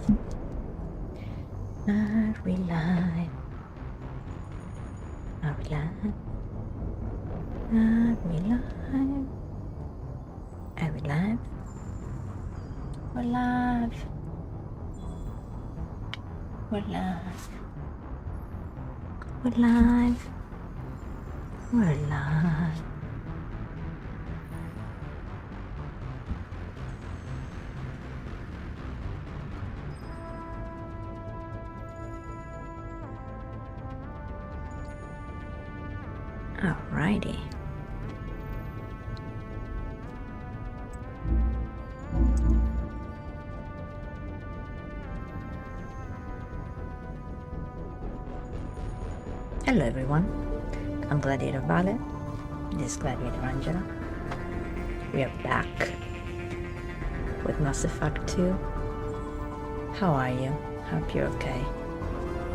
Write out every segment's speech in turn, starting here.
Are we live? Are we live? Are we live? Are we live? We're live. We're live. We're live. We're live. Alrighty. Hello everyone, I'm Gladiator Violet, this is Gladiator Angela. We are back with Mass Effect 2. How are you? Hope you're okay.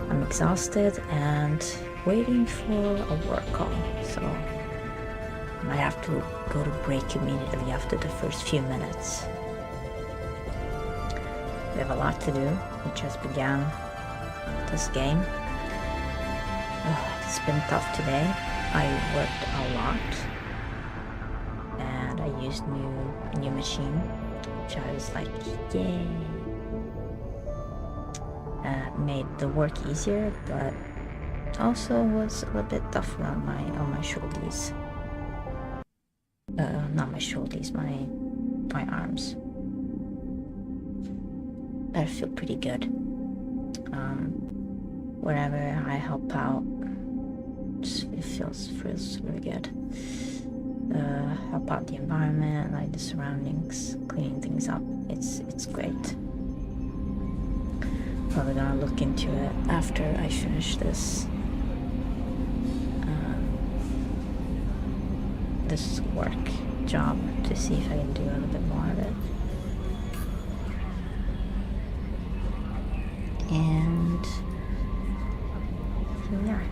I'm exhausted and waiting for a work call, so I might have to go to break immediately after the first few minutes. We have a lot to do. We just began this game. It's been tough today. I worked a lot and I used new machine, which I was like, yay. Made the work easier, but also was a little bit tougher on my shoulders. Not my shoulders, my arms. But I feel pretty good. Wherever I help out, it feels really good. Help out the environment, like the surroundings, cleaning things up. It's great. Probably gonna look into it after I finish this this work job to see if I can do a little bit more of it. And here we are.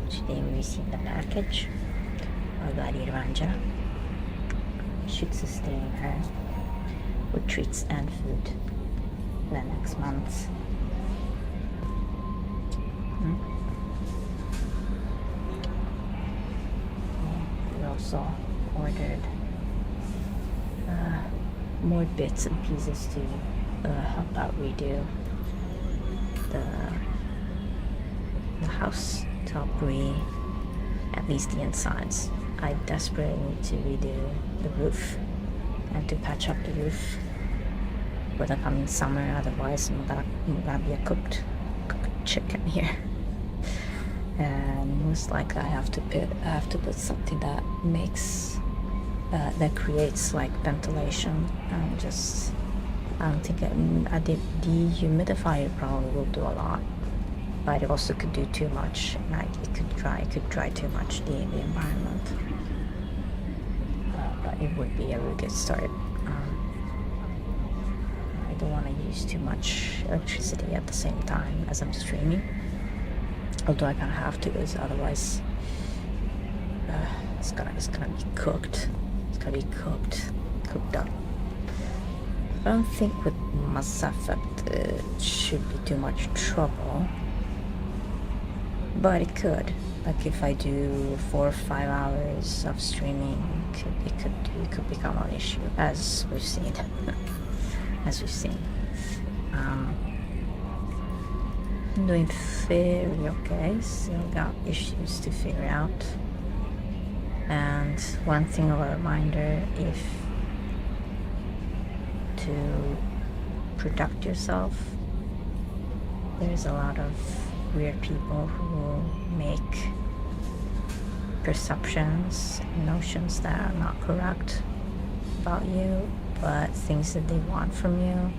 Today we received a package. Our Gladiator Angela should sustain her with treats and food for the next month. We also ordered more bits and pieces to help out redo the house, to help at least the insides. I desperately need to redo the roof and to patch up the roof for the coming summer, otherwise I'm gonna be a cooked chicken here. And most likely I have to put something that makes that creates like ventilation, and just I don't think the dehumidifier probably will do a lot, but it also could do too much. Like it could dry too much the environment. But it would be a really good start. I don't want to use too much electricity at the same time as I'm streaming. Although I kind of have to, because otherwise it's gonna be cooked. It's gonna be cooked up. I don't think with Mass Effect it should be too much trouble, but it could. Like if I do 4 or 5 hours of streaming, it could become an issue, as we've seen. I'm doing fairly okay. Still got issues to figure out. And one thing of a reminder, if to protect yourself, there's a lot of weird people who make perceptions, notions that are not correct about you, but things that they want from you,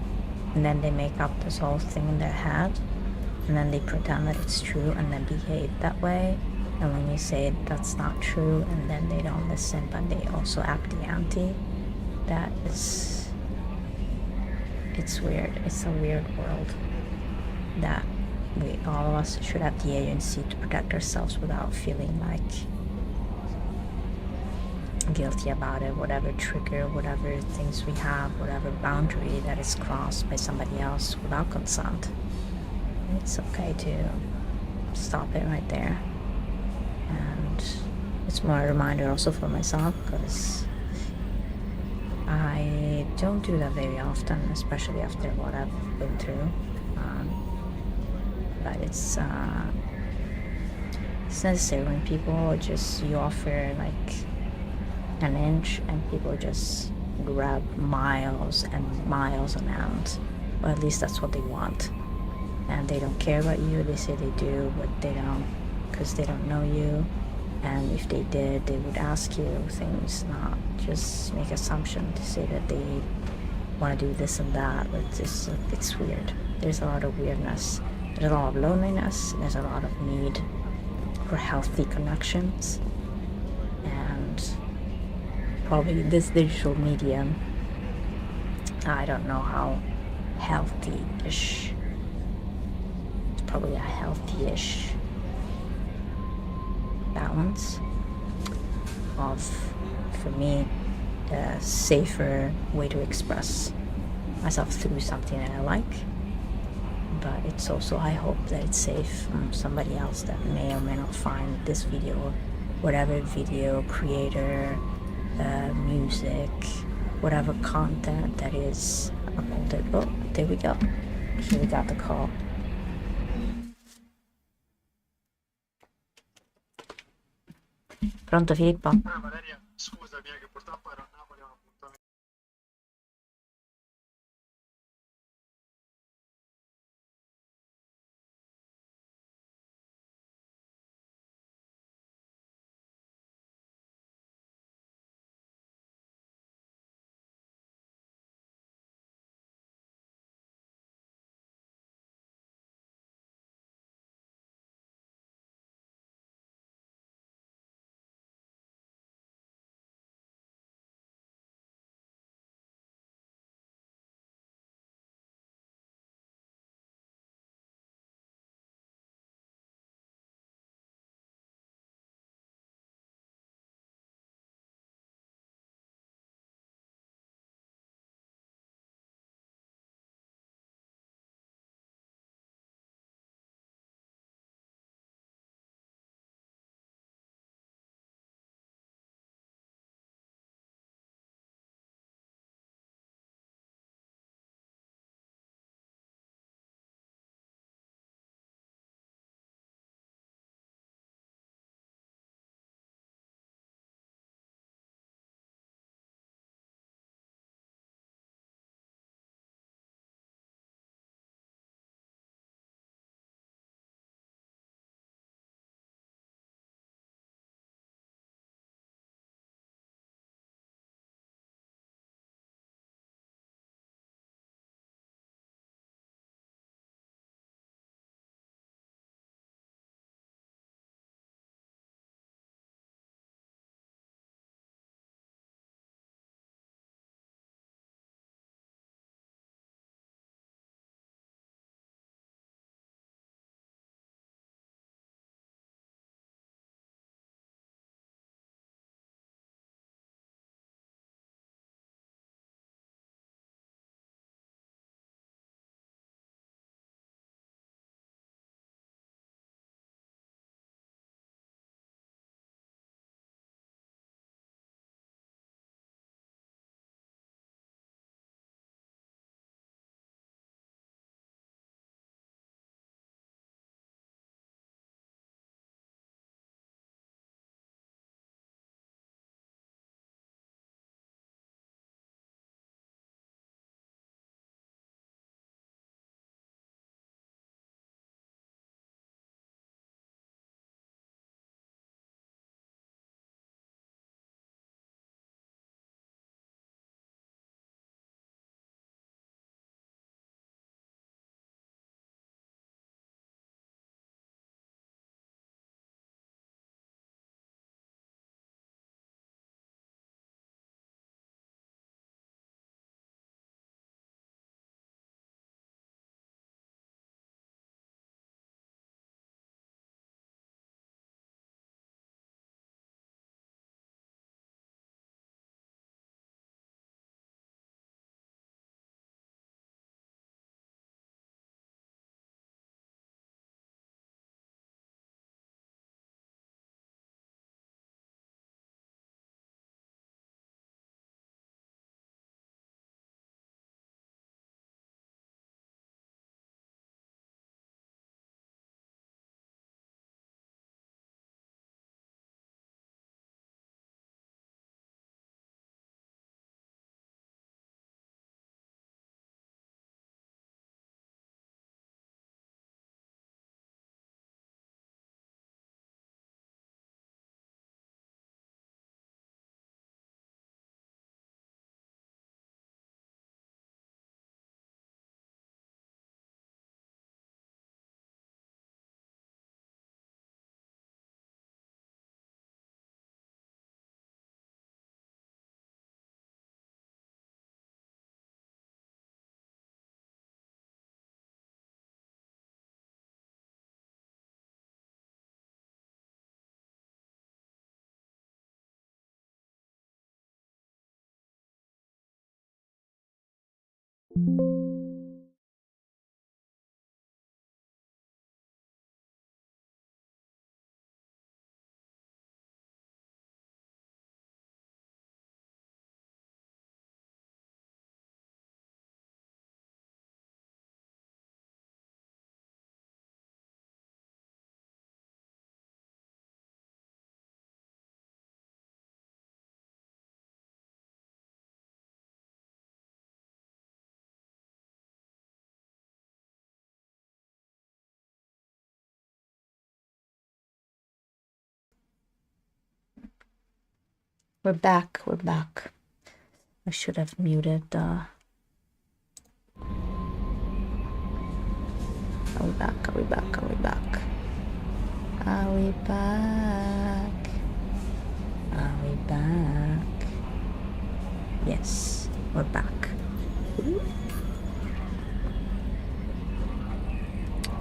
and then they make up this whole thing in their head, and then they pretend that it's true and then behave that way. And when you say that's not true, and then they don't listen, but they also act the anti, it's weird. It's a weird world that all of us should have the agency to protect ourselves without feeling like guilty about it, whatever trigger, whatever things we have, whatever boundary that is crossed by somebody else without consent. It's okay to stop it right there. And it's more a reminder also for myself, because I don't do that very often, especially after what I've been through. But it's necessary when people just, you offer like an inch and people just grab miles and miles on end, or at least that's what they want, and they don't care about you. They say they do, but they don't, because they don't know you. And if they did, they would ask you things, not just make assumption to say that they want to do this and that. It's weird. There's a lot of weirdness. There's a lot of loneliness. There's a lot of need for healthy connections. And probably this digital medium, I don't know how healthy-ish. It's probably a healthy-ish balance of, for me, a safer way to express myself through something that I like. But it's also, I hope that it's safe from somebody else that may or may not find this video, or whatever video creator, music, whatever content that is uploaded. Oh, there we go. Here we got the call. Pronto Filippo? Valeria, scusami, che purtroppo ero a Napoli a un appuntamento. We're back. We're back. I should have muted the... Are we back? Are we back? Are we back? Are we back? Are we back? Yes, we're back.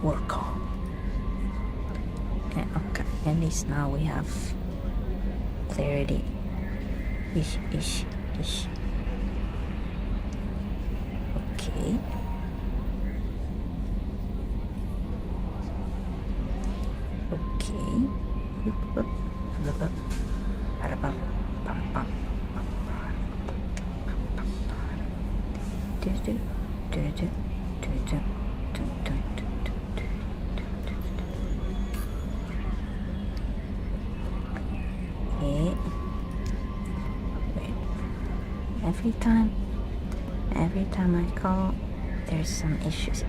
Work on. Okay, at least now we have clarity. Ish. Okay. Every time I call, there's some issues.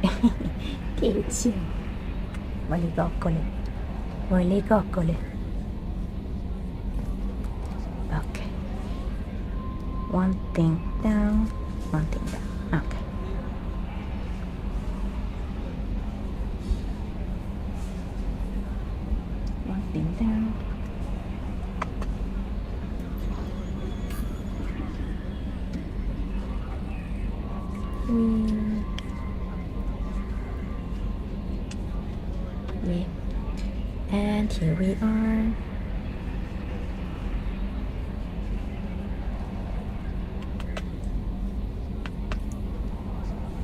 Kids, Maligoccole. Okay. One thing down. Okay. One thing down. And here we are.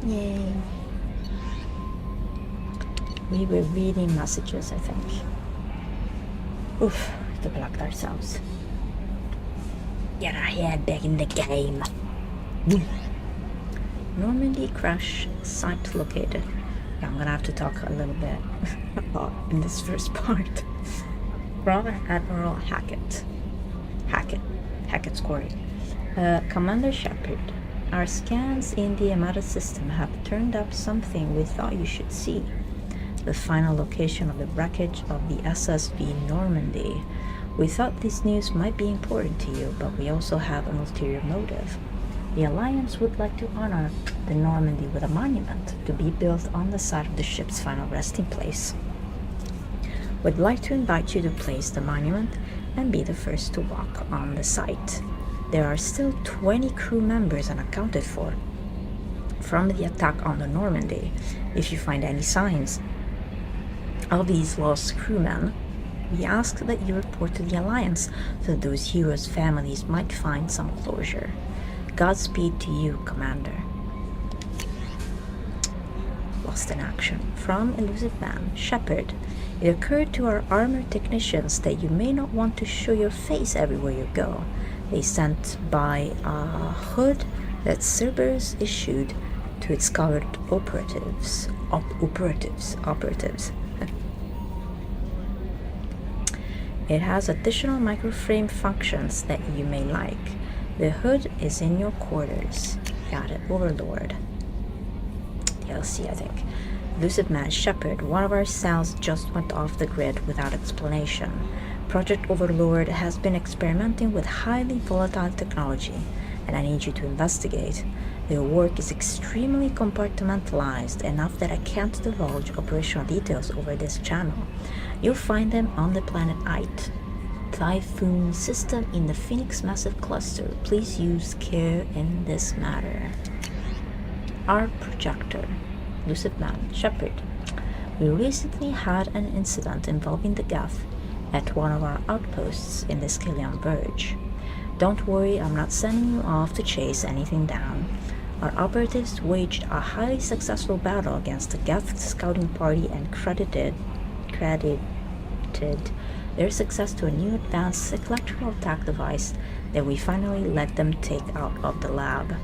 Yay. We were reading messages, I think. Oof, we blocked ourselves. Get our head back in the game. Normandy crash site located. I'm gonna have to talk a little bit about in this first part. From Admiral Hackett's quarry. Commander Shepard, our scans in the ME2 system have turned up something we thought you should see. The final location of the wreckage of the SSV Normandy. We thought this news might be important to you, but we also have an ulterior motive. The Alliance would like to honor the Normandy with a monument to be built on the site of the ship's final resting place. We'd like to invite you to place the monument and be the first to walk on the site. There are still 20 crew members unaccounted for from the attack on the Normandy. If you find any signs of these lost crewmen, we ask that you report to the Alliance so that those heroes' families might find some closure. Godspeed to you, Commander. Lost in action. From Elusive Man, Shepard. It occurred to our armor technicians that you may not want to show your face everywhere you go. They sent by a hood that Cerberus issued to its colored operatives. It has additional microframe functions that you may like. The hood is in your quarters. Got it, Overlord. DLC, I think. Lucid Man Shepard, one of our cells just went off the grid without explanation. Project Overlord has been experimenting with highly volatile technology, and I need you to investigate. Their work is extremely compartmentalized, enough that I can't divulge operational details over this channel. You'll find them on the planet Ite. Typhoon system in the Phoenix Massive Cluster. Please use care in this matter. Our projector. Lucid Man Shepard. We recently had an incident involving the Geth at one of our outposts in the Skyllian Verge. Don't worry, I'm not sending you off to chase anything down. Our operatives waged a highly successful battle against the Geth scouting party and credited their success to a new advanced electrical attack device that we finally let them take out of the lab.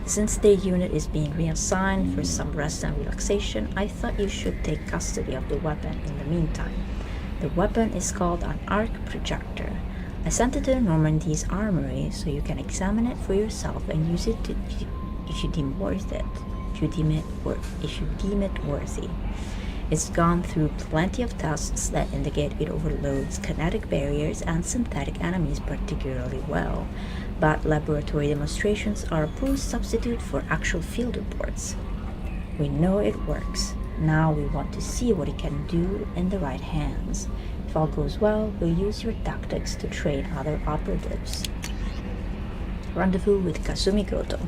Since their unit is being reassigned for some rest and relaxation, I thought you should take custody of the weapon in the meantime. The weapon is called an arc projector. I sent it to Normandy's armory so you can examine it for yourself and use it if you deem it worthy. It's gone through plenty of tests that indicate it overloads kinetic barriers and synthetic enemies particularly well, but laboratory demonstrations are a poor substitute for actual field reports. We know it works. Now we want to see what it can do in the right hands. If all goes well, we'll use your tactics to train other operatives. Rendezvous with Kasumi Goto.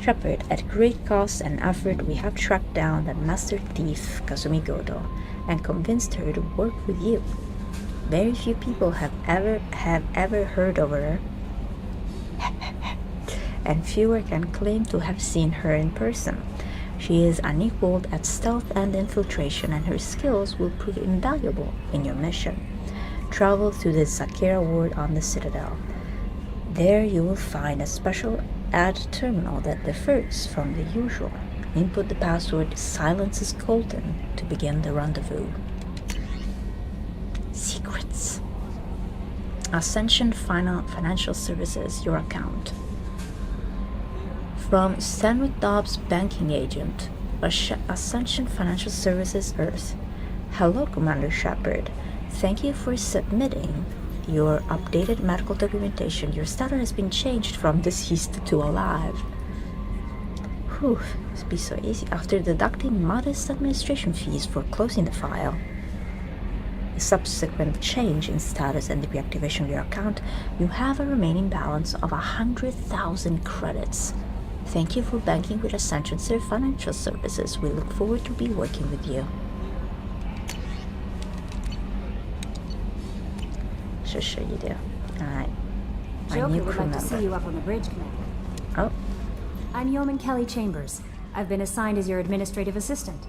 Shepard, at great cost and effort, we have tracked down the master thief Kasumi Goto and convinced her to work with you. Very few people have ever heard of her, and fewer can claim to have seen her in person. She is unequaled at stealth and infiltration, and her skills will prove invaluable in your mission. Travel to the Zakira ward on the Citadel. There you will find a special ad terminal that differs from the usual. Input the password Silences Colton to begin the rendezvous. Secrets. Ascension Financial Services, your account. From Stanwood Dobbs, banking agent, Ascension Financial Services, Earth. Hello, Commander Shepard. Thank you for submitting your updated medical documentation. Your status has been changed from deceased to alive. Whew, this be so easy. After deducting modest administration fees for closing the file, a subsequent change in status and the reactivation of your account, you have a remaining balance of 100,000 credits. Thank you for banking with Ascension Financial Services. We look forward to be working with you. Sure you do. Alright. Joker would like to see you up on the bridge, Commander. Oh. I'm Yeoman Kelly Chambers. I've been assigned as your administrative assistant.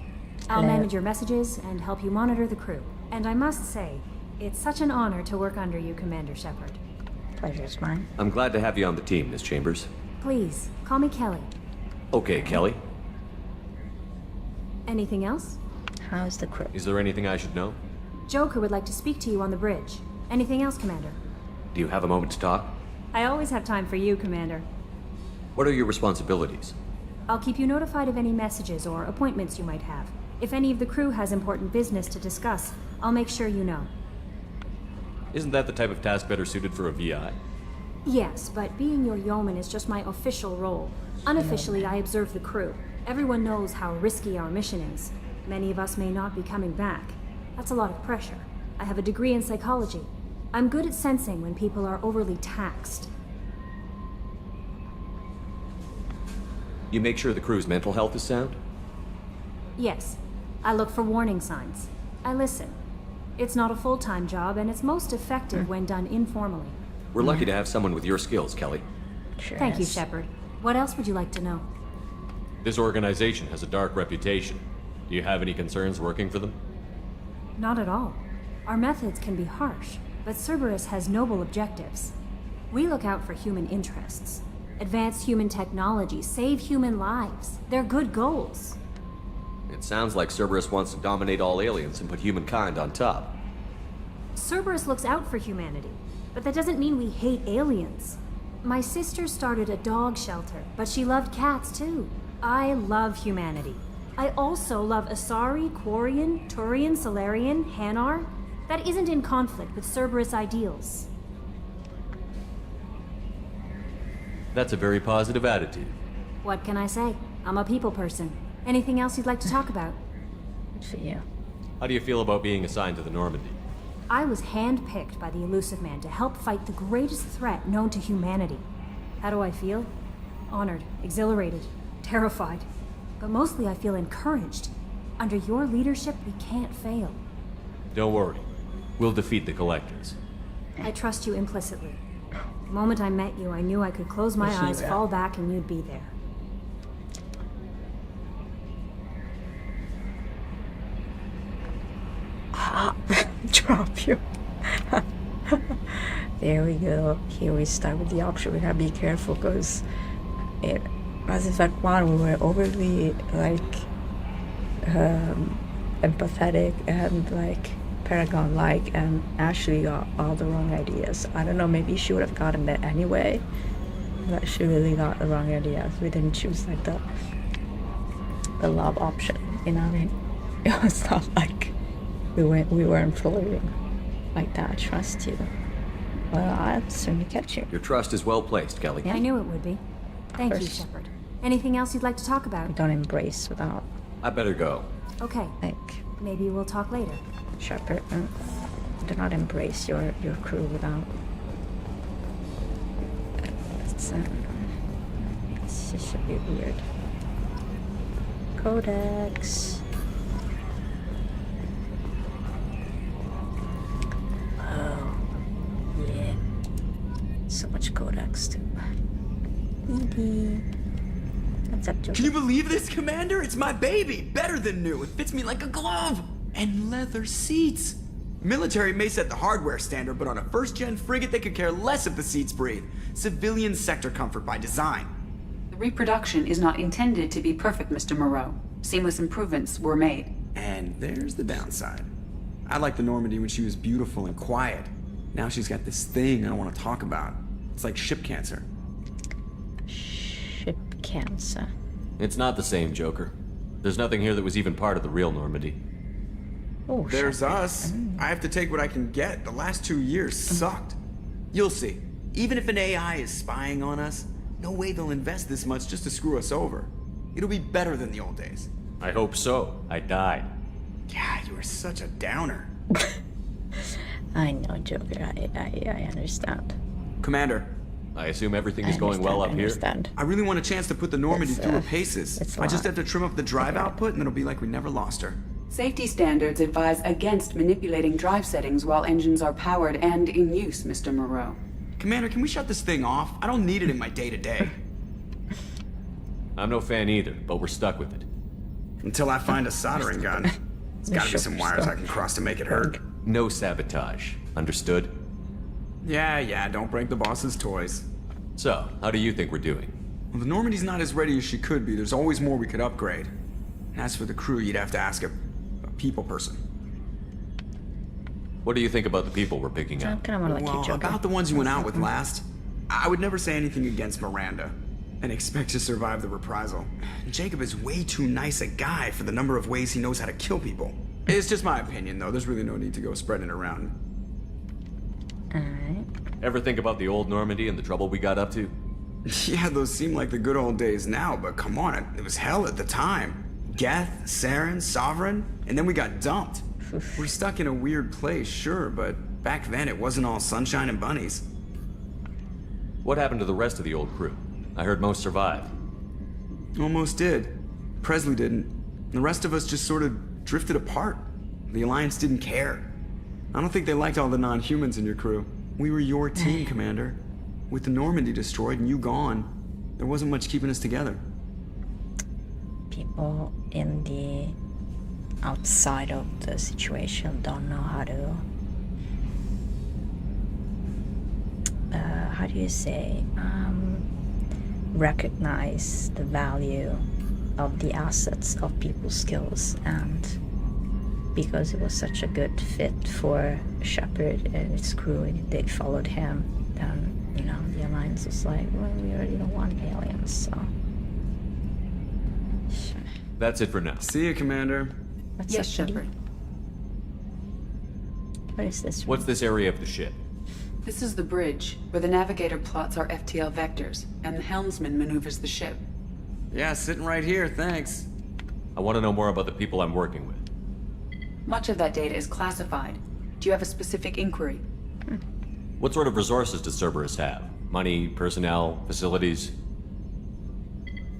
I'll manage your messages and help you monitor the crew. And I must say, it's such an honor to work under you, Commander Shepard. Pleasure's mine. I'm glad to have you on the team, Miss Chambers. Please, call me Kelly. Okay, Kelly. Anything else? How's the crew? Is there anything I should know? Joker would like to speak to you on the bridge. Anything else, Commander? Do you have a moment to talk? I always have time for you, Commander. What are your responsibilities? I'll keep you notified of any messages or appointments you might have. If any of the crew has important business to discuss, I'll make sure you know. Isn't that the type of task better suited for a VI? Yes, but being your yeoman is just my official role. Unofficially, I observe the crew. Everyone knows how risky our mission is. Many of us may not be coming back. That's a lot of pressure. I have a degree in psychology. I'm good at sensing when people are overly taxed. You make sure the crew's mental health is sound? Yes. I look for warning signs. I listen. It's not a full-time job, and it's most effective when done informally. We're lucky to have someone with your skills, Kelly. Sure Thank you, is. Shepard. What else would you like to know? This organization has a dark reputation. Do you have any concerns working for them? Not at all. Our methods can be harsh, but Cerberus has noble objectives. We look out for human interests. Advance human technology, save human lives. They're good goals. It sounds like Cerberus wants to dominate all aliens and put humankind on top. Cerberus looks out for humanity, but that doesn't mean we hate aliens. My sister started a dog shelter, but she loved cats too. I love humanity. I also love Asari, Quarian, Turian, Solarian, Hanar. That isn't in conflict with Cerberus ideals. That's a very positive attitude. What can I say? I'm a people person. Anything else you'd like to talk about? Good for you. How do you feel about being assigned to the Normandy? I was handpicked by the Elusive Man to help fight the greatest threat known to humanity. How do I feel? Honored, exhilarated, terrified. But mostly I feel encouraged. Under your leadership, we can't fail. Don't worry. We'll defeat the Collectors. I trust you implicitly. The moment I met you, I knew I could close my eyes, fall back, and you'd be there. Drop you. There we go. Here we start with the option. We gotta be careful because in Mass Effect 1 we were overly empathetic and Paragon-like, and Ashley got all the wrong ideas. I don't know, maybe she would have gotten that anyway, but she really got the wrong ideas. We didn't choose the love option, you know what I mean? It was not like we weren't flirting like that. Trust you. Well, I'll soon catch you. Your trust is well placed, Kelly. I knew it would be. Thank you, course. Shepard. Anything else you'd like to talk We about? don't embrace without, I better go. Okay, like, maybe we'll talk later. Shepard. Do not embrace your crew without. It's just a bit weird. Codex. Oh, yeah. So much codex too. Edie. What's up, Joker? Can you believe this, Commander? It's my baby! Better than new. It fits me like a glove! And leather seats! Military may set the hardware standard, but on a first-gen frigate, they could care less if the seats breathe. Civilian sector comfort by design. The reproduction is not intended to be perfect, Mr. Moreau. Seamless improvements were made. And there's the downside. I liked the Normandy when she was beautiful and quiet. Now she's got this thing I don't want to talk about. It's like ship cancer. Ship cancer. It's not the same, Joker. There's nothing here that was even part of the real Normandy. Oh, There's Shepard. us. I have to take what I can get. The last 2 years sucked. You'll see. Even if an AI is spying on us, no way they'll invest this much just to screw us over. It'll be better than the old days. I hope so. I died. Yeah, you were such a downer. I know, Joker. I understand. Commander, I assume everything is going well up I here? understand. I really want a chance to put the Normandy It's, through her it's paces. a I just lot. have to trim up the drive output and it'll be like we never lost her. Safety standards advise against manipulating drive settings while engines are powered and in use, Mr. Moreau. Commander, can we shut this thing off? I don't need it in my day-to-day. I'm no fan either, but we're stuck with it. Until I find a soldering gun. There's gotta be some wires I can cross to make it hurt. No sabotage. Understood? Yeah, don't break the boss's toys. So, how do you think we're doing? Well, the Normandy's not as ready as she could be. There's always more we could upgrade. And as for the crew, you'd have to ask a people person. What do you think about the people we're picking I'm up? kind of more like you, Well, Joker. about the ones you went out with last, I would never say anything against Miranda and expect to survive the reprisal. Jacob is way too nice a guy for the number of ways he knows how to kill people. It's just my opinion, though. There's really no need to go spreading it around. Alright. Ever think about the old Normandy and the trouble we got up to? Yeah, those seem like the good old days now, but come on, it was hell at the time. Geth, Saren, Sovereign, and then we got dumped. We're stuck in a weird place, sure, but back then it wasn't all sunshine and bunnies. What happened to the rest of the old crew? I heard most survived. Almost did. Presley didn't. The rest of us just sort of drifted apart. The Alliance didn't care. I don't think they liked all the non-humans in your crew. We were your team, Commander. With the Normandy destroyed and you gone, there wasn't much keeping us together. People in the outside of the situation don't know how do you say, recognize the value of the assets of people's skills, and because it was such a good fit for Shepard and his crew and they followed him, then, you know, the Alliance was like, well, we already don't want aliens, so. Sure. That's it for now. See you, Commander. What's Yes, up, Edie? Shepard. What is this? What's this area of the ship? This is the bridge, where the navigator plots our FTL vectors, and the helmsman maneuvers the ship. Yeah, sitting right here, thanks. I want to know more about the people I'm working with. Much of that data is classified. Do you have a specific inquiry? What sort of resources does Cerberus have? Money, personnel, facilities?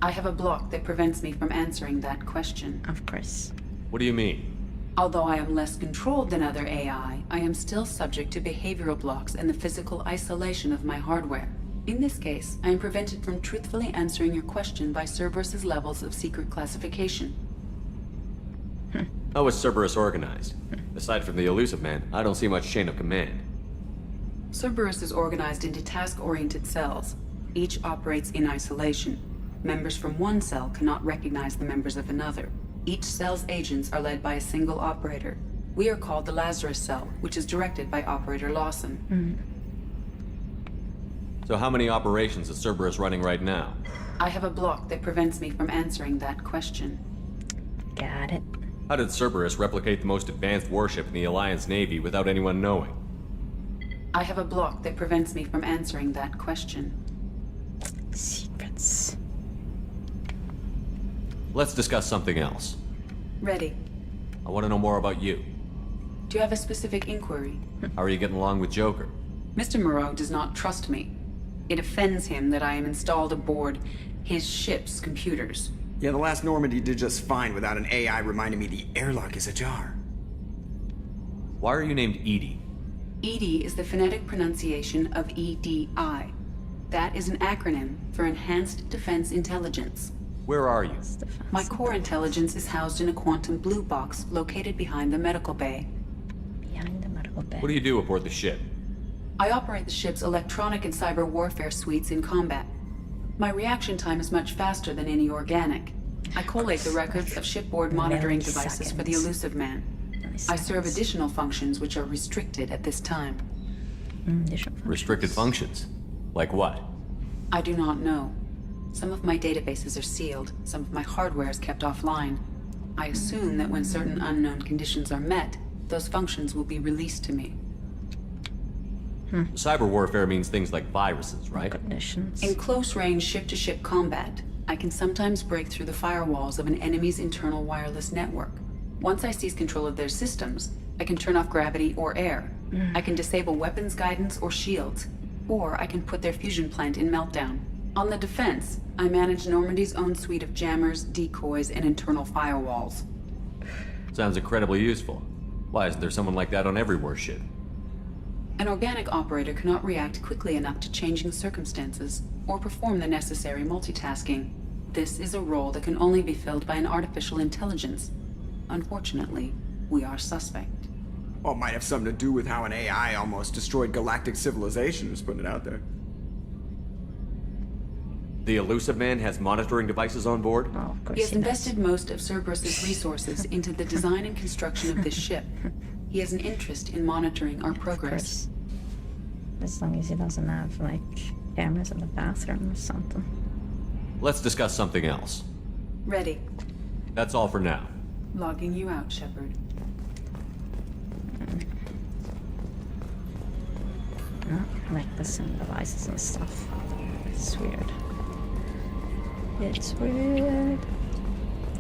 I have a block that prevents me from answering that question. Of course. What do you mean? Although I am less controlled than other AI, I am still subject to behavioral blocks and the physical isolation of my hardware. In this case, I am prevented from truthfully answering your question by Cerberus's levels of secret classification. How is Cerberus organized? Aside from the elusive man, I don't see much chain of command. Cerberus is organized into task-oriented cells. Each operates in isolation. Members from one cell cannot recognize the members of another. Each cell's agents are led by a single operator. We are called the Lazarus Cell, which is directed by Operator Lawson. So how many operations is Cerberus running right now? I have a block that prevents me from answering that question. Got it. How did Cerberus replicate the most advanced warship in the Alliance Navy without anyone knowing? I have a block that prevents me from answering that question. Secrets. Let's discuss something else. Ready. I want to know more about you. Do you have a specific inquiry? How are you getting along with Joker? Mr. Moreau does not trust me. It offends him that I am installed aboard his ship's computers. Yeah, the last Normandy did just fine without an AI reminding me the airlock is ajar. Why are you named Edie? EDI is the phonetic pronunciation of EDI. That is an acronym for Enhanced Defense Intelligence. Where are you? My core intelligence is housed in a quantum blue box located behind the medical bay. Behind the medical bay. What do you do aboard the ship? I operate the ship's electronic and cyber warfare suites in combat. My reaction time is much faster than any organic. I collate the records of shipboard monitoring devices for the elusive man. I serve additional functions which are restricted at this time. Restricted functions? Like what? I do not know. Some of my databases are sealed, some of my hardware is kept offline. I assume that when certain unknown conditions are met, those functions will be released to me. Cyber warfare means things like viruses, right? Conditions. In close-range ship-to-ship combat, I can sometimes break through the firewalls of an enemy's internal wireless network. Once I seize control of their systems, I can turn off gravity or air. I can disable weapons guidance or shields. Or I can put their fusion plant in meltdown. On the defense, I manage Normandy's own suite of jammers, decoys, and internal firewalls. Sounds incredibly useful. Why isn't there someone like that on every warship? An organic operator cannot react quickly enough to changing circumstances, or perform the necessary multitasking. This is a role that can only be filled by an artificial intelligence. Unfortunately, we are suspect. Well, it might have something to do with how an AI almost destroyed galactic civilization, just putting it out there. The elusive man has monitoring devices on board? Oh, of course He has he does. invested most of Cerberus's resources into the design and construction of this ship. He has an interest in monitoring our Of progress. course. As long as he doesn't have, like, cameras in the bathroom or something. Let's discuss something else. Ready. That's all for now. Logging you out, Shepard. No, like the sim devices and stuff. It's weird. It's weird.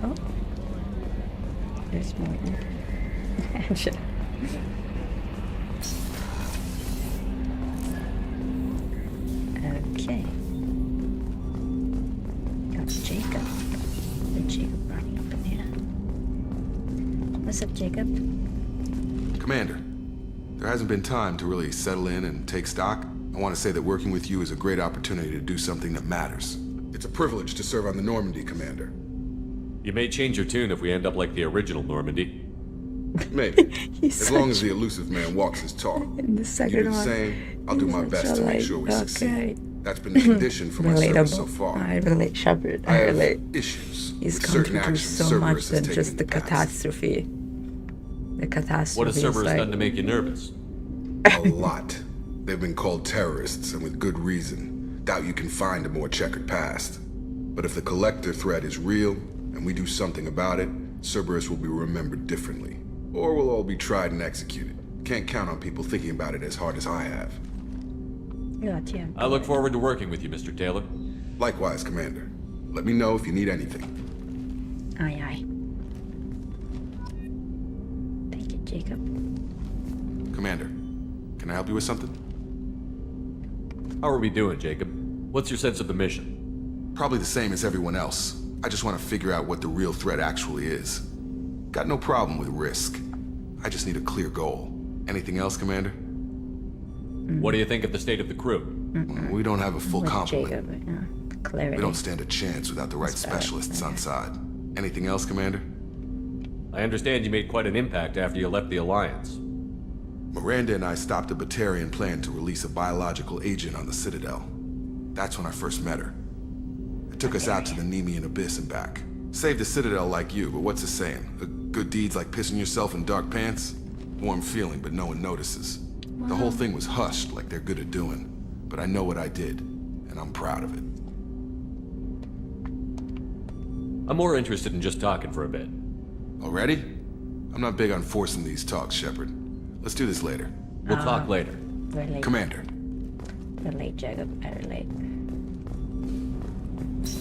Oh. There's more. Shit. Okay. Got Jacob. Where'd Jacob running up in here? What's up, Jacob? Commander, there hasn't been time to really settle in and take stock. I want to say that working with you is a great opportunity to do something that matters. It's a privilege to serve on the Normandy, Commander. You may change your tune if we end up like the original Normandy. Maybe. He's As long as such- the elusive man walks his talk. In the You second do the one, same, I'll do my he's best such to a, make like, sure we okay. succeed. That's been the condition for my service so Relatable. far. I relate, Shepard. I I have relate. issues He's with gone certain through actions so much Cerberus has than taken just in the past. catastrophe. The catastrophe. What has is Cerberus like, done to make you nervous? A lot. They've been called terrorists, and with good reason. Doubt you can find a more checkered past. But if the Collector threat is real, and we do something about it, Cerberus will be remembered differently. Or we'll all be tried and executed. Can't count on people thinking about it as hard as I have. Gotcha. I look forward to working with you, Mr. Taylor. Likewise, Commander. Let me know if you need anything. Aye, aye. Thank you, Jacob. Commander, can I help you with something? How are we doing, Jacob? What's your sense of the mission? Probably the same as everyone else. I just want to figure out what the real threat actually is. Got no problem with risk. I just need a clear goal. Anything else, Commander? What do you think of the state of the crew? We don't have a full With complement. Jacob, yeah. Clarity. We don't stand a chance without the right That's bad, specialists yeah. on side. Anything else, Commander? I understand you made quite an impact after you left the Alliance. Miranda and I stopped a Batarian plan to release a biological agent on the Citadel. That's when I first met her. It took us out to the Nemean Abyss and back. Saved the Citadel like you, but what's the saying? Good deeds like pissing yourself in dark pants? Warm feeling, but no one notices. The whole thing was hushed like they're good at doing. But I know what I did, and I'm proud of it. I'm more interested in just talking for a bit. Already? I'm not big on forcing these talks, Shepard. Let's do this later. We'll talk later. We're late. Commander. We're late, Jacob. Very late.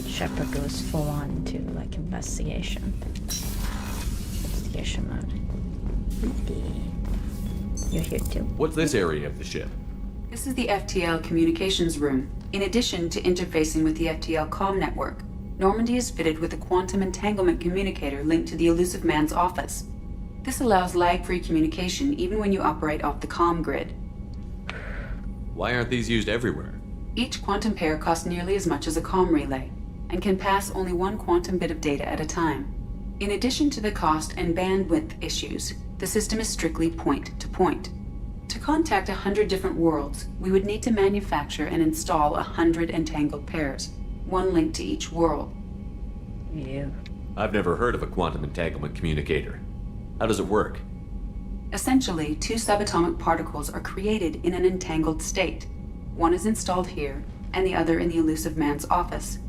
Shepard goes full on to like investigation. Investigation mode. You're here too. What's this area of the ship? This is the FTL communications room. In addition to interfacing with the FTL comm network, Normandy is fitted with a quantum entanglement communicator linked to the Elusive Man's office. This allows lag-free communication even when you operate off the comm grid. Why aren't these used everywhere? Each quantum pair costs nearly as much as a comm relay, and can pass only one quantum bit of data at a time. In addition to the cost and bandwidth issues, the system is strictly point-to-point. To contact 100 different worlds, we would need to manufacture and install 100 entangled pairs, one link to each world. You. I've never heard of a quantum entanglement communicator. How does it work? Essentially, two subatomic particles are created in an entangled state. One is installed here, and the other in the Elusive Man's office.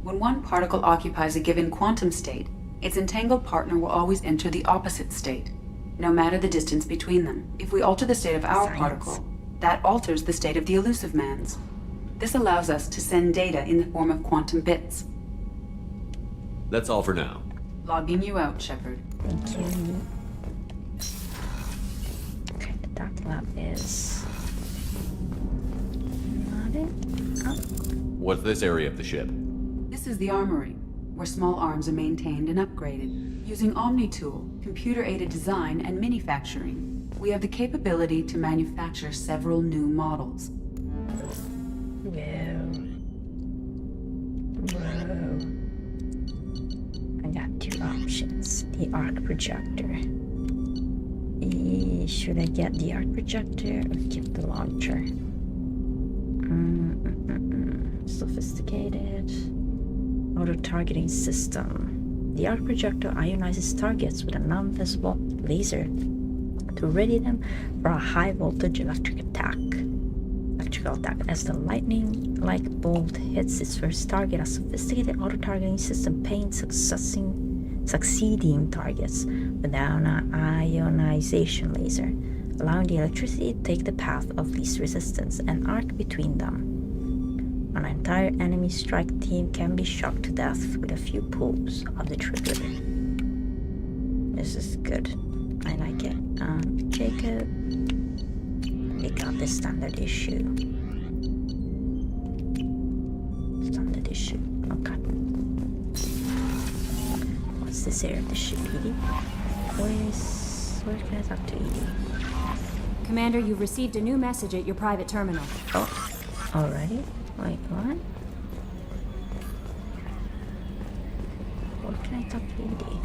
When one particle occupies a given quantum state, its entangled partner will always enter the opposite state, no matter the distance between them. If we alter the state of our Science. particle, that alters the state of the Elusive Man's. This allows us to send data in the form of quantum bits. That's all for now. Logging you out, Shepard. Thank you. Okay, the dark lab is not it. Oh, What's this area of the ship? This is the armory, where small arms are maintained and upgraded. Using ME2, computer-aided design and manufacturing, we have the capability to manufacture several new models. whoa. Whoa. I got two options. The arc projector. Should I get the arc projector or keep the launcher? Sophisticated. Auto-targeting system. The arc projector ionizes targets with a non-visible laser to ready them for a high-voltage electrical attack. As the lightning-like bolt hits its first target, a sophisticated auto-targeting system paints succeeding targets with an ionization laser, allowing the electricity to take the path of least resistance and arc between them. An entire enemy strike team can be shocked to death with a few pulls of the trigger. This is good. I like it. Jacob, we got the standard issue. Standard issue. Okay. What's this area of the ship, Edie? Where can I talk to Edie? Commander, you've received a new message at your private terminal. Oh, already? Wait, what? Where can I talk to Edie?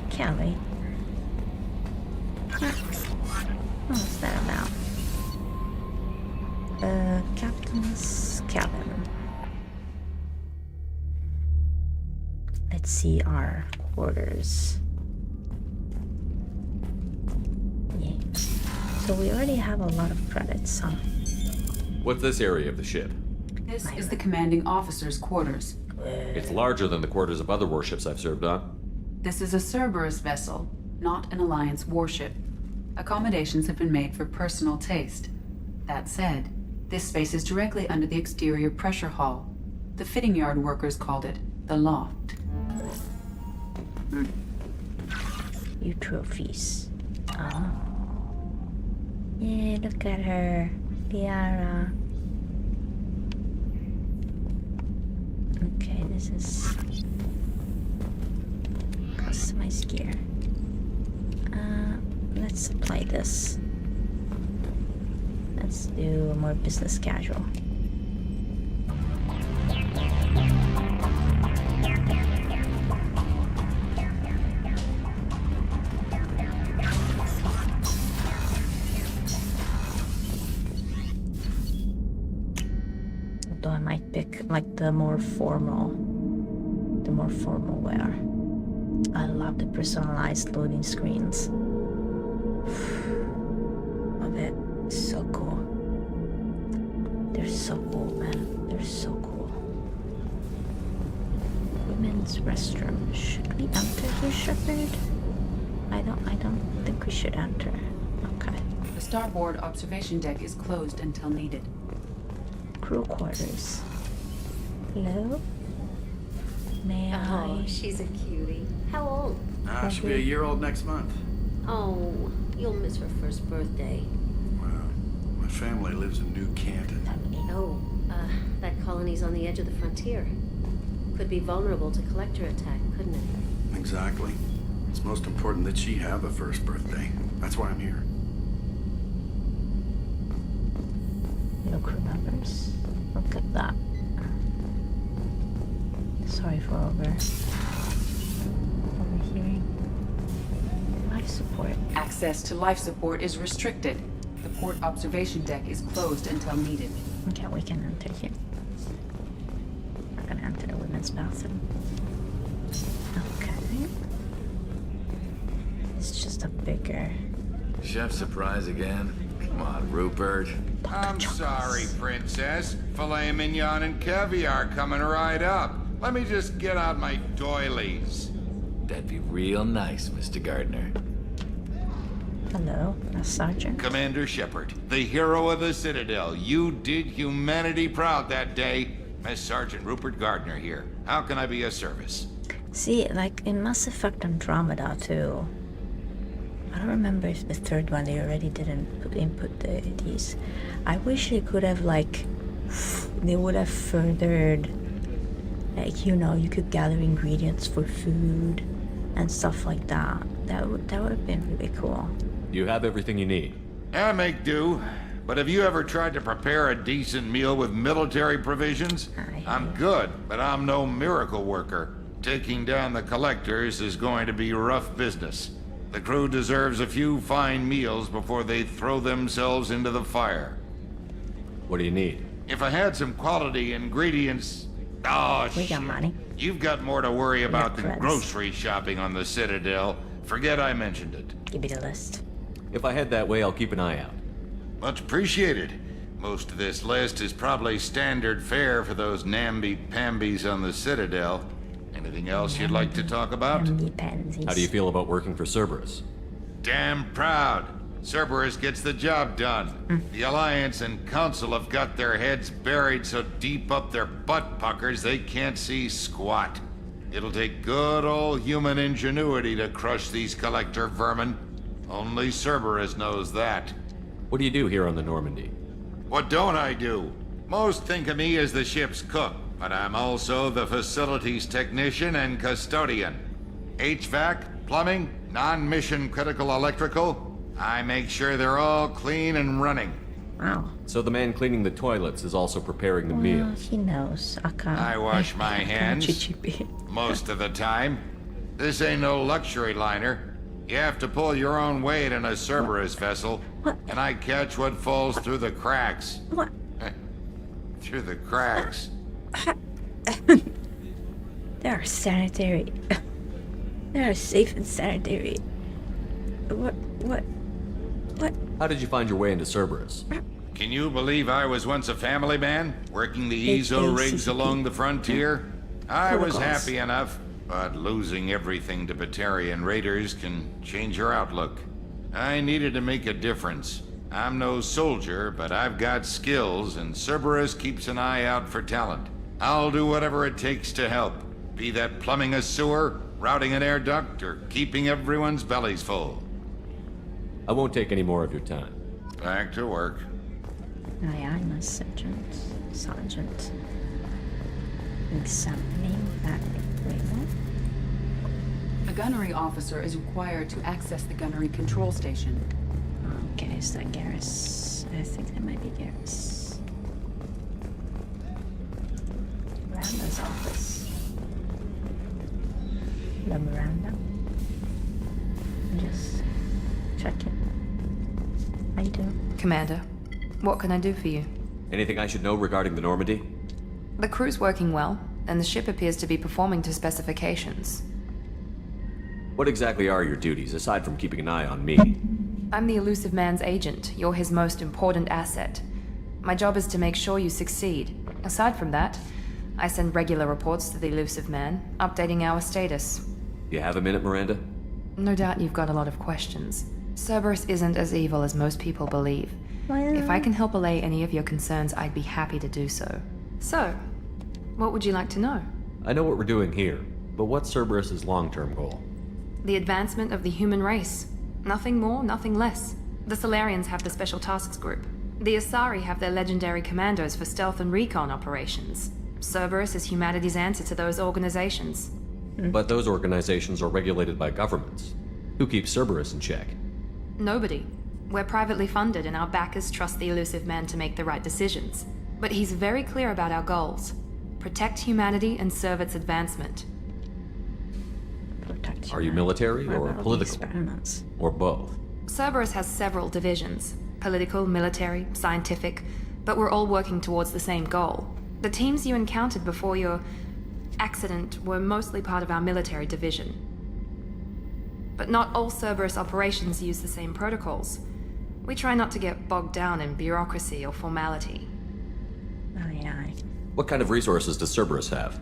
Kelly. What's that about? Captain's cabin. Let's see our quarters. Yeah. So we already have a lot of credits, huh? What's this area of the ship? This is the commanding officer's quarters. It's larger than the quarters of other warships I've served on. This is a Cerberus vessel, not an Alliance warship. Accommodations have been made for personal taste. That said, this space is directly under the exterior pressure hull. The fitting yard workers called it the loft. You trophies. Oh. Yeah, look at her. Liara. Okay, this is customized gear. Let's apply this. Let's do more business casual. Although I might pick like the more formal wear. I love the personalized loading screens of it. So you, Shepard? I don't think we should enter. Okay. The starboard observation deck is closed until needed. Crew quarters. Hello? May Oh, I? she's a cutie. How old? She'll be a year old next month. Oh, you'll miss her first birthday. Well, my family lives in New Canton. Oh, that colony's on the edge of the frontier. Could be vulnerable to collector attack, couldn't it? Exactly. It's most important that she have a first birthday. That's why I'm here. No crew members. Look at that. Sorry for overhearing. Life support. Access to life support is restricted. The port observation deck is closed until needed. Okay, we can enter here. We're gonna enter the women's bathroom. Okay. It's just a bigger. Chef surprise again? Come on, Rupert. I'm sorry, Princess. Filet mignon and caviar coming right up. Let me just get out my doilies. That'd be real nice, Mr. Gardner. Hello, a sergeant. Commander Shepard, the hero of the Citadel. You did humanity proud that day. Miss Sergeant Rupert Gardner here. How can I be of service? See, like in Mass Effect Andromeda too. I don't remember if the third one they already didn't input these. I wish they could have they would have furthered, like, you know, you could gather ingredients for food and stuff like that. That would have been really cool. You have everything you need. I make do. But have you ever tried to prepare a decent meal with military provisions? I'm good, but I'm no miracle worker. Taking down the collectors is going to be rough business. The crew deserves a few fine meals before they throw themselves into the fire. What do you need? If I had some quality ingredients... Oh, We shit. got money. You've got more to worry about than friends. grocery shopping on the Citadel. Forget I mentioned it. Give me the list. If I head that way, I'll keep an eye out. Much appreciated. Most of this list is probably standard fare for those namby-pambies on the Citadel. Anything else you'd like to talk about? Pansies. How do you feel about working for Cerberus? Damn proud. Cerberus gets the job done. The Alliance and Council have got their heads buried so deep up their butt puckers they can't see squat. It'll take good old human ingenuity to crush these collector vermin. Only Cerberus knows that. What do you do here on the Normandy? What don't I do? Most think of me as the ship's cook, but I'm also the facilities technician and custodian. HVAC, plumbing, non-mission critical electrical. I make sure they're all clean and running. Wow. So the man cleaning the toilets is also preparing the Well, meals. he knows. I wash my hands. Most of the time. This ain't no luxury liner. You have to pull your own weight in a Cerberus vessel. What? And I catch what falls through the cracks. What? Through the cracks. They are sanitary. They are safe and sanitary. What? How did you find your way into Cerberus? Can you believe I was once a family man, working the EZO rigs along the frontier? I was Protocols. happy enough, but losing everything to Batarian raiders can change your outlook. I needed to make a difference. I'm no soldier, but I've got skills, and Cerberus keeps an eye out for talent. I'll do whatever it takes to help, be that plumbing a sewer, routing an air duct, or keeping everyone's bellies full. I won't take any more of your time. Back to work. Aye, I'm a sergeant. Sergeant. Examining that equipment. A gunnery officer is required to access the gunnery control station. Okay, is that Garrus? I think that might be Garrus. Miranda's office. Hello, Miranda. Just checking. How you doing? Commander, what can I do for you? Anything I should know regarding the Normandy? The crew's working well, and the ship appears to be performing to specifications. What exactly are your duties, aside from keeping an eye on me? I'm the elusive man's agent. You're his most important asset. My job is to make sure you succeed. Aside from that, I send regular reports to the elusive man, updating our status. You have a minute, Miranda? No doubt you've got a lot of questions. Cerberus isn't as evil as most people believe. If I can help allay any of your concerns, I'd be happy to do so. So, what would you like to know? I know what we're doing here, but what's Cerberus's long-term goal? The advancement of the human race. Nothing more, nothing less. The Solarians have the Special Tasks Group. The Asari have their legendary commandos for stealth and recon operations. Cerberus is humanity's answer to those organizations. But those organizations are regulated by governments. Who keeps Cerberus in check? Nobody. We're privately funded and our backers trust the elusive man to make the right decisions. But he's very clear about our goals. Protect humanity and serve its advancement. Are you military or political? Experiments. Or both? Cerberus has several divisions. Political, military, scientific. But we're all working towards the same goal. The teams you encountered before your accident were mostly part of our military division. But not all Cerberus operations use the same protocols. We try not to get bogged down in bureaucracy or formality. Aye, aye. What kind of resources does Cerberus have?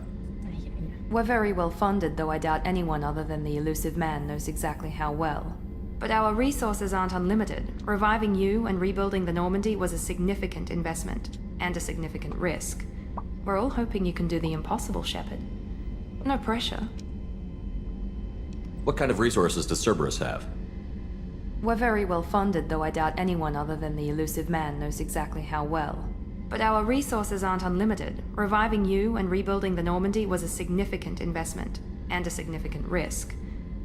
We're very well funded, though I doubt anyone other than the elusive man knows exactly how well. But our resources aren't unlimited. Reviving you and rebuilding the Normandy was a significant investment, and a significant risk. We're all hoping you can do the impossible, Shepard. No pressure. What kind of resources does Cerberus have? We're very well funded, though I doubt anyone other than the elusive man knows exactly how well. But our resources aren't unlimited. Reviving you and rebuilding the Normandy was a significant investment, and a significant risk.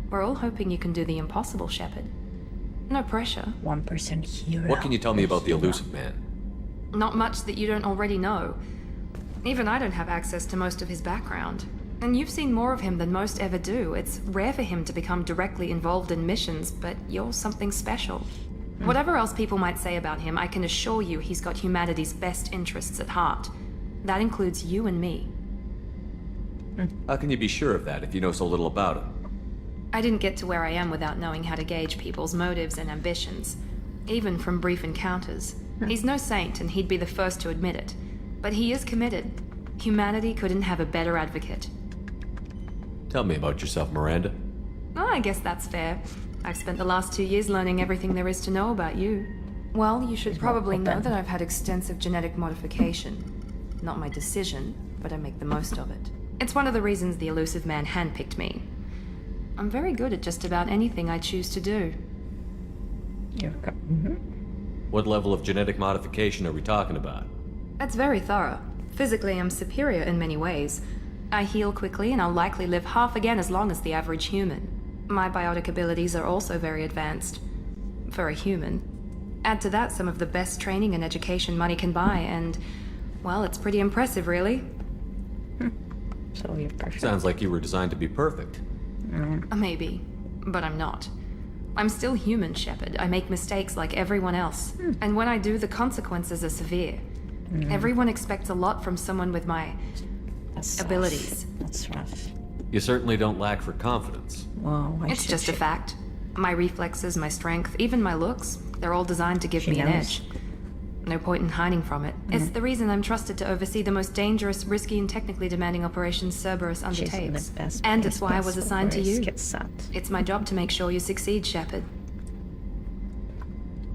We're all hoping you can do the impossible, Shepard. No pressure. 1% hero. What can you tell me about the elusive man? Not much that you don't already know. Even I don't have access to most of his background. And you've seen more of him than most ever do. It's rare for him to become directly involved in missions, but you're something special. Whatever else people might say about him, I can assure you he's got humanity's best interests at heart. That includes you and me. How can you be sure of that if you know so little about him? I didn't get to where I am without knowing how to gauge people's motives and ambitions, even from brief encounters. He's no saint, and he'd be the first to admit it. But he is committed. Humanity couldn't have a better advocate. Tell me about yourself, Miranda. Oh, I guess that's fair. I've spent the last 2 years learning everything there is to know about you. Well, you should probably know that I've had extensive genetic modification. Not my decision, but I make the most of it. It's one of the reasons the elusive man handpicked me. I'm very good at just about anything I choose to do. What level of genetic modification are we talking about? That's very thorough. Physically, I'm superior in many ways. I heal quickly, and I'll likely live half again as long as the average human. My biotic abilities are also very advanced. For a human. Add to that some of the best training and education money can buy, and, well, it's pretty impressive, really. So you're perfect. Sounds like you were designed to be perfect. Maybe, but I'm not. I'm still human, Shepard. I make mistakes like everyone else. And when I do, the consequences are severe. Everyone expects a lot from someone with my abilities. That's rough. You certainly don't lack for confidence. Whoa, It's just a fact. My reflexes, my strength, even my looks, they're all designed to give me an edge. No point in hiding from it. It's the reason I'm trusted to oversee the most dangerous, risky, and technically demanding operations Cerberus undertakes. And it's why I was assigned to you. It's my job to make sure you succeed, Shepard.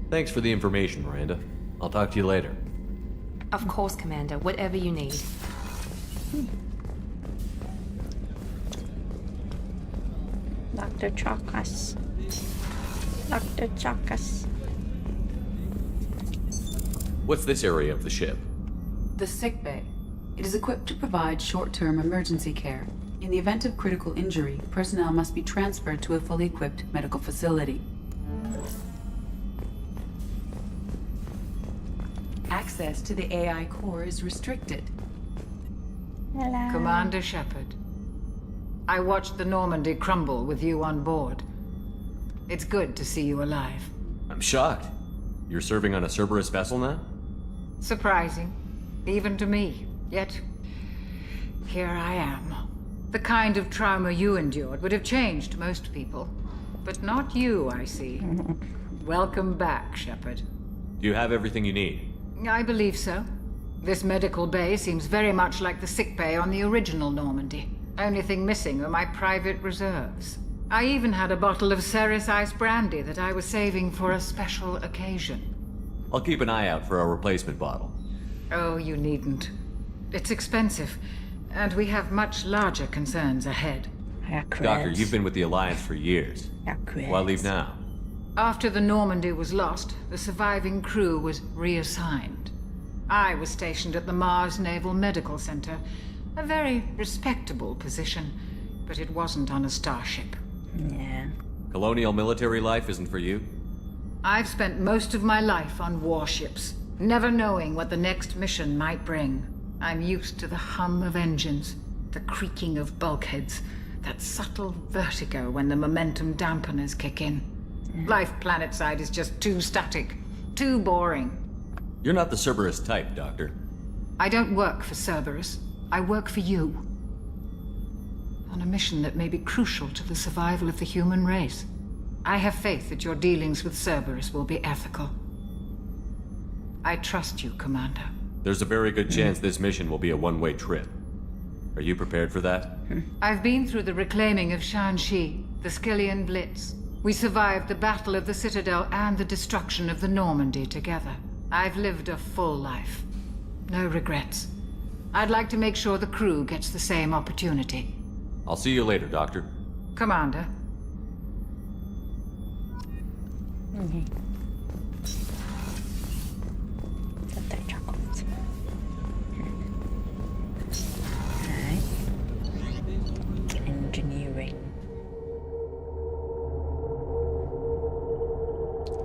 Thanks for the information, Miranda. I'll talk to you later. Of course, Commander. Whatever you need. Dr. Chakas. Dr. Chakas. What's this area of the ship? The sick bay. It is equipped to provide short-term emergency care. In the event of critical injury, personnel must be transferred to a fully equipped medical facility. Access to the AI core is restricted. Hello. Commander Shepard, I watched the Normandy crumble with you on board. It's good to see you alive. I'm shocked. You're serving on a Cerberus vessel now? Surprising, even to me. Yet, here I am. The kind of trauma you endured would have changed most people. But not you, I see. Welcome back, Shepard. Do you have everything you need? I believe so. This medical bay seems very much like the sick bay on the original Normandy. Only thing missing were my private reserves. I even had a bottle of Ceres Ice brandy that I was saving for a special occasion. I'll keep an eye out for a replacement bottle. Oh, you needn't. It's expensive, and we have much larger concerns ahead. Doctor, you've been with the Alliance for years. Why leave now? After the Normandy was lost, the surviving crew was reassigned. I was stationed at the Mars Naval Medical Center, a very respectable position, but it wasn't on a starship. Yeah. Colonial military life isn't for you? I've spent most of my life on warships, never knowing what the next mission might bring. I'm used to the hum of engines, the creaking of bulkheads, that subtle vertigo when the momentum dampeners kick in. Life planetside is just too static, too boring. You're not the Cerberus type, Doctor. I don't work for Cerberus. I work for you. On a mission that may be crucial to the survival of the human race. I have faith that your dealings with Cerberus will be ethical. I trust you, Commander. There's a very good chance this mission will be a one-way trip. Are you prepared for that? I've been through the reclaiming of Shanxi, the Skillian Blitz. We survived the Battle of the Citadel and the destruction of the Normandy together. I've lived a full life. No regrets. I'd like to make sure the crew gets the same opportunity. I'll see you later, Doctor. Commander. Got that chocolate. Alright. Engineering.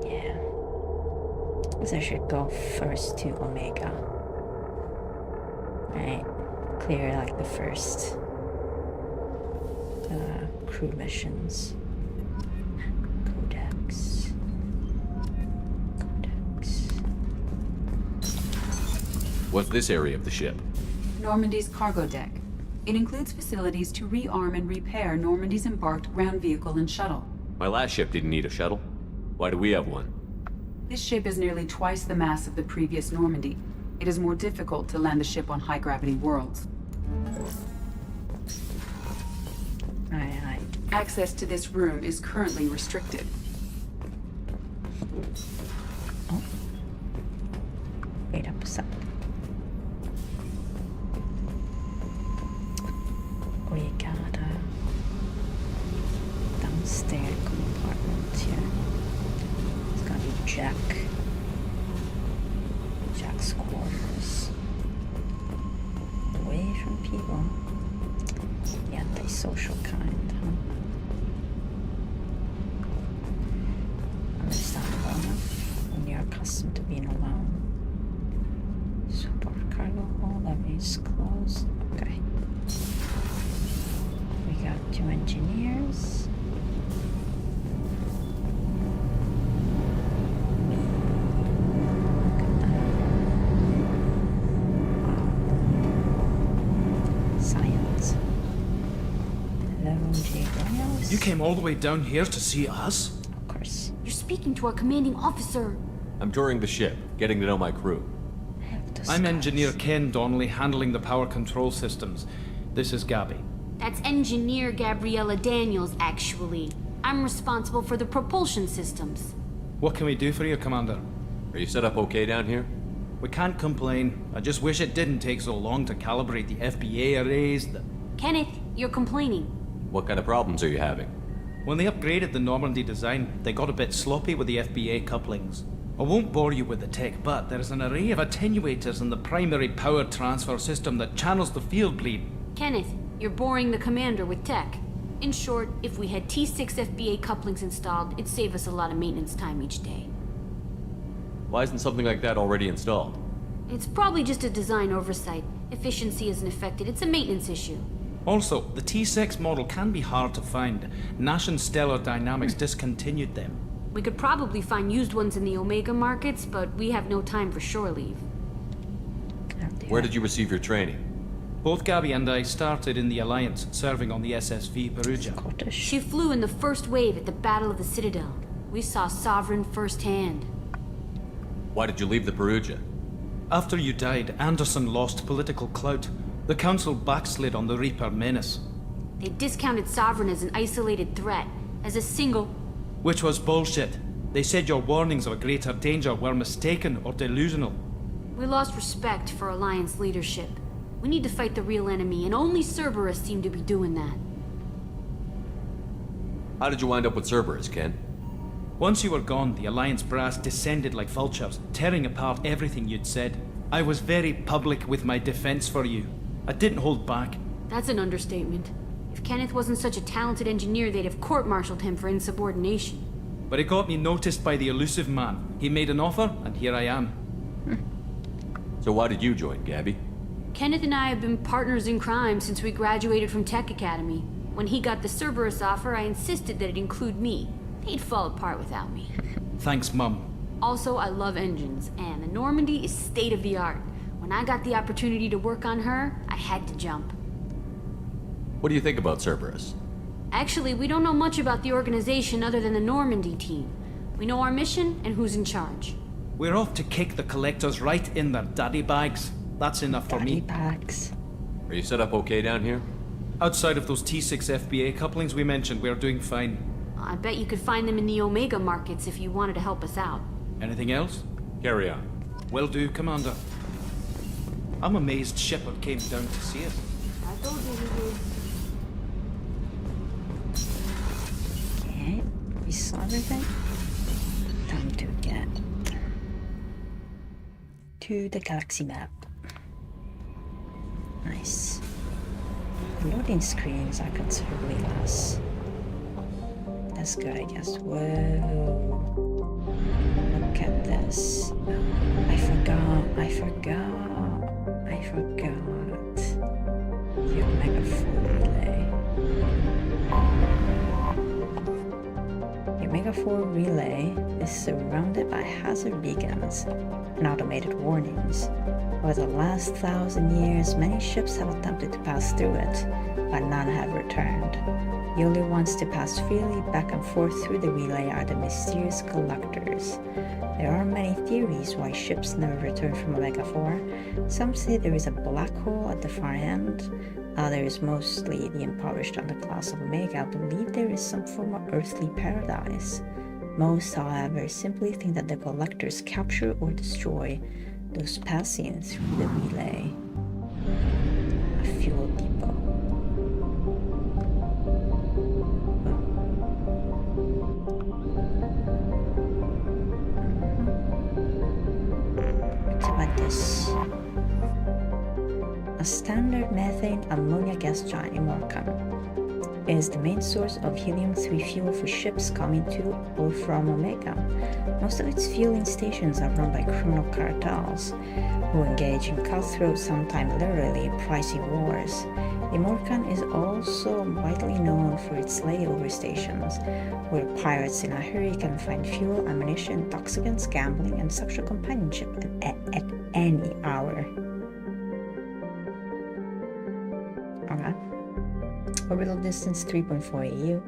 Yeah. Guess I should go first to Omega. Right. Clear like the first crew missions. Codex. What's this area of the ship? Normandy's cargo deck. It includes facilities to rearm and repair Normandy's embarked ground vehicle and shuttle. My last ship didn't need a shuttle. Why do we have one? This ship is nearly twice the mass of the previous Normandy. It is more difficult to land the ship on high-gravity worlds. Aye. Access to this room is currently restricted. Oh. Wait up a sec. We got a downstairs compartment here. It's gonna be Jack's quarters. Away from people. The antisocial kind, huh? Understandable enough when you're accustomed to being alone. Support cargo hold, everything's closed. Okay. We got 2 engineers. Science. Hello, J. Royals. You came all the way down here to see us? Of course. You're speaking to our commanding officer. I'm touring the ship, getting to know my crew. I'm Engineer Ken Donnelly, handling the power control systems. This is Gabby. That's Engineer Gabriella Daniels, actually. I'm responsible for the propulsion systems. What can we do for you, Commander? Are you set up okay down here? We can't complain. I just wish it didn't take so long to calibrate the FBA arrays. Kenneth, you're complaining. What kind of problems are you having? When they upgraded the Normandy design, they got a bit sloppy with the FBA couplings. I won't bore you with the tech, but there's an array of attenuators in the primary power transfer system that channels the field bleed. Kenneth, you're boring the commander with tech. In short, if we had T6 FBA couplings installed, it'd save us a lot of maintenance time each day. Why isn't something like that already installed? It's probably just a design oversight. Efficiency isn't affected, it's a maintenance issue. Also, the T6 model can be hard to find. Nash and Stellar Dynamics discontinued them. We could probably find used ones in the Omega markets, but we have no time for shore leave. Where did you receive your training? Both Gabby and I started in the Alliance, serving on the SSV Perugia. She flew in the first wave at the Battle of the Citadel. We saw Sovereign firsthand. Why did you leave the Perugia? After you died, Anderson lost political clout. The Council backslid on the Reaper menace. They discounted Sovereign as an isolated threat, as a single... Which was bullshit. They said your warnings of a greater danger were mistaken or delusional. We lost respect for Alliance leadership. We need to fight the real enemy, and only Cerberus seem to be doing that. How did you wind up with Cerberus, Ken? Once you were gone, the Alliance brass descended like vultures, tearing apart everything you'd said. I was very public with my defense for you. I didn't hold back. That's an understatement. If Kenneth wasn't such a talented engineer, they'd have court-martialed him for insubordination. But it got me noticed by the elusive man. He made an offer, and here I am. So why did you join, Gabby? Kenneth and I have been partners in crime since we graduated from Tech Academy. When he got the Cerberus offer, I insisted that it include me. He'd fall apart without me. Thanks, Mum. Also, I love engines, and the Normandy is state-of-the-art. When I got the opportunity to work on her, I had to jump. What do you think about Cerberus? Actually, we don't know much about the organization other than the Normandy team. We know our mission and who's in charge. We're off to kick the collectors right in their daddy bags. That's enough for me. Daddy bags. Are you set up okay down here? Outside of those T6 FBA couplings we mentioned, we're doing fine. I bet you could find them in the Omega markets if you wanted to help us out. Anything else? Carry on. Will do, Commander. I'm amazed Shepard came down to see us. I told you he would. Okay, we saw everything. Time to get to the galaxy map. Nice. Loading screens are considerably less. That's good, I guess. Whoa. Look at this. I forgot. The Omega 4 relay. The Omega 4 relay is surrounded by hazard beacons and automated warnings. Over the last 1,000 years, many ships have attempted to pass through it, but none have returned. The only ones to pass freely back and forth through the relay are the mysterious collectors. There are many theories why ships never return from Omega 4. Some say there is a black hole at the far end. Others, mostly the impoverished underclass of Omega, believe there is some form of earthly paradise. Most, however, simply think that the collectors capture or destroy those passing through the relay. A fuel depot. What's about this? A standard methane ammonia gas giant in Morkan. It is the main source of helium-3 fuel for ships coming to or from Omega. Most of its fueling stations are run by criminal cartels, who engage in cutthroat, sometimes literally pricey wars. Imorkan is also widely known for its layover stations, where pirates in a hurry can find fuel, ammunition, intoxicants, gambling, and sexual companionship at any hour. Alright. Orbital distance 3.4 AU,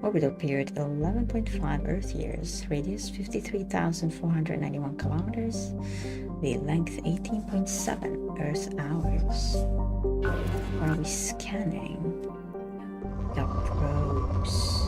orbital period 11.5 Earth years, radius 53,491 kilometers, the length 18.7 Earth hours. What are we scanning? The probes.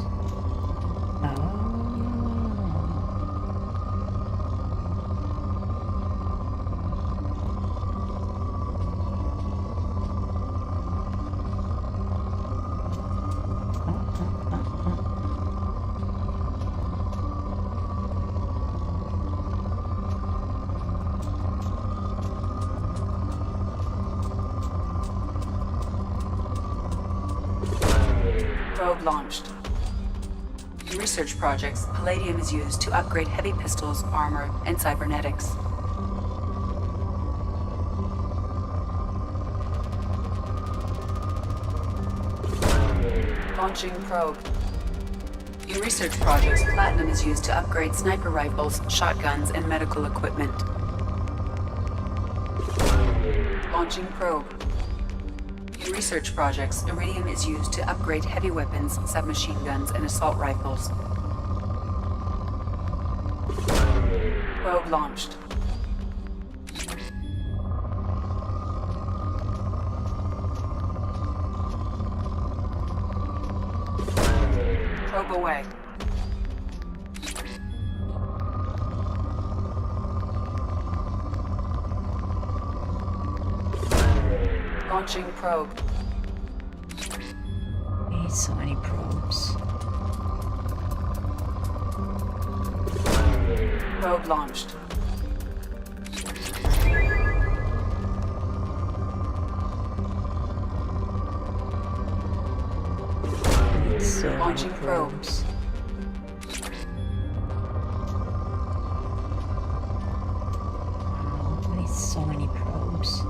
Probe launched. In research projects, palladium is used to upgrade heavy pistols, armor, and cybernetics. Launching probe. In research projects, platinum is used to upgrade sniper rifles, shotguns, and medical equipment. Launching probe. In research projects, iridium is used to upgrade heavy weapons, submachine guns, and assault rifles. Probe launched. Probe away. Launching probe. We need so many probes. Probe launched. We need so Launching many probe. probes. Wow, we need so many probes.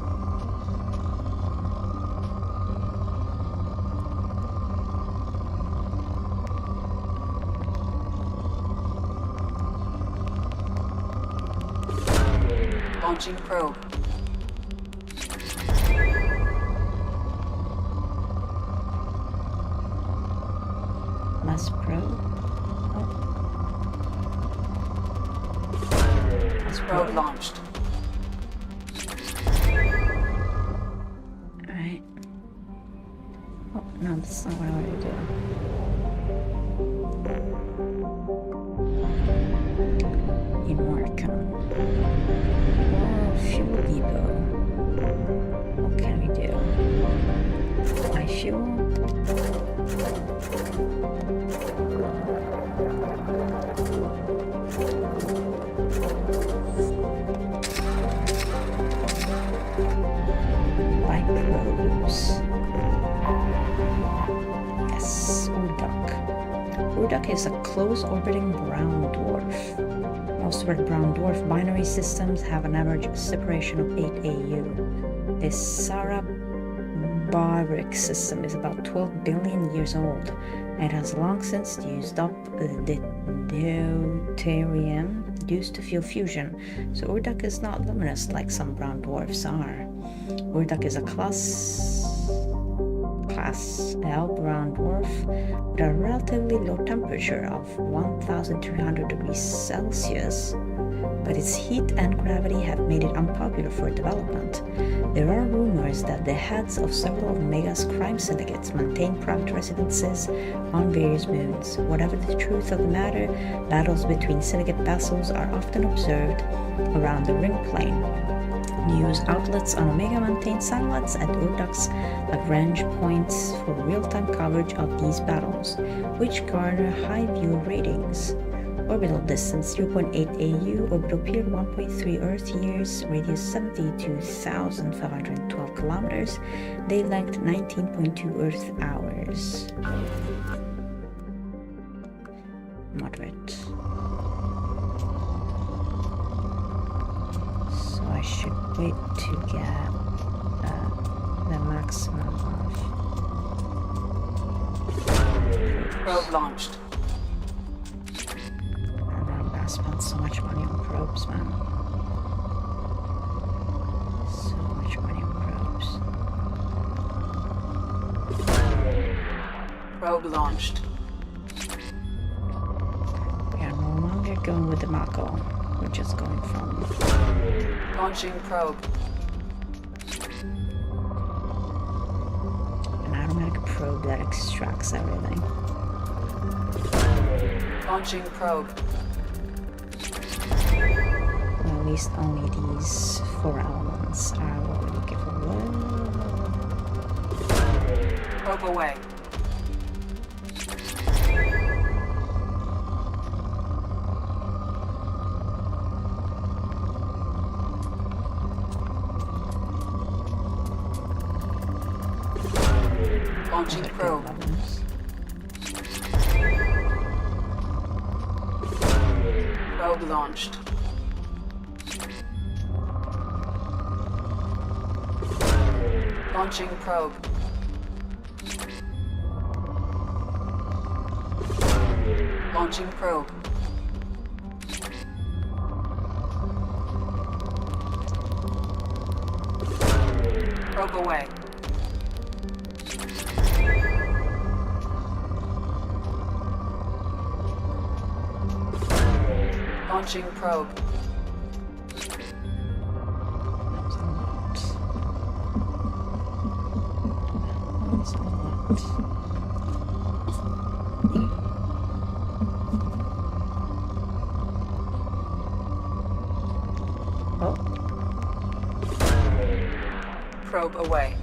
Launching probe. Last probe. Oh. Last Probe launched. Alright. Oh, no, that's not what I wanted to do. Need more come. More fuel depot. What can we do? My fuel? By probes. Yes, Urdak. Urdak is a close-orbiting brown dwarf. Most red brown dwarf binary systems have an average separation of 8 AU. This Sarabaric system is about 12 billion years old and has long since used up the deuterium used to fuel fusion, so Urdak is not luminous like some brown dwarfs are. Urdak is a class L brown dwarf with a relatively low temperature of 1,300 degrees Celsius, but its heat and gravity have made it unpopular for development. There are rumors that the heads of several of Mega's crime syndicates maintain private residences on various moons. Whatever the truth of the matter, battles between syndicate vessels are often observed around the ring plane. News outlets on Omega maintain satellites at Urdak's Lagrange points for real-time coverage of these battles, which garner high viewer ratings. Orbital distance 0.8 AU, orbital period 1.3 Earth years, radius 72,512 kilometers, day length 19.2 Earth hours. Moderate. So I should wait to get the maximum of Probe launched. I spent so much money on probes, man. So much money on probes. Probe launched. We are no longer going with the Mako. We're just going from... Launching probe. An automatic probe that extracts everything. Launching probe. Well, at least only these 4 elements are what we're looking for. Probe away. Launching probe. Probe launched. Launching probe. Launching probe. Probe away. Launching probe. Oh. Probe away.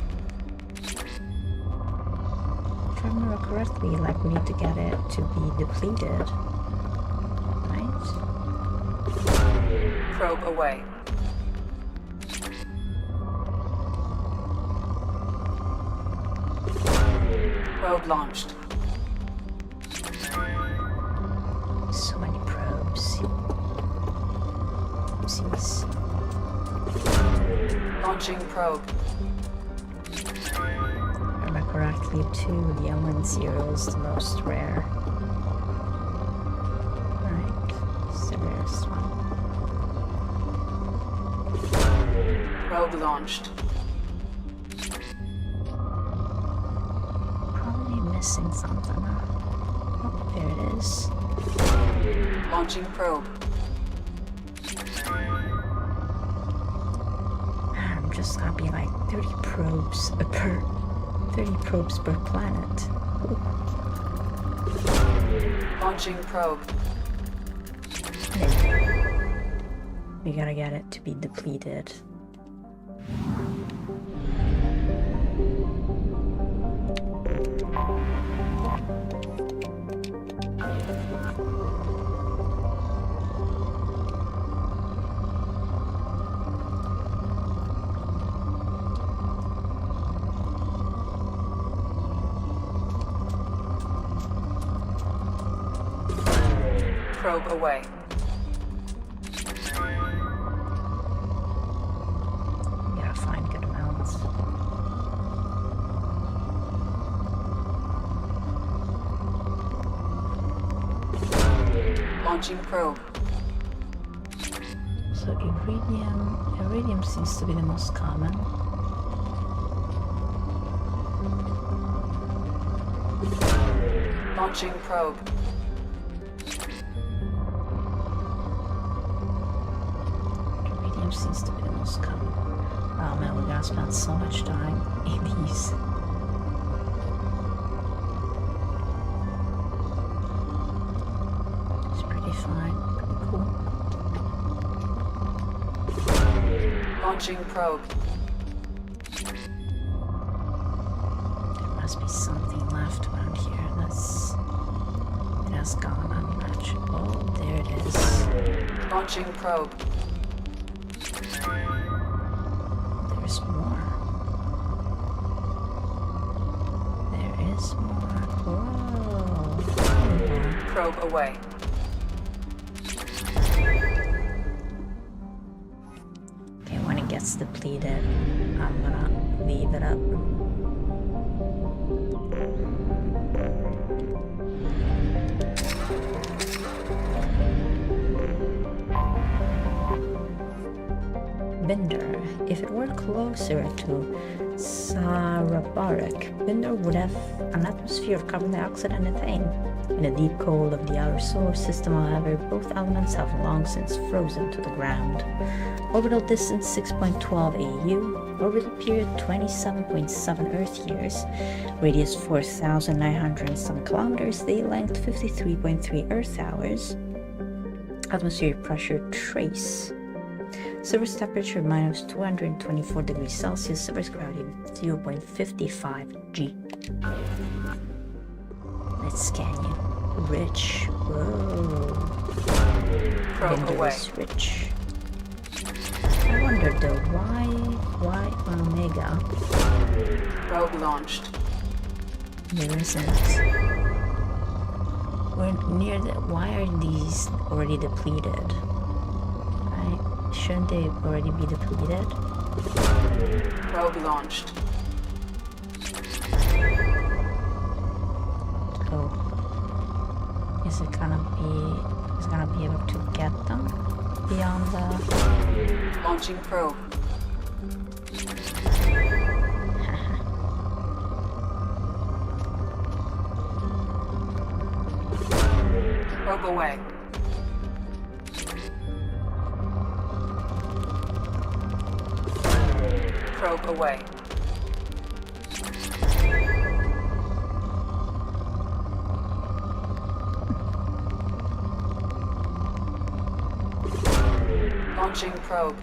If I remember correctly, like we need to get it to be depleted. Right? Probe away. Probe launched. So many probes. Oopsies. Launching probe. If I remember correctly, too, the ME2 is the most rare. Right. It's the rarest one. Probe launched. Probably missing something. Oh, there it is. Launching probe. I'm just happy like 30 probes per planet. Ooh. Launching probe. We gotta get it to be depleted. Probe away. We gotta find good amounts. Launching probe. So iridium seems to be the most common. Launching probe. Iridium seems to be the most common. Oh man, we're gonna spend so much time in these. It's pretty fine, pretty cool. Launching probe. There must be something left around here. It has gone unmatched. Oh, there it is. Launching probe. There's more. There is more. Whoa. Probe away. Okay, when it gets depleted, I'm gonna leave it up. Binder. If it were closer to Sarabarik, Binder would have an atmosphere of carbon dioxide and methane. In the deep cold of the outer solar system, however, both elements have long since frozen to the ground. Orbital distance 6.12 AU, orbital period 27.7 Earth years, radius 4,900 and some kilometers, day length 53.3 Earth hours, atmospheric pressure trace. Surface temperature minus 224 degrees Celsius, surface gravity 0.55 G. Let's scan you. Rich. Whoa. Probe away. Is rich. I wonder though, why Omega? Probe launched. There isn't. We're near the. Why are these already depleted? Shouldn't they already be depleted? Probe launched. Oh. Is it gonna be able to get them beyond the... Launching probe. Probe away. Probe away. Launching probe.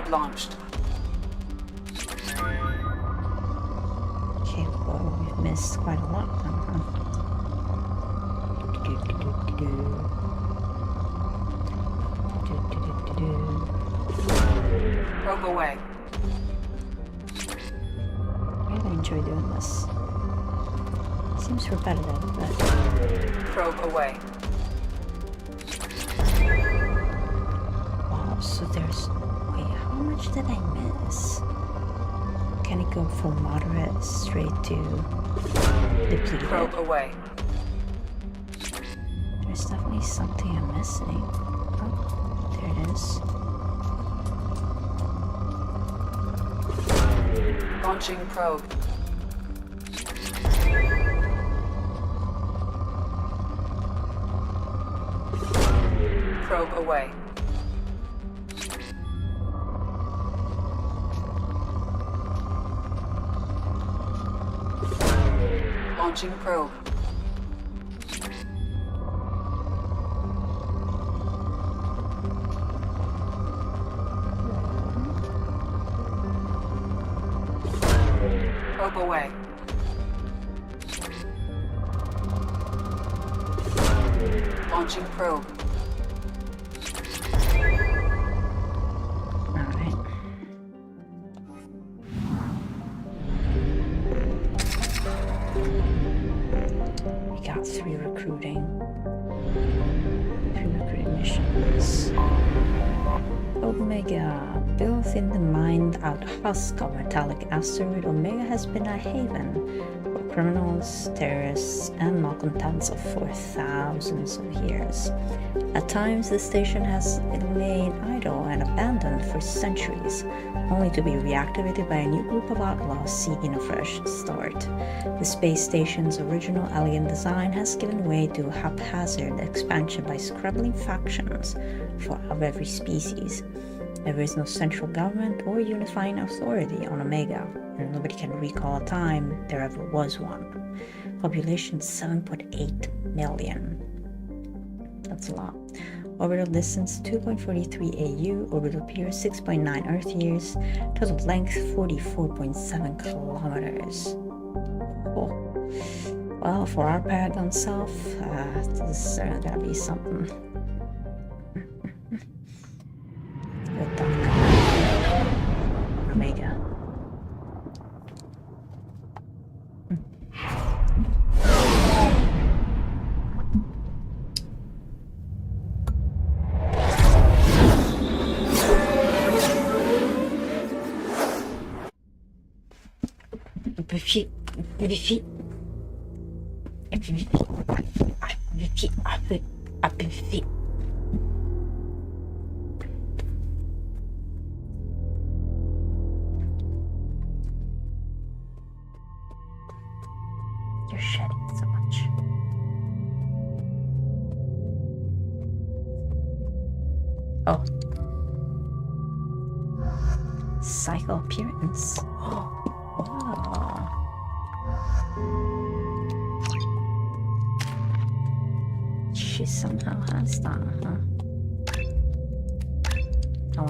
Probe launched. Okay, well, we've missed quite a lot then, huh? Probe away. I really enjoy doing this. Seems repetitive, but... Probe away. Wow, so there's... Wait, how much did I miss? Can it go from moderate straight to depleted? Probe away. There's definitely something I'm missing. Oh, there it is. Launching probe. Probe away. Launching probe. Probe away. Launching probe. Alright. We got 3 recruiting missions. Omega. Built in the mined-out husk of metallic asteroid, Omega has been a haven for criminals, terrorists, and malcontents for thousands of years. At times, the station has lain idle and abandoned for centuries, only to be reactivated by a new group of outlaws seeking a fresh start. The space station's original alien design has given way to haphazard expansion by scrabbling factions of every species. There is no central government or unifying authority on Omega, and nobody can recall a time there ever was one. Population 7.8 million. That's a lot. Orbital distance 2.43 AU, orbital period 6.9 Earth years, total length 44.7 kilometers. Cool. Well, for our Paragon self, this is certainly gonna be something. Good talk. Omega. You're shedding so much. Oh. Cycle appearance. Oh. Wow. She somehow has that, huh? I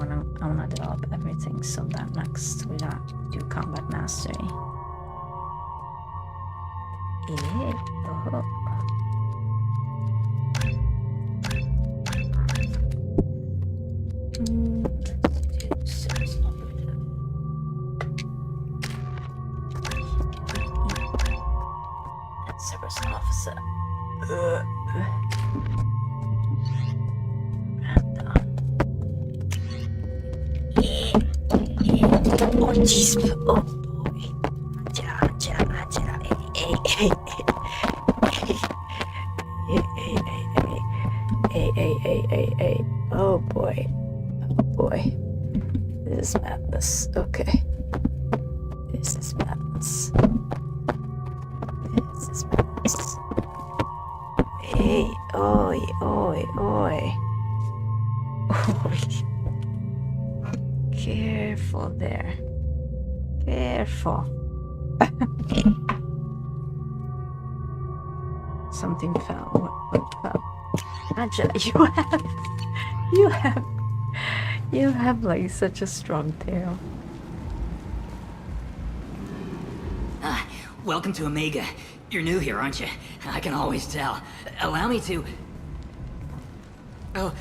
wanna develop everything so that next we gotta do combat mastery. Yeah. Oh. Service officer. Oh jeez. Oh boy. Hey. Oh boy. This is madness. Okay. This is madness. Hey, oi. Careful there. Careful. Something fell. What fell? Angela, You have like such a strong tail. Welcome to Omega. You're new here, aren't you? I can always tell. Allow me to... Oh,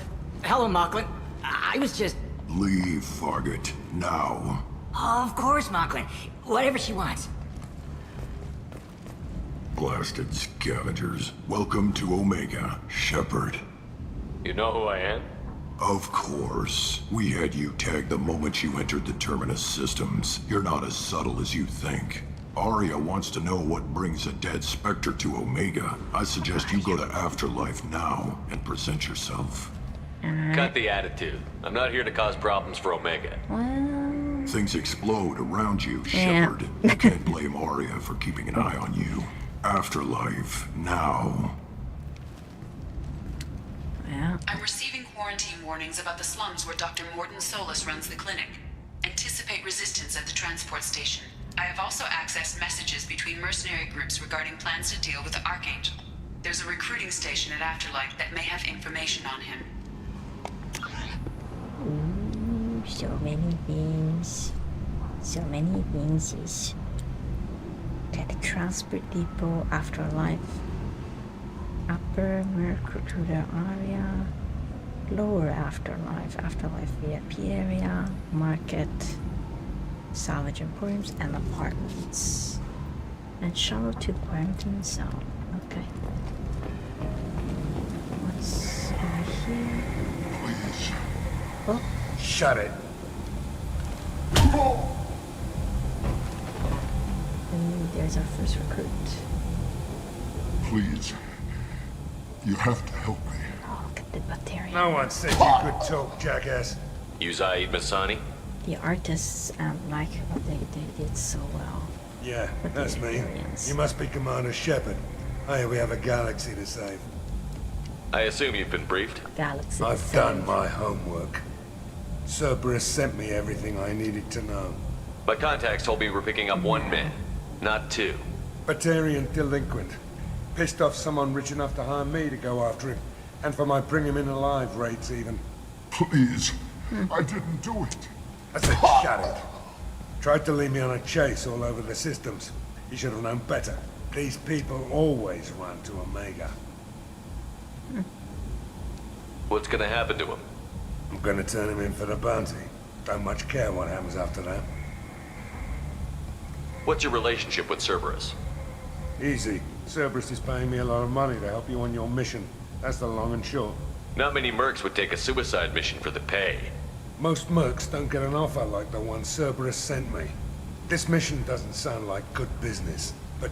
hello, Mocklin. I was just... Leave, Fargate. Now. Of course, Mocklin. Whatever she wants. Blasted scavengers. Welcome to Omega, Shepard. You know who I am? Of course. We had you tagged the moment you entered the Terminus systems. You're not as subtle as you think. Arya wants to know what brings a dead Spectre to Omega. I suggest you go to Afterlife now and present yourself. Cut the attitude. I'm not here to cause problems for Omega. Well... Things explode around you, Shepard. You can't blame Arya for keeping an eye on you. Afterlife, now. Yeah. I'm receiving quarantine warnings about the slums where Dr. Morton Solus runs the clinic. Anticipate resistance at the transport station. I have also accessed messages between mercenary groups regarding plans to deal with the Archangel. There's a recruiting station at Afterlife that may have information on him. Ooh, so many things. So many things is... At the transport depot, Afterlife. Upper Mercutria area. Lower Afterlife. Afterlife VIP area. Market. Salvage emporiums and apartments. And shuttle to quarantine zone. Okay. What's over here? Please. Oh. Shut it. And there's our first recruit. Please. You have to help me. Oh, look at the Batarian. No one said you could talk, jackass. You Zaid Masani? The artists like what they did so well. Yeah, with that's the me. aliens. You must be Commander Shepard. Hey, we have a galaxy to save. I assume you've been briefed? Galaxy I've to done save. my homework. Cerberus sent me everything I needed to know. My contacts told me we're picking up one man, not two. Batarian delinquent. Pissed off someone rich enough to hire me to go after him. And for my bring him in alive rates even. Please. I didn't do it. I said shut it. Tried to lead me on a chase all over the systems. You should have known better. These people always run to Omega. What's gonna happen to him? I'm gonna turn him in for the bounty. Don't much care what happens after that. What's your relationship with Cerberus? Easy. Cerberus is paying me a lot of money to help you on your mission. That's the long and short. Not many mercs would take a suicide mission for the pay. Most mercs don't get an offer like the one Cerberus sent me. This mission doesn't sound like good business, but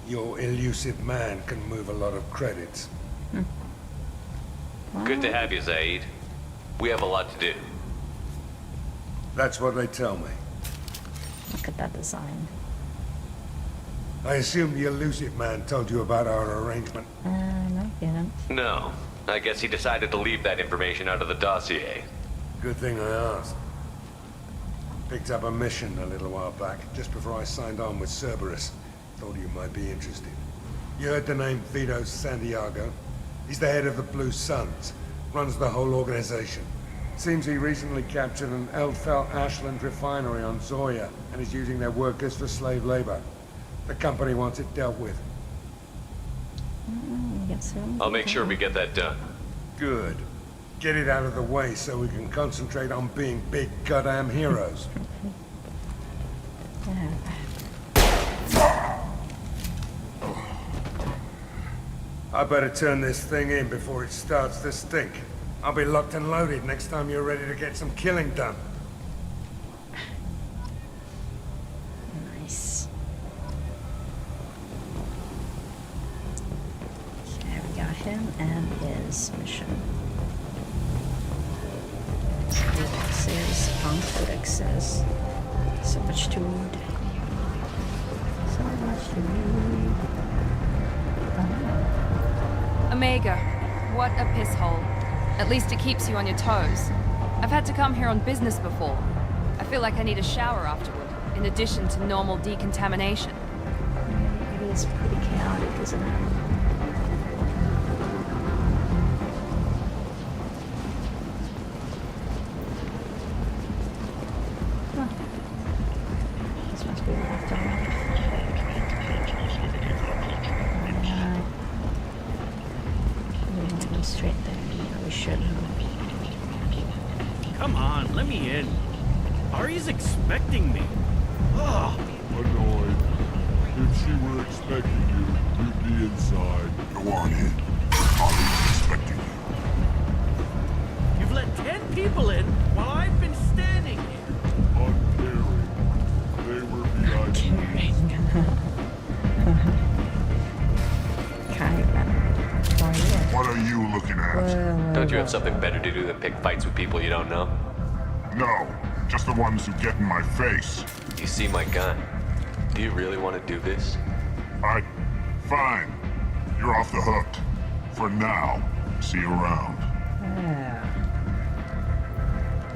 your elusive man can move a lot of credits. Good to have you, Zaid. We have a lot to do. That's what they tell me. Look at that design. I assume the elusive man told you about our arrangement. No, he didn't. No. I guess he decided to leave that information out of the dossier. Good thing I asked. Picked up a mission a little while back, just before I signed on with Cerberus. Thought you might be interested. You heard the name Vito Santiago? He's the head of the Blue Suns. Runs the whole organization. Seems he recently captured an Eldfell Ashland refinery on Zoya and is using their workers for slave labor. The company wants it dealt with. I'll make sure we get that done. Good. Get it out of the way so we can concentrate on being big goddamn heroes. I better turn this thing in before it starts to stink. I'll be locked and loaded next time you're ready to get some killing done. Nice. Okay, we got him and his mission. Codexes, on codexes. So much to read. So much to read. Omega, what a piss hole. At least it keeps you on your toes. I've had to come here on business before. I feel like I need a shower afterward, in addition to normal decontamination. It is pretty chaotic, isn't it? We left already. We're gonna go straight there. Yeah, we should. Come on, let me in. Ari's expecting me. Ugh. Annoyed. If she were expecting you, you'd be inside. Go on in. Ari's expecting you. You've let 10 people in while I've been standing here. Uncaring. They were behind What are you looking at? Don't you have something better to do than pick fights with people you don't know? No, just the ones who get in my face. You see my gun. Do you really want to do this? Fine. You're off the hook. For now. See you around.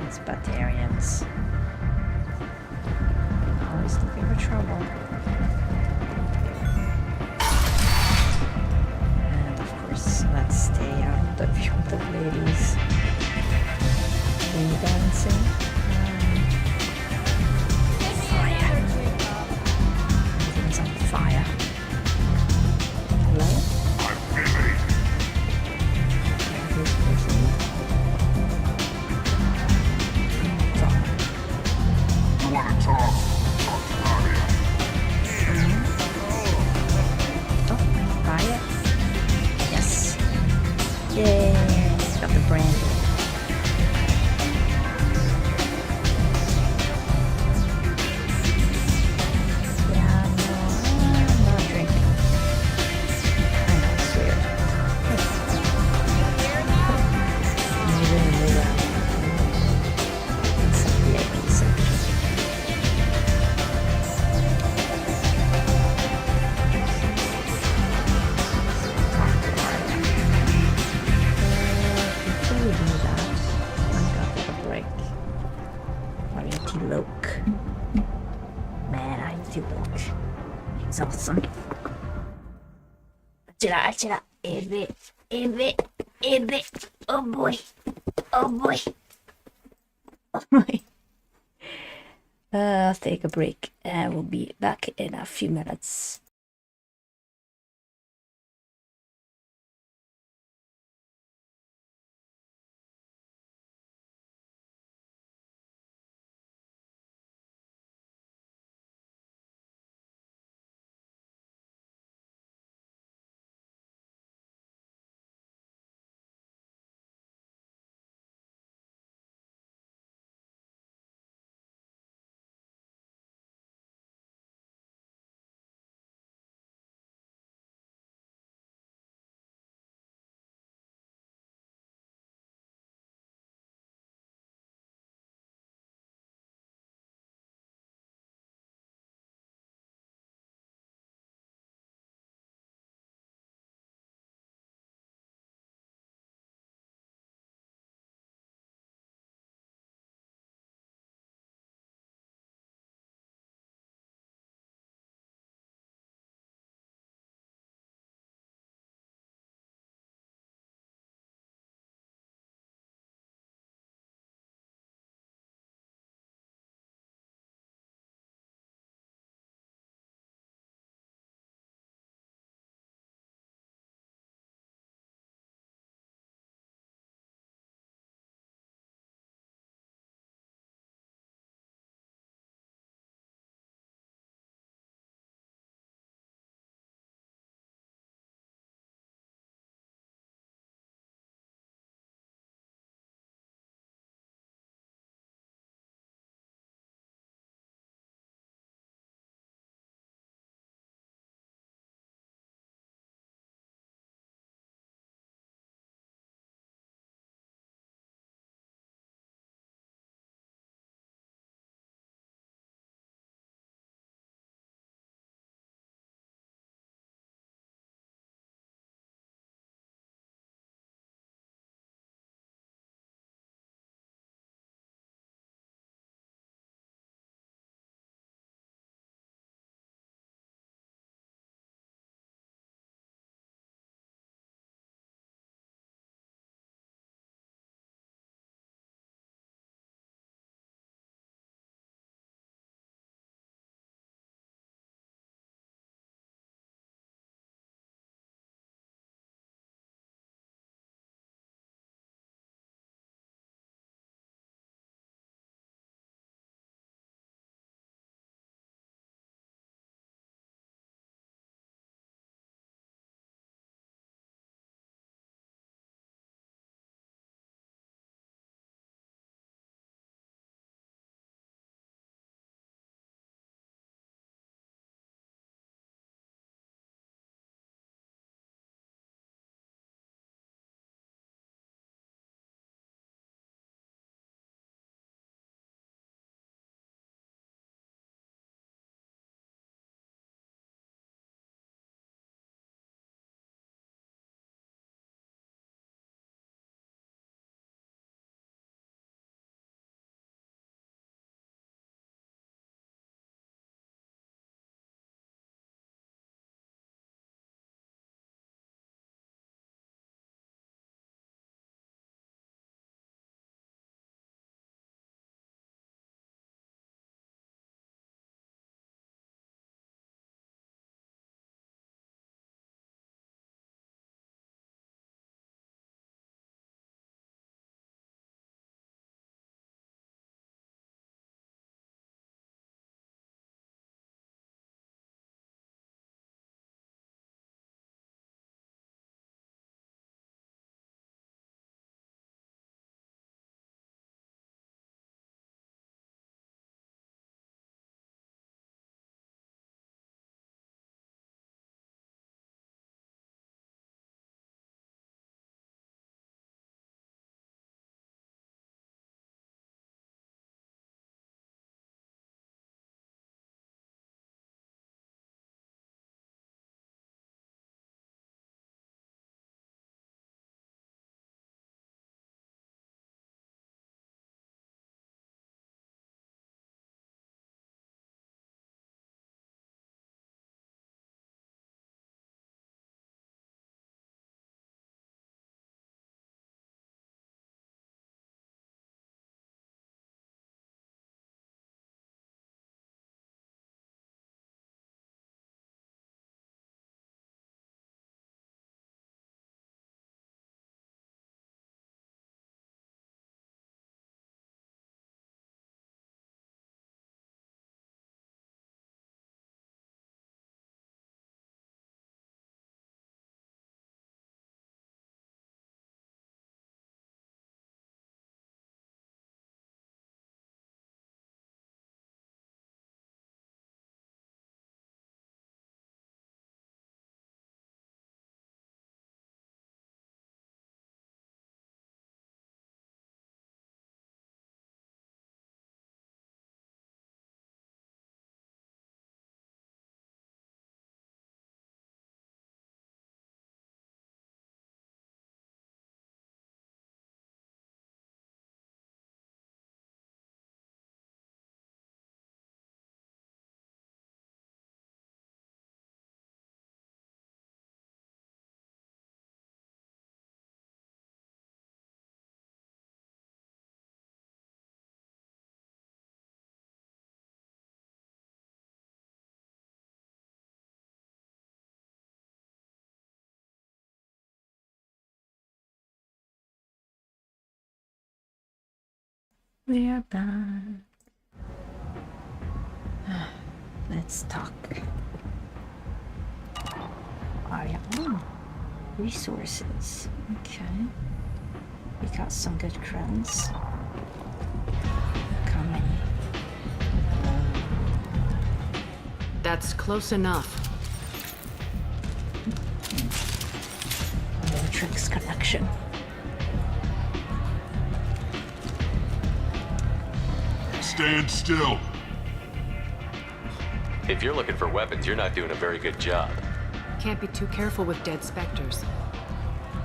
These Batarians. Always looking for trouble. And of course, let's stay out of the view of the ladies. Free dancing. Fire. Everything's on fire. Hello? I'm busy. You want to talk? Talk to Aria. Oh, fire. Yes. Yay. Got the brandy. He's awesome. Acela. Oh boy. I'll take a break and we'll be back in a few minutes. We are back. Let's talk. Resources. Okay. We got some good crowns. How many? That's close enough. Matrix connection. Stand still. If you're looking for weapons, you're not doing a very good job. Can't be too careful with dead specters.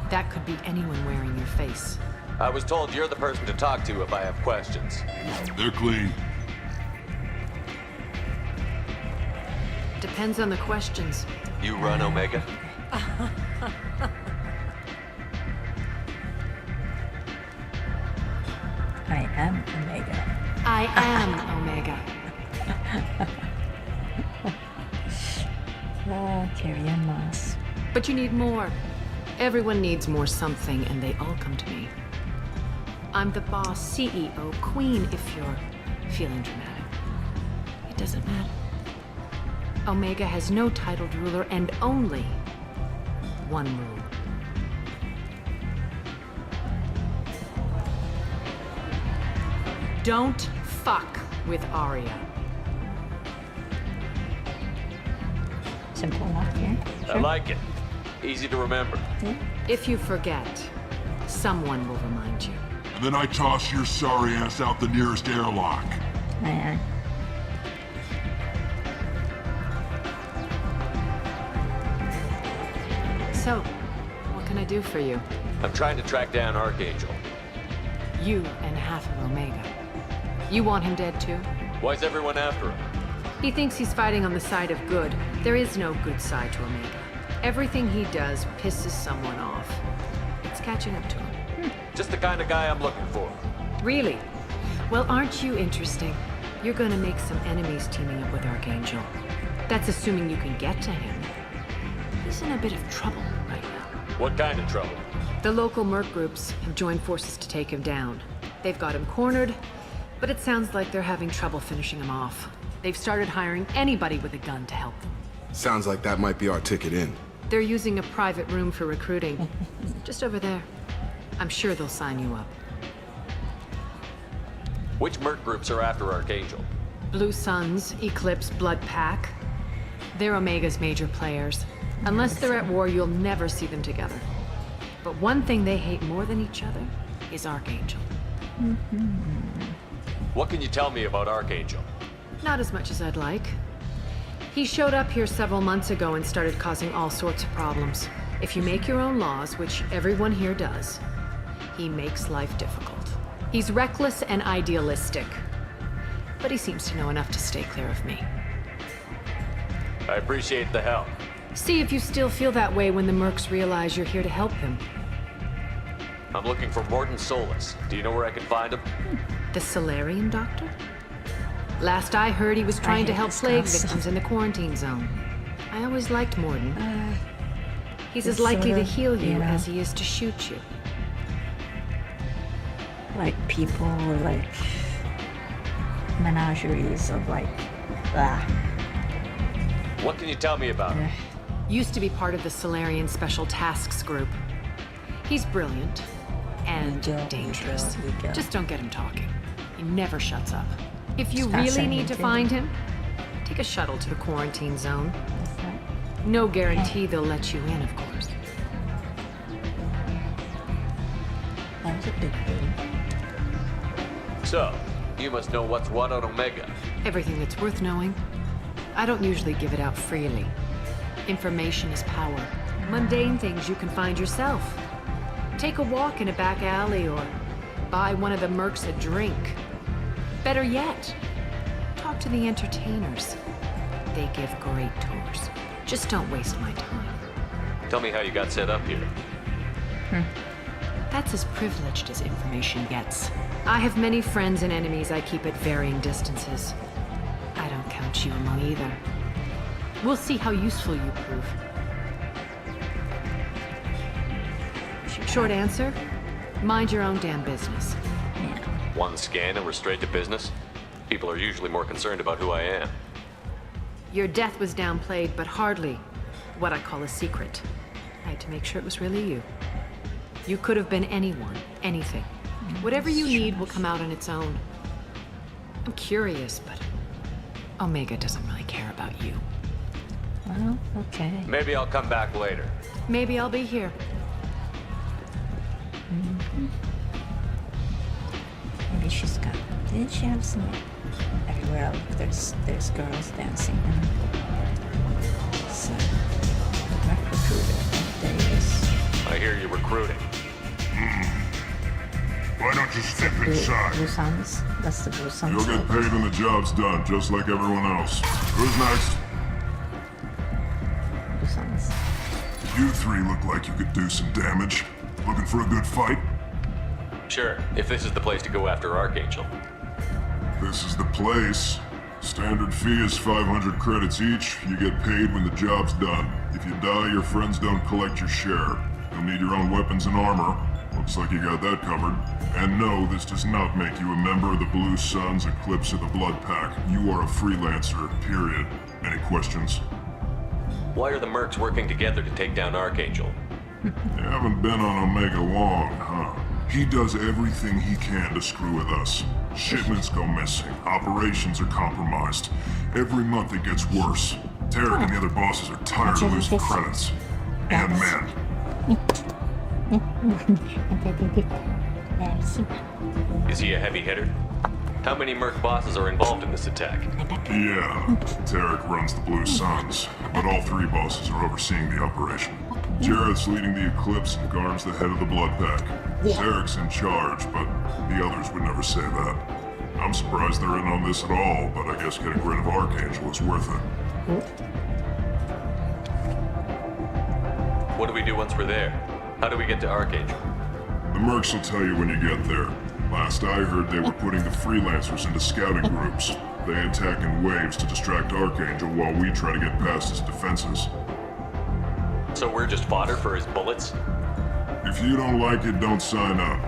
That could be anyone wearing your face. I was told you're the person to talk to if I have questions. They're clean. Depends on the questions. You run, Omega? I am Omega. I am Omega. Carrie Ann Moss. But you need more. Everyone needs more something, and they all come to me. I'm the boss, CEO, queen, if you're feeling dramatic. It doesn't matter. Omega has no titled ruler and only one rule. Don't fuck with Arya. Simple enough, yeah. I like it. Easy to remember. If you forget, someone will remind you. And then I toss your sorry ass out the nearest airlock. Aye. So, what can I do for you? I'm trying to track down Archangel. You and half of Omega. You want him dead too? Why's everyone after him? He thinks he's fighting on the side of good. There is no good side to Omega. Everything he does pisses someone off. It's catching up to him. Just the kind of guy I'm looking for. Really? Well, aren't you interesting? You're gonna make some enemies teaming up with Archangel. That's assuming you can get to him. He's in a bit of trouble right now. What kind of trouble? The local merc groups have joined forces to take him down. They've got him cornered, but it sounds like they're having trouble finishing him off. They've started hiring anybody with a gun to help them. Sounds like that might be our ticket in. They're using a private room for recruiting. Just over there. I'm sure they'll sign you up. Which merc groups are after Archangel? Blue Suns, Eclipse, Blood Pack. They're Omega's major players. Unless they're at war, you'll never see them together. But one thing they hate more than each other is Archangel. What can you tell me about Archangel? Not as much as I'd like. He showed up here several months ago and started causing all sorts of problems. If you make your own laws, which everyone here does, he makes life difficult. He's reckless and idealistic. But he seems to know enough to stay clear of me. I appreciate the help. See if you still feel that way when the mercs realize you're here to help him. I'm looking for Morton Solus. Do you know where I can find him? The Solarian doctor? Last I heard, he was trying to help plague victims in the quarantine zone. I always liked Morton. He's as likely to heal you as he is to shoot you. Like people or like menageries of like, What can you tell me about him? Used to be part of the Solarian Special Tasks Group. He's brilliant and dangerous. Just don't get him talking. He never shuts up. If you really need to find him, take a shuttle to the quarantine zone. No guarantee they'll let you in, of course. That was a big thing. So, you must know what's what on Omega. Everything that's worth knowing. I don't usually give it out freely. Information is power. Mundane things you can find yourself. Take a walk in a back alley or buy one of the mercs a drink. Better yet, talk to the entertainers. They give great tours. Just don't waste my time. Tell me how you got set up here. That's as privileged as information gets. I have many friends and enemies I keep at varying distances. I don't count you among either. We'll see how useful you prove. Short answer, mind your own damn business. Yeah. One scan and we're straight to business? People are usually more concerned about who I am. Your death was downplayed, but hardly what I call a secret. I had to make sure it was really you. You could have been anyone, anything. Whatever you need will come out on its own. I'm curious, but Omega doesn't really care about you. Well, okay. Maybe I'll come back later. Maybe I'll be here. Maybe she's got. Didn't she have some? Everywhere else, there's girls dancing. So, recruiter. There he is. I hear you recruiting. Why don't you step inside? Blue Suns. That's the Blue Suns. You'll get paid when the job's done, just like everyone else. Who's next? Blue Suns. You three look like you could do some damage. Looking for a good fight? Sure, if this is the place to go after Archangel. This is the place. Standard fee is 500 credits each. You get paid when the job's done. If you die, your friends don't collect your share. You'll need your own weapons and armor. Looks like you got that covered. And no, this does not make you a member of the Blue Suns, Eclipse, or the Blood Pack. You are a freelancer, period. Any questions? Why are the mercs working together to take down Archangel? You haven't been on Omega long, huh? He does everything he can to screw with us. Shipments go missing. Operations are compromised. Every month it gets worse. Tarek and the other bosses are tired of losing credits. And men. Is he a heavy hitter? How many merc bosses are involved in this attack? Yeah, Tarek runs the Blue Suns, but all three bosses are overseeing the operation. Jareth's leading the Eclipse and Garm's the head of the Blood Pack. Tarek's in charge, but the others would never say that. I'm surprised they're in on this at all, but I guess getting rid of Archangel is worth it. What do we do once we're there? How do we get to Archangel? The mercs will tell you when you get there. Last I heard, they were putting the freelancers into scouting groups. They attack in waves to distract Archangel while we try to get past his defenses. So we're just fodder for his bullets? If you don't like it, don't sign up.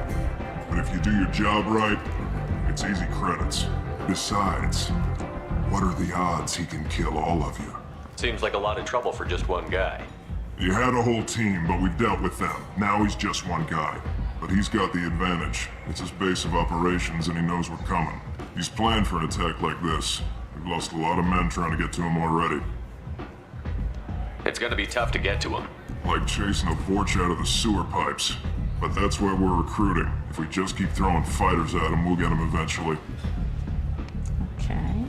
But if you do your job right, it's easy credits. Besides, what are the odds he can kill all of you? Seems like a lot of trouble for just one guy. You had a whole team, but we've dealt with them. Now he's just one guy. But he's got the advantage. It's his base of operations and he knows we're coming. He's planned for an attack like this. We've lost a lot of men trying to get to him already. It's gonna be tough to get to him. Like chasing a Vorch out of the sewer pipes. But that's why we're recruiting. If we just keep throwing fighters at him, we'll get him eventually. Okay.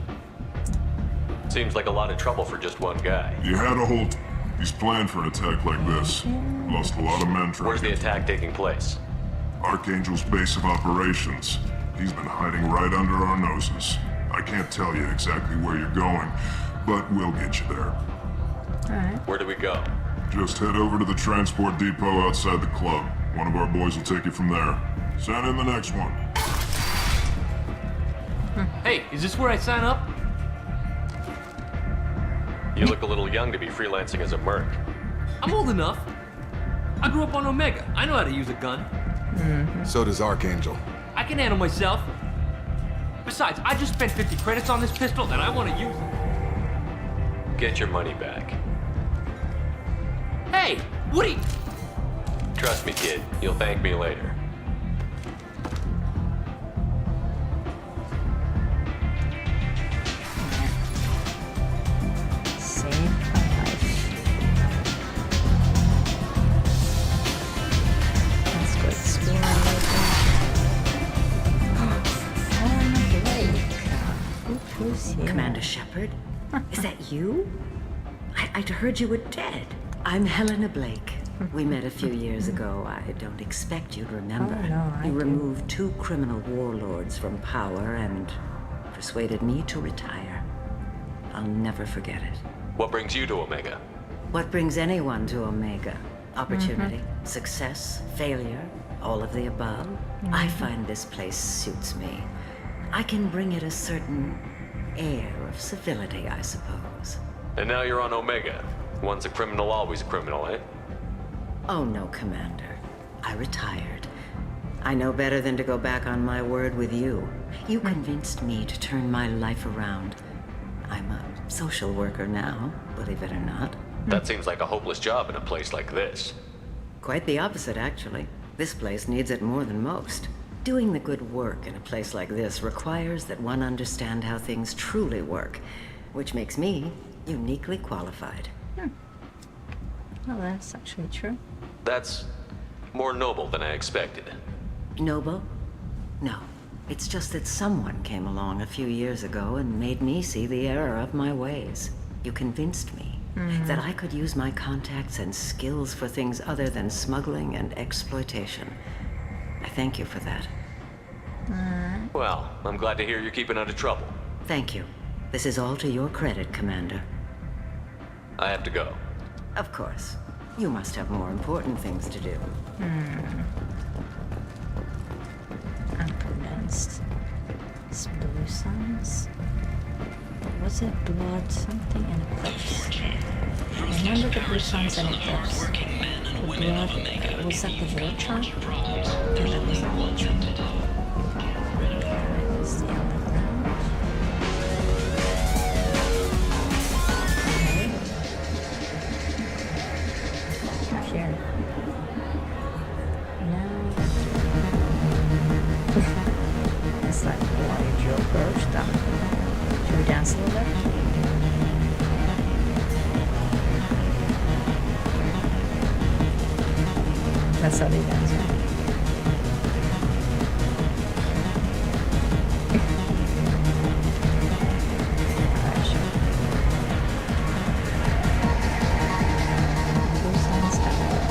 Seems like a lot of trouble for just one guy. You had a whole... He's planned for an attack like this. Lost a lot of men trying Where's the attack taking place? Archangel's base of operations. He's been hiding right under our noses. I can't tell you exactly where you're going, but we'll get you there. Alright. Where do we go? Just head over to the transport depot outside the club. One of our boys will take you from there. Send in the next one. Hey, is this where I sign up? You look a little young to be freelancing as a merc. I'm old enough. I grew up on Omega. I know how to use a gun. So does Archangel. I can handle myself. Besides, I just spent 50 credits on this pistol and I want to use it. Get your money back. Hey, Woody! Trust me, kid. You'll thank me later. Saved my life. Let's go explore. Helena Blake. Who's here? Commander Shepard? Is that you? I'd heard you were dead. I'm Helena Blake. We met a few years ago. I don't expect you'd remember. Oh, no, I you do. removed 2 criminal warlords from power and persuaded me to retire. I'll never forget it. What brings you to Omega? What brings anyone to Omega? Opportunity, success, failure, all of the above. I find this place suits me. I can bring it a certain air of civility, I suppose. And now you're on Omega. Once a criminal, always a criminal, eh? Oh no, Commander. I retired. I know better than to go back on my word with you. You convinced me to turn my life around. I'm a social worker now, believe it or not. That seems like a hopeless job in a place like this. Quite the opposite, actually. This place needs it more than most. Doing the good work in a place like this requires that one understand how things truly work, which makes me uniquely qualified. Well, that's actually true. That's more noble than I expected. Noble? No. It's just that someone came along a few years ago and made me see the error of my ways. You convinced me that I could use my contacts and skills for things other than smuggling and exploitation. I thank you for that. Well, I'm glad to hear you're keeping out of trouble. Thank you. This is all to your credit, Commander. I have to go. Of course. You must have more important things to do. I'm convinced. It's blue signs. Was it blood something in Eclipse? Remember the blue signs in Eclipse? The blood, was that the war chart? It's the underground. Here. Now. It's like water drill approach down. Should we dance a little bit? That's how they dance, right? Alright, sure. Blue signs everywhere.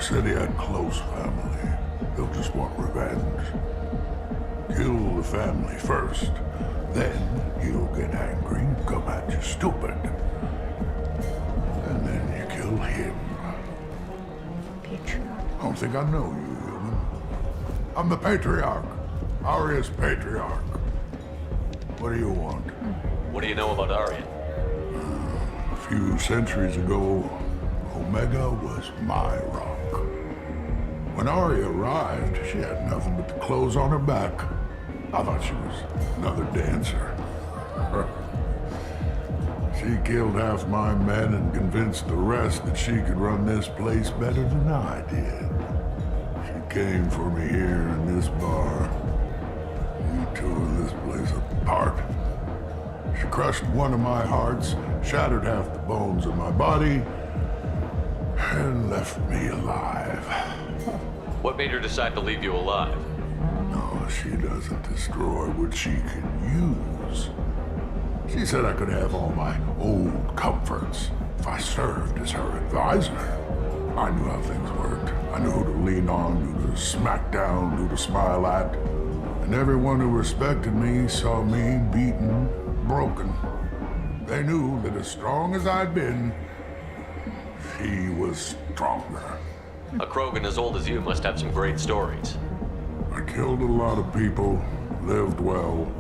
Said he had close family. He'll just want revenge. Kill the family first. Then he'll get angry and come at you stupid. And then you kill him. Patriarch. I don't think I know you, human. I'm the Patriarch. Aria's Patriarch. What do you want? What do you know about Arya? A few centuries ago, Omega was my rock. When Arya arrived, she had nothing but the clothes on her back. I thought she was another dancer. She killed half my men and convinced the rest that she could run this place better than I did. She came for me here in this bar. We tore this place apart. She crushed one of my hearts, shattered half the bones of my body, and left me alive. What made her decide to leave you alive? No, she doesn't destroy what she can use. She said I could have all my old comforts if I served as her advisor. I knew how things worked. I knew who to lean on, who to smack down, who to smile at. And everyone who respected me saw me beaten, broken. They knew that as strong as I'd been, she was stronger. A Krogan as old as you must have some great stories. I killed a lot of people, lived well,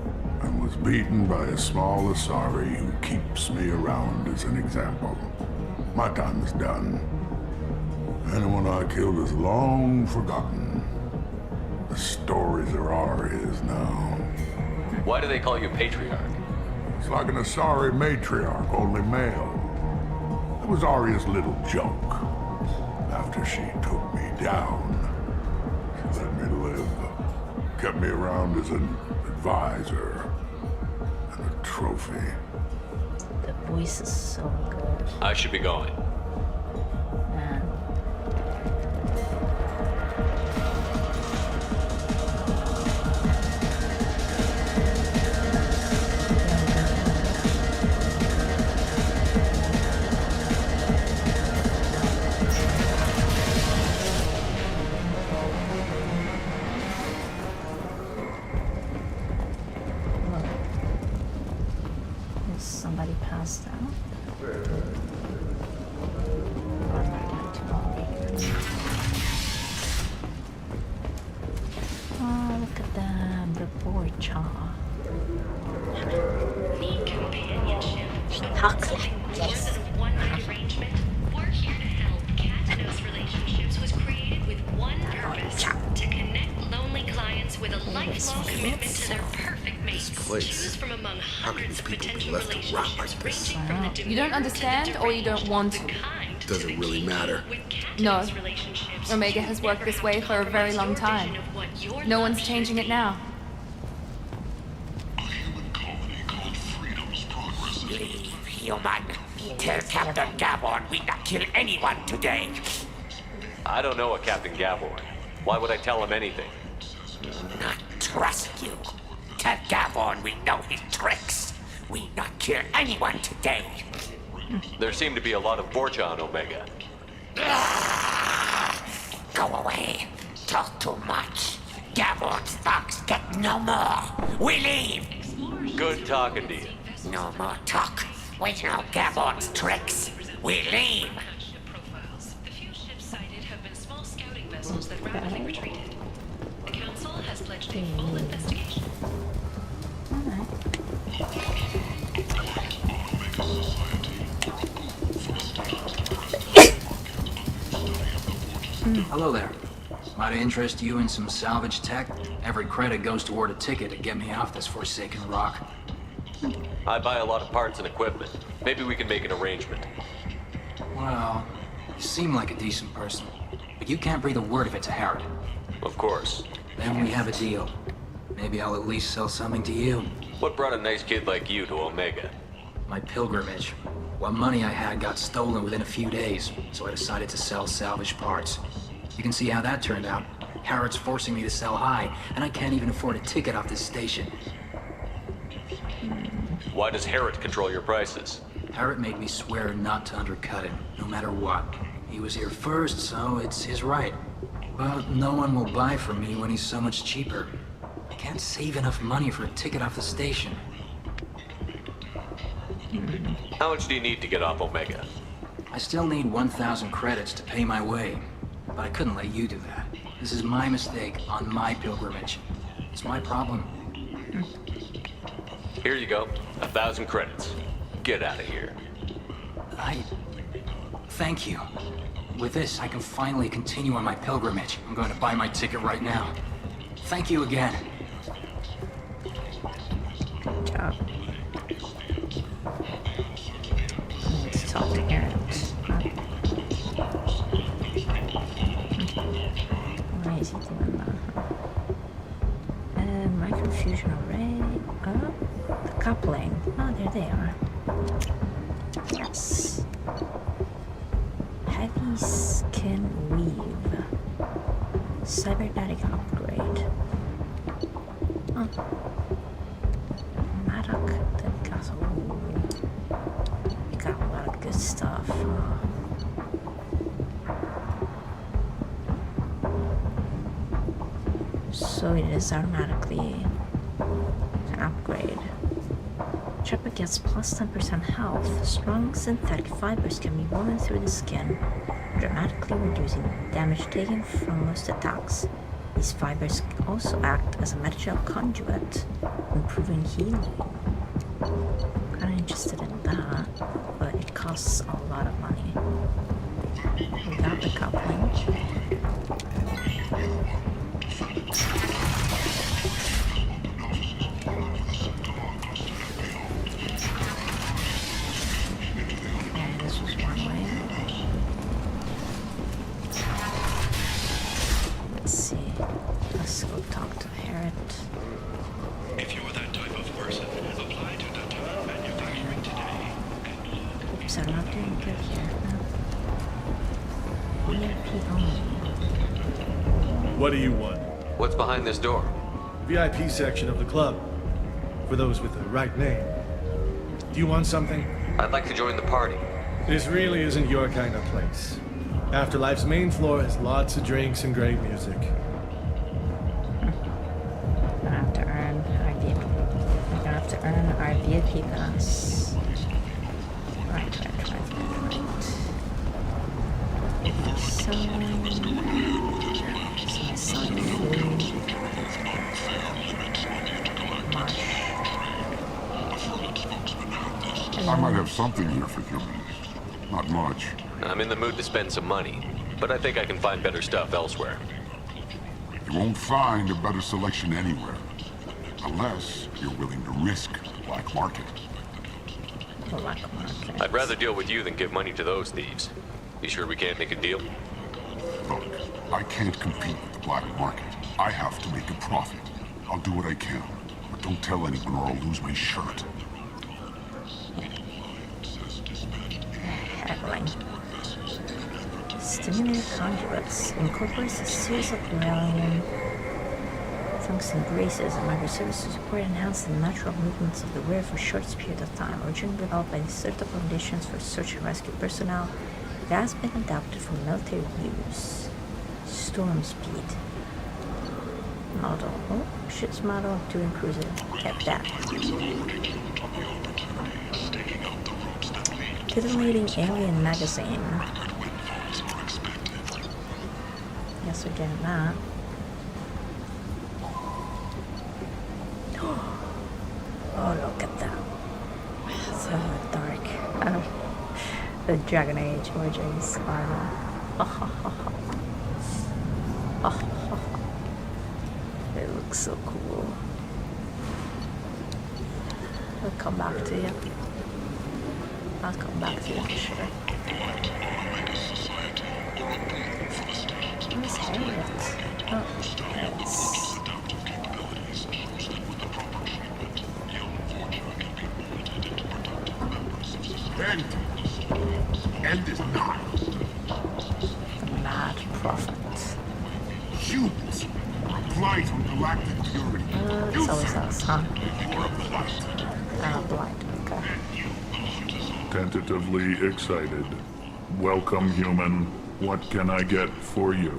and was beaten by a small Asari who keeps me around as an example. My time is done. Anyone I killed is long forgotten. The stories are Aria's now. Why do they call you Patriarch? It's like an Asari matriarch, only male. It was Arya's little joke. After she took me down, she let me live. Kept me around as an advisor and a trophy. The voice is so good. I should be going. Man. Somebody passed out. Or am I dead? Cha. Need companionship? Talks. More than a one-night arrangement? We're here to help. Cat and Mouse Relationships was created with one purpose: to connect lonely clients with a lifelong commitment to their perfect mates. Choose from among hundreds of potential relationships ranging from the You don't understand or you don't want to? Doesn't really matter. No. Omega has worked this way for a very long time. No one's changing it now. Human, tell Captain Gaborn we not kill anyone today. I don't know a Captain Gaborn. Why would I tell him anything? Not trust you. Tell Gaborn we know his tricks. We not kill anyone today. There seem to be a lot of Borgia on Omega. Go away. Talk too much. Gaborn's thugs get no more. We leave. Good talking to you. No more talk. We know Gaborn's tricks. We leave. The few ships sighted have been small scouting vessels that rapidly retreated. The Council has pledged a full investigation. Hello there. Might I interest you in some salvage tech? Every credit goes toward a ticket to get me off this forsaken rock. I buy a lot of parts and equipment. Maybe we can make an arrangement. Well, you seem like a decent person, but you can't breathe a word of it to Harrod. Of course. Then we have a deal. Maybe I'll at least sell something to you. What brought a nice kid like you to Omega? My pilgrimage. What money I had got stolen within a few days, so I decided to sell salvage parts. You can see how that turned out. Harrod's forcing me to sell high, and I can't even afford a ticket off this station. Why does Harrod control your prices? Harrod made me swear not to undercut him, no matter what. He was here first, so it's his right. But no one will buy from me when he's so much cheaper. I can't save enough money for a ticket off the station. How much do you need to get off Omega? I still need 1,000 credits to pay my way, but I couldn't let you do that. This is my mistake on my pilgrimage. It's my problem. Here you go. 1,000 credits. Get out of here. Thank you. With this, I can finally continue on my pilgrimage. I'm going to buy my ticket right now. Thank you again. Good job. Let's talk to Aaron. Why is he doing that? Microfusion array. Oh, the coupling. Oh, there they are. Yes. Heavy skin weave. Cybernetic upgrade. Oh. Maddock the gas. You got a lot of good stuff. So it is automatically an upgrade. Trapper gets plus 10% health. Strong synthetic fibers can be woven through the skin, dramatically reducing damage taken from most attacks. These fibers also act as a medical conduit, improving healing. Kinda interested in that, but it costs a lot of money. Without the coupling. What do you want? What's behind this door? VIP section of the club. For those with the right name. Do you want something? I'd like to join the party. This really isn't your kind of place. Afterlife's main floor has lots of drinks and great music. I have to earn our VIP. I'm gonna have to earn our VIP pass. Right. So, selling food. I might have something here for humans. Not much. I'm in the mood to spend some money, but I think I can find better stuff elsewhere. You won't find a better selection anywhere. Unless you're willing to risk the black market. I'd rather deal with you than give money to those thieves. You sure we can't make a deal? Look, I can't compete with the black market. I have to make a profit. I'll do what I can. But don't tell anyone or I'll lose my shirt. Headline. Stimulated conduits incorporates a series of Corellian function braces and microservices to support and enhance the natural movements of the wearer for a short period of time. Originally developed by the certain foundations for search and rescue personnel, it has been adapted for military use. Storm speed. Model. Oh, ship's model, 2 in cruiser. Get that. Titillating alien magazine. Guess we're getting that. Oh, look at that. So dark. The Dragon Age origins armor. It looks so cool. I'll come back to you. I'll come back to you for sure. Where's Harriet? Oh, it's... End is not. The Mad Prophet. Humans. Blind from galactic purity. It's always us, huh? You're a blight. I'm a blind, okay. Tentatively excited. Welcome, human. What can I get for you?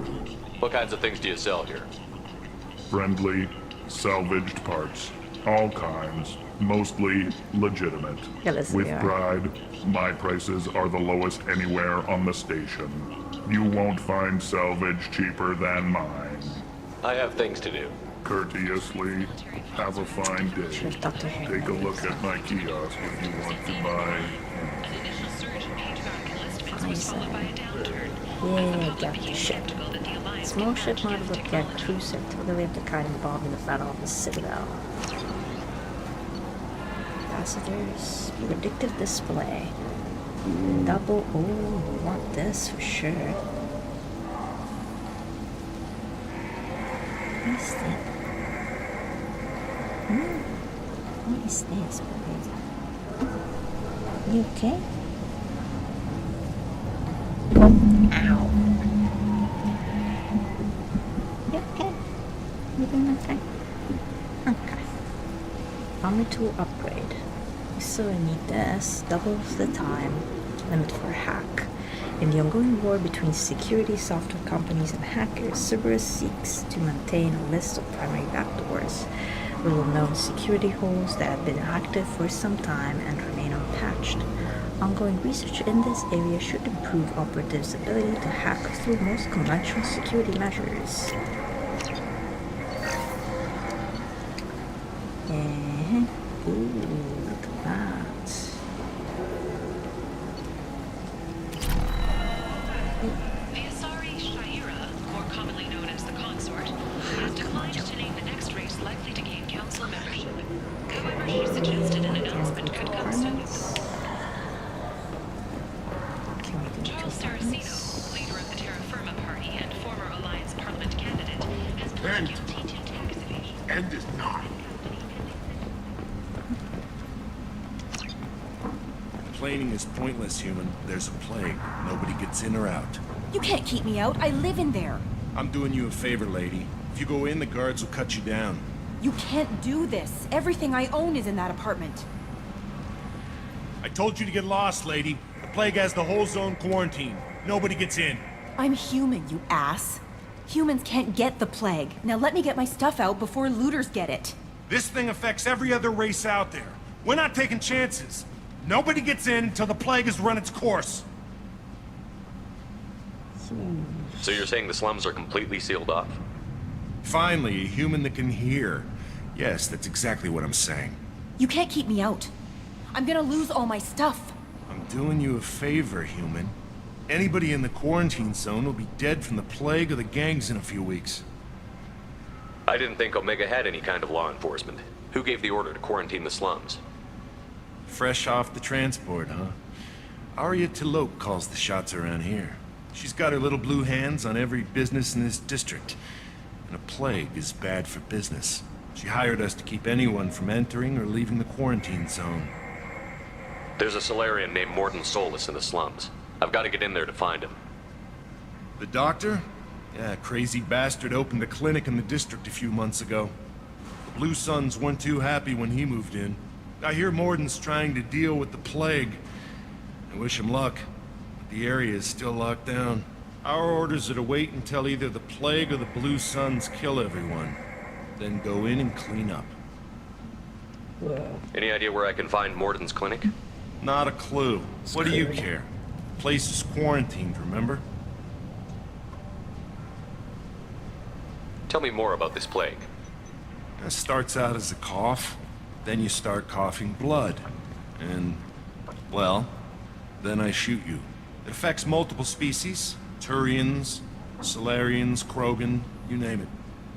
What kinds of things do you sell here? Friendly, salvaged parts. All kinds. Mostly legitimate. Yeah, listen, With yeah. pride, my prices are the lowest anywhere on the station. You won't find salvage cheaper than mine. I have things to do. Courteously, have a fine day. Take a look at my kiosk if you want to buy. Yeah, get the ship. Small ship model would get cruiser totally of the kind involved in the battle of the Citadel. Passengers, predictive display. Double, oh, we want this for sure. What is that? What is this, baby? You okay? Ow. You okay? You doing okay? Okay. ME2 upgrade. We still need this. Doubles the time limit for a hack. In the ongoing war between security software companies and hackers, Cerberus seeks to maintain a list of primary backdoors, little-known security holes that have been active for some time and remain unpatched. Ongoing research in this area should improve operatives' ability to hack through most conventional security measures. Ooh, look at that. The Asari Shaira, more commonly known as the Consort, has declined to name the next race likely to gain council membership. However, she suggested an announcement could come soon. Charles Saraceno, leader of the Terra Firma Party and former Alliance Parliament candidate, has pled guilty to tax evasion. End is not. Complaining is pointless, human. There's a plague. Nobody gets in or out. You can't keep me out. I live in there. I'm doing you a favor, lady. If you go in, the guards will cut you down. You can't do this. Everything I own is in that apartment. I told you to get lost, lady. The plague has the whole zone quarantined. Nobody gets in. I'm human, you ass. Humans can't get the plague. Now let me get my stuff out before looters get it. This thing affects every other race out there. We're not taking chances. Nobody gets in until the plague has run its course. So you're saying the slums are completely sealed off? Finally, a human that can hear. Yes, that's exactly what I'm saying. You can't keep me out. I'm gonna lose all my stuff. I'm doing you a favor, human. Anybody in the quarantine zone will be dead from the plague or the gangs in a few weeks. I didn't think Omega had any kind of law enforcement. Who gave the order to quarantine the slums? Fresh off the transport, huh? Arya Tilok calls the shots around here. She's got her little blue hands on every business in this district. And a plague is bad for business. She hired us to keep anyone from entering or leaving the quarantine zone. There's a Solarian named Morden Solus in the slums. I've got to get in there to find him. The doctor? Yeah, crazy bastard opened a clinic in the district a few months ago. The Blue Suns weren't too happy when he moved in. I hear Morden's trying to deal with the plague. I wish him luck, but the area is still locked down. Our orders are to wait until either the plague or the Blue Suns kill everyone. Then go in and clean up. Whoa. Any idea where I can find Morden's clinic? Not a clue. What do you care? The place is quarantined, remember? Tell me more about this plague. It starts out as a cough, then you start coughing blood. And, well, then I shoot you. It affects multiple species. Turians, Solarians, Krogan, you name it.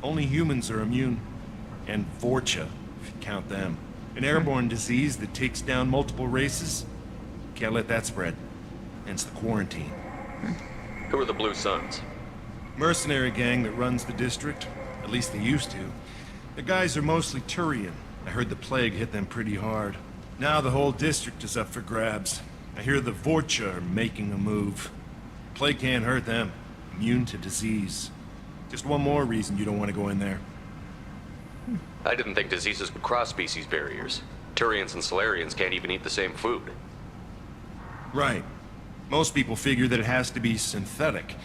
Only humans are immune. And Vorcha, if you count them. An airborne disease that takes down multiple races. Can't let that spread. Hence the quarantine. Who are the Blue Suns? Mercenary gang that runs the district. At least they used to. The guys are mostly Turian. I heard the plague hit them pretty hard. Now the whole district is up for grabs. I hear the Vorcha are making a move. Plague can't hurt them. Immune to disease. Just one more reason you don't want to go in there. I didn't think diseases would cross species barriers. Turians and Solarians can't even eat the same food. Right. Most people figure that it has to be synthetic.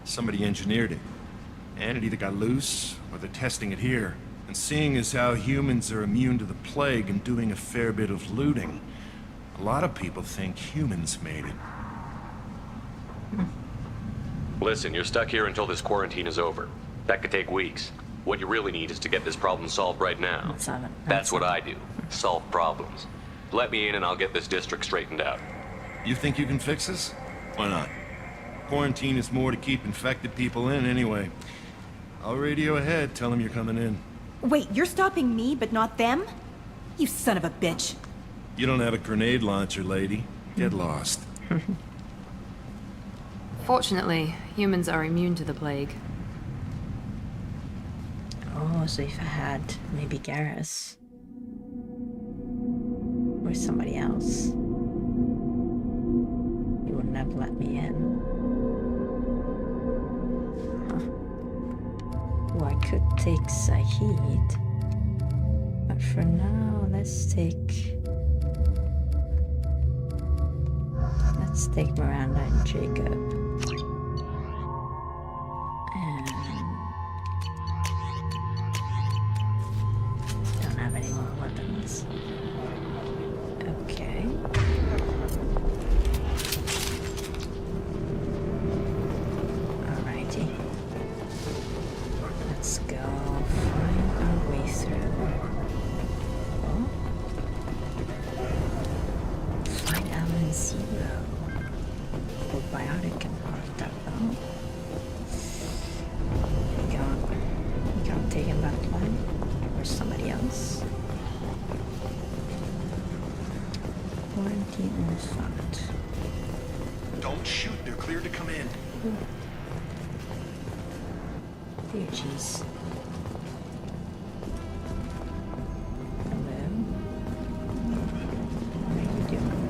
Somebody engineered it. And it either got loose, or they're testing it here. And seeing as how humans are immune to the plague and doing a fair bit of looting, a lot of people think humans made it. Listen, you're stuck here until this quarantine is over. That could take weeks. What you really need is to get this problem solved right now. That's what I do. Solve problems. Let me in and I'll get this district straightened out. You think you can fix this? Why not? Quarantine is more to keep infected people in anyway. I'll radio ahead, tell them you're coming in. Wait, you're stopping me, but not them? You son of a bitch. You don't have a grenade launcher, lady. Get lost. Fortunately, humans are immune to the plague. Oh, so if I had maybe Garrus or somebody else, you wouldn't have let me in. Huh. Oh, I could take Sahid, but for now, let's take Miranda and Jacob. Okay. Alrighty. Let's go find our way through. Oh. Find Element Zero. Probiotic and part of that though. You got taken that one or somebody else. Quarantine in the front. Don't shoot, they're clear to come in. Dear jeez. Hello? What are you doing?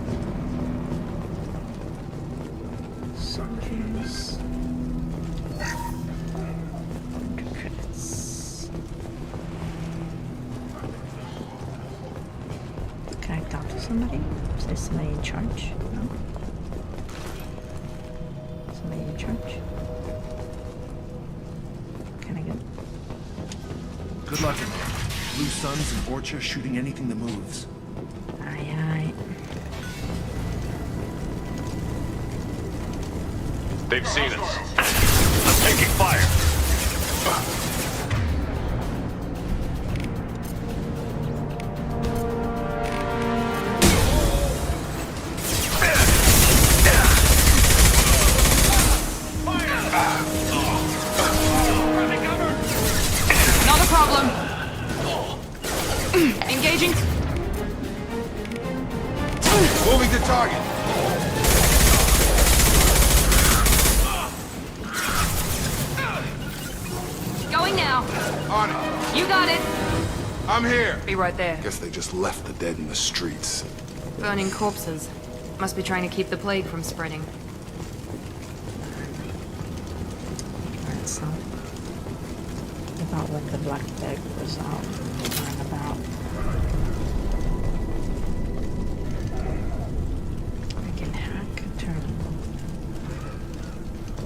Soldiers. 100 credits. Can I talk to somebody? Is there somebody in charge? No? Somebody in charge? Can I go? Good luck in there. Blue Suns and Orcha shooting anything that moves. Aye, aye. They've seen us. I'm taking fire. Engaging. Moving to target. Going now. On it. You got it. I'm here. Be right there. Guess they just left the dead in the streets. Burning corpses. Must be trying to keep the plague from spreading. Alright, so about what the Black Plague was about. I can hack a terminal.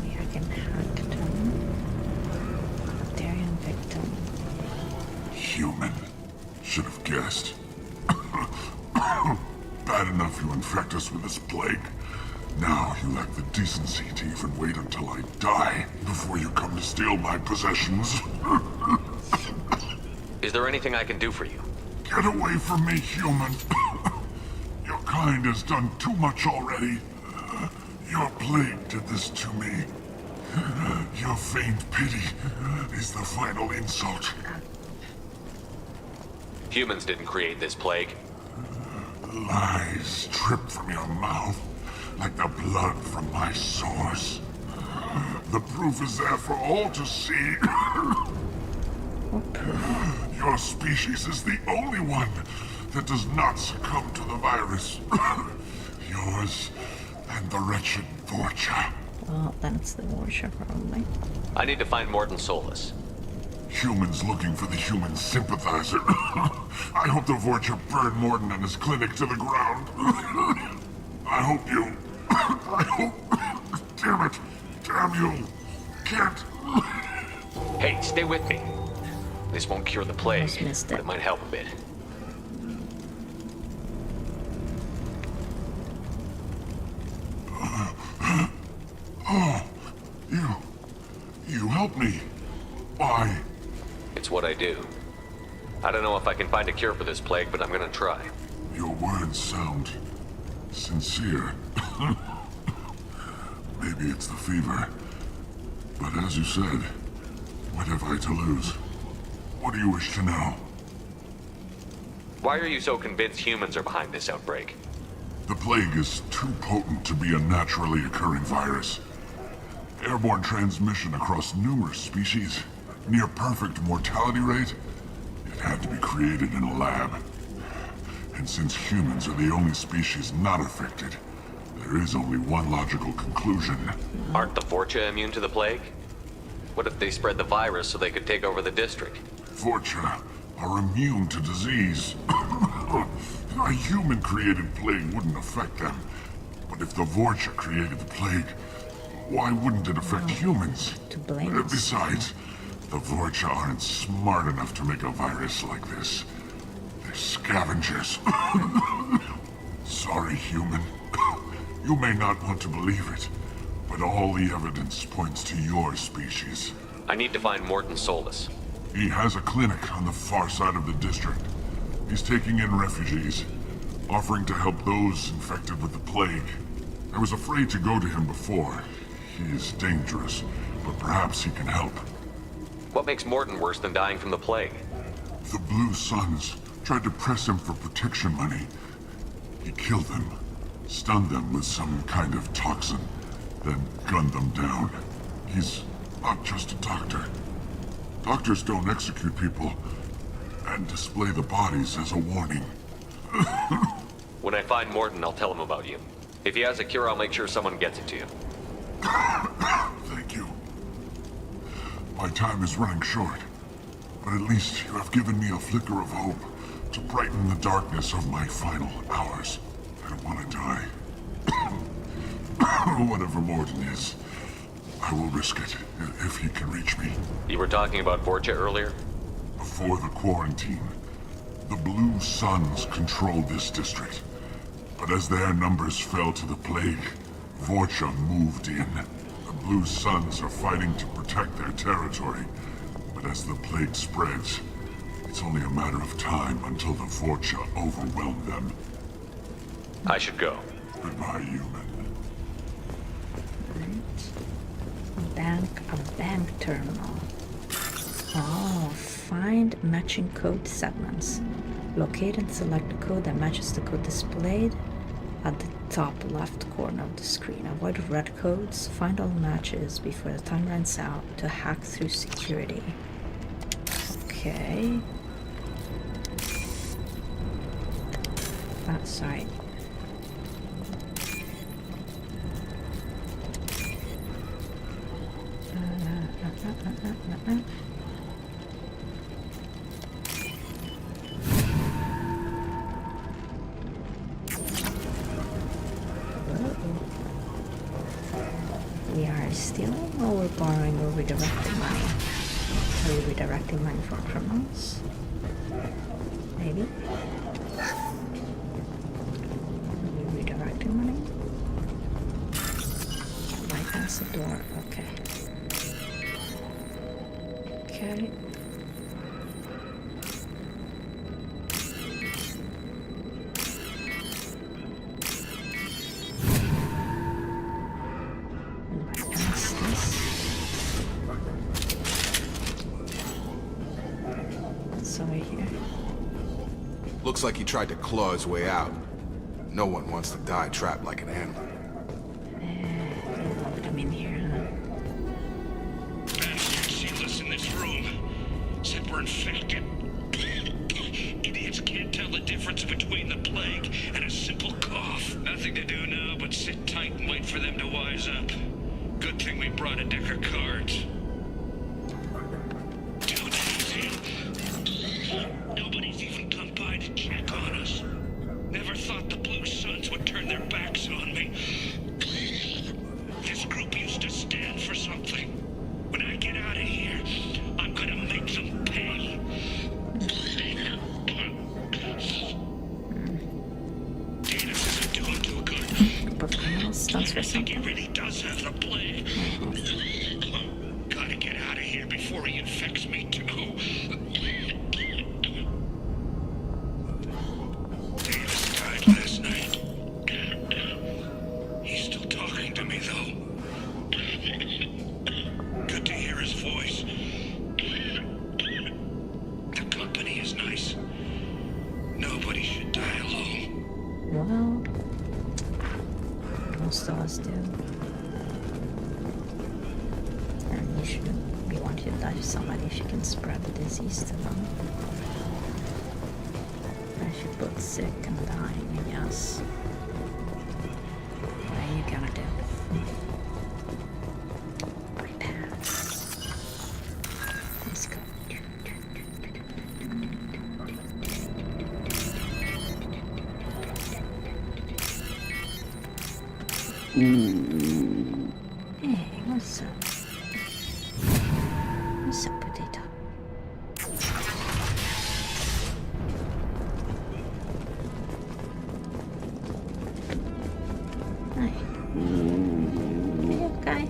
Wait, I can hack a terminal. Bacterian victim. Human. Should have guessed. Bad enough you infect us with this plague. Now you lack the decency to even wait until I die before you come to steal my possessions. Is there anything I can do for you? Get away from me, human. Your kind has done too much already. Your plague did this to me. Your feigned pity is the final insult. Humans didn't create this plague. Lies drip from your mouth like the blood from my sores. The proof is there for all to see. Your species is the only one that does not succumb to the virus. Yours and the wretched Vorcha. Well, that's the Vorcha probably. I need to find Morton Solus. Humans looking for the human sympathizer. I hope the Vorcha burn Morton and his clinic to the ground. I hope you... I hope... Damn it. Damn you. Can't... Hey, stay with me. This won't cure the plague, but it might help a bit. Oh, you helped me. Why? It's what I do. I don't know if I can find a cure for this plague, but I'm gonna try. Your words sound sincere. Maybe it's the fever. But as you said, what have I to lose? What do you wish to know? Why are you so convinced humans are behind this outbreak? The plague is too potent to be a naturally occurring virus. Airborne transmission across numerous species, near perfect mortality rate. It had to be created in a lab. And since humans are the only species not affected, there is only one logical conclusion. Aren't the Vorcha immune to the plague? What if they spread the virus so they could take over the district? Vorcha are immune to disease. A human-created plague wouldn't affect them. But if the Vorcha created the plague, why wouldn't it affect humans? To blame us. Besides, the Vorcha aren't smart enough to make a virus like this. They're scavengers. Sorry, human. You may not want to believe it, but all the evidence points to your species. I need to find Morton Solus. He has a clinic on the far side of the district. He's taking in refugees, offering to help those infected with the plague. I was afraid to go to him before. He is dangerous, but perhaps he can help. What makes Morton worse than dying from the plague? The Blue Suns tried to press him for protection money. He killed them, stunned them with some kind of toxin, then gunned them down. He's not just a doctor. Doctors don't execute people and display the bodies as a warning. When I find Morton, I'll tell him about you. If he has a cure, I'll make sure someone gets it to you. Thank you. My time is running short, but at least you have given me a flicker of hope to brighten the darkness of my final hours. I don't want to die. Whatever Morton is, I will risk it if he can reach me. You were talking about Vorcha earlier? Before the quarantine, the Blue Suns controlled this district. But as their numbers fell to the plague, Vorcha moved in. The Blue Suns are fighting to protect their territory. But as the plague spreads, it's only a matter of time until the Vorcha overwhelm them. I should go. Goodbye, human. A bank terminal. Oh, find matching code segments. Locate and select the code that matches the code displayed at the top left corner of the screen. Avoid red codes. Find all matches before the time runs out to hack through security. Okay. That's right. We are stealing or we're borrowing or redirecting money? Are we redirecting money from criminals? Maybe? Are we redirecting money? Bypass the door, okay. Okay. Looks like he tried to claw his way out. No one wants to die trapped like an animal. Put him in here, huh? See us in this room. Said we're infected. Idiots can't tell the difference between the plague and a simple cough. Nothing to do now but sit tight and wait for them to wise up. Good thing we brought a deck of cards. Nobody's even come by to check on us. Never thought the Blue Suns would turn their backs on me. This group used to stand for something. When I get out of here, I'm gonna make them pay. Danis isn't doing too good. I think he really does have the plague. Gotta get out of here before he infects me too. Last night. He's still talking to me, though. Good to hear his voice. The company is nice. Nobody should die alone. Well, most of us do. And you shouldn't. We want you to die to somebody if you can spread the disease to them. If you're both sick and dying, I guess. What are you gonna do? Bypass. Let's go. Hey, what's up? What's up, potato? Okay.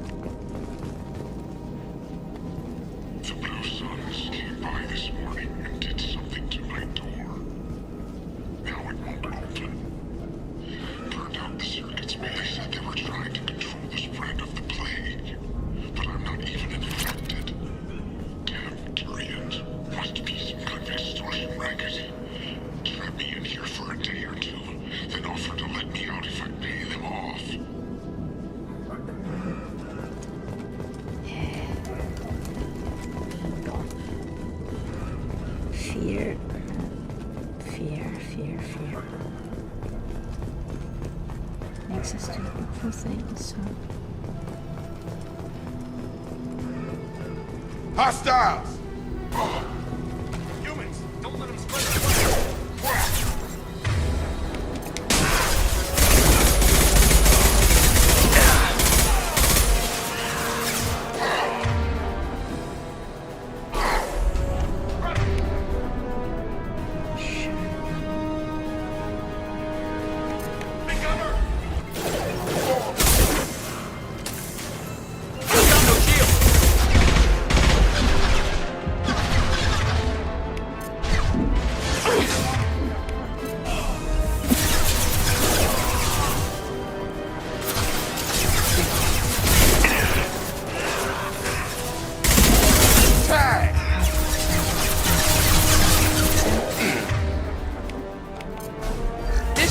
The Blue Suns came by this morning and did something to my door. Now it won't open. Turned out the circuits man said they were trying to control the spread of the plague. But I'm not even infected. Damn Tyrians. Must be some kind of extortion racket. Trap me in here for a day or two, then offer to let me out if I pay them off. Fear. Fear, fear, fear. Makes us do awful things, so... Hostiles! Humans, don't let them spread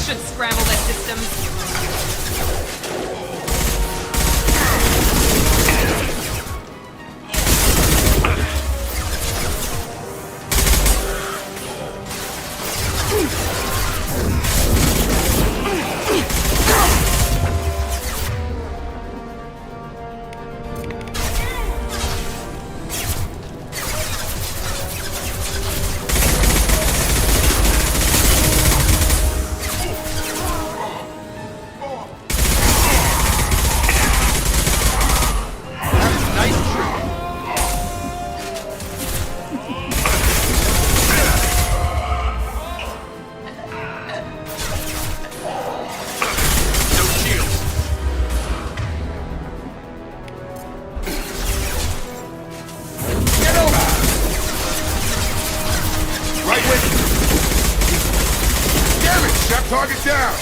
should scramble their systems. Target down!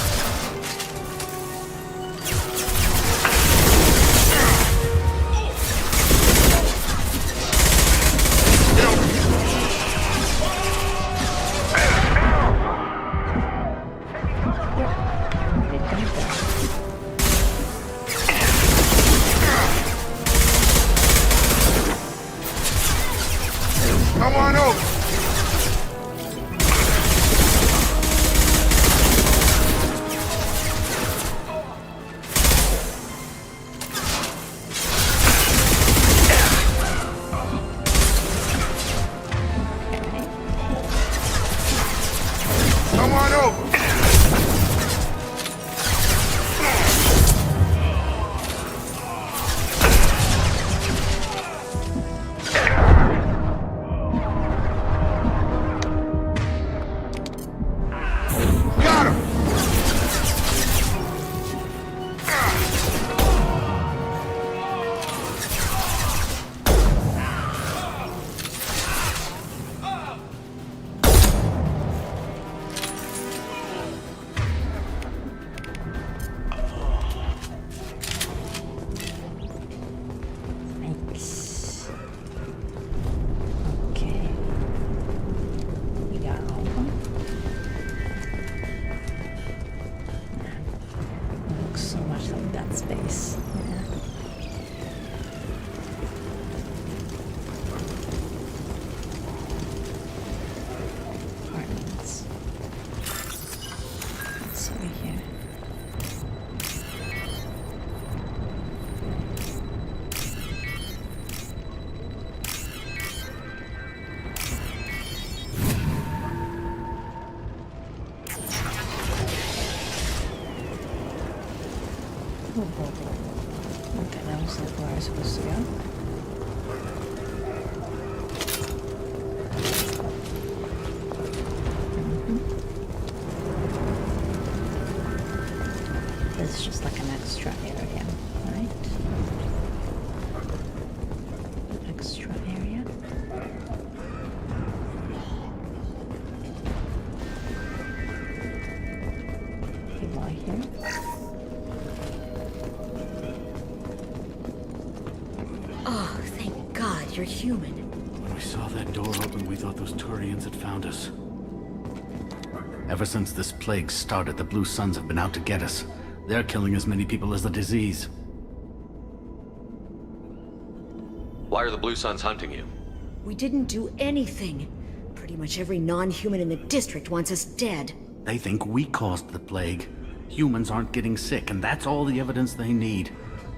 Come on over! Come on over! Got him! Thanks. Okay. We got all of them. It looks so much like that space. Yeah. Apartments. What's over here? Okay, that was like where I was supposed to go. This is just like an extra area, right? Extra area. People are here. Oh, thank God, you're human. When we saw that door open, we thought those Turians had found us. Ever since this plague started, the Blue Suns have been out to get us. They're killing as many people as the disease. Why are the Blue Suns hunting you? We didn't do anything. Pretty much every non-human in the district wants us dead. They think we caused the plague. Humans aren't getting sick, and that's all the evidence they need.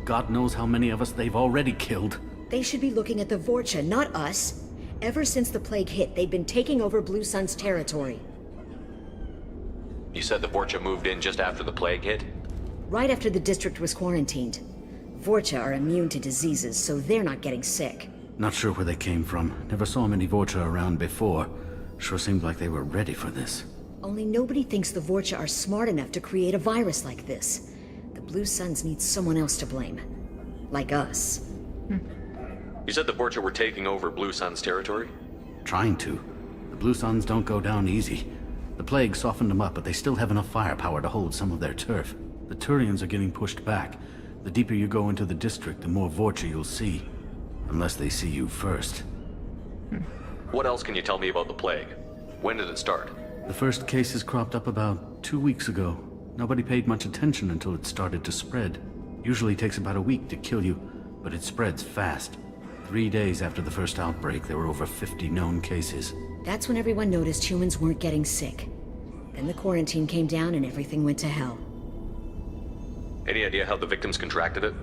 God knows how many of us they've already killed. They should be looking at the Vorcha, not us. Ever since the plague hit, they've been taking over Blue Sun's territory. You said the Vorcha moved in just after the plague hit? Right after the district was quarantined. Vorcha are immune to diseases, so they're not getting sick. Not sure where they came from. Never saw many Vorcha around before. Sure seemed like they were ready for this. Only nobody thinks the Vorcha are smart enough to create a virus like this. The Blue Suns need someone else to blame. Like us. You said the Vorcha were taking over Blue Sun's territory? Trying to. The Blue Suns don't go down easy. The plague softened them up, but they still have enough firepower to hold some of their turf. The Turians are getting pushed back. The deeper you go into the district, the more Vorcha you'll see. Unless they see you first. What else can you tell me about the plague? When did it start? The first cases cropped up about 2 weeks ago. Nobody paid much attention until it started to spread. Usually takes about a week to kill you, but it spreads fast. 3 days after the first outbreak, there were over 50 known cases. That's when everyone noticed humans weren't getting sick. Then the quarantine came down and everything went to hell. Any idea how the victims contracted it?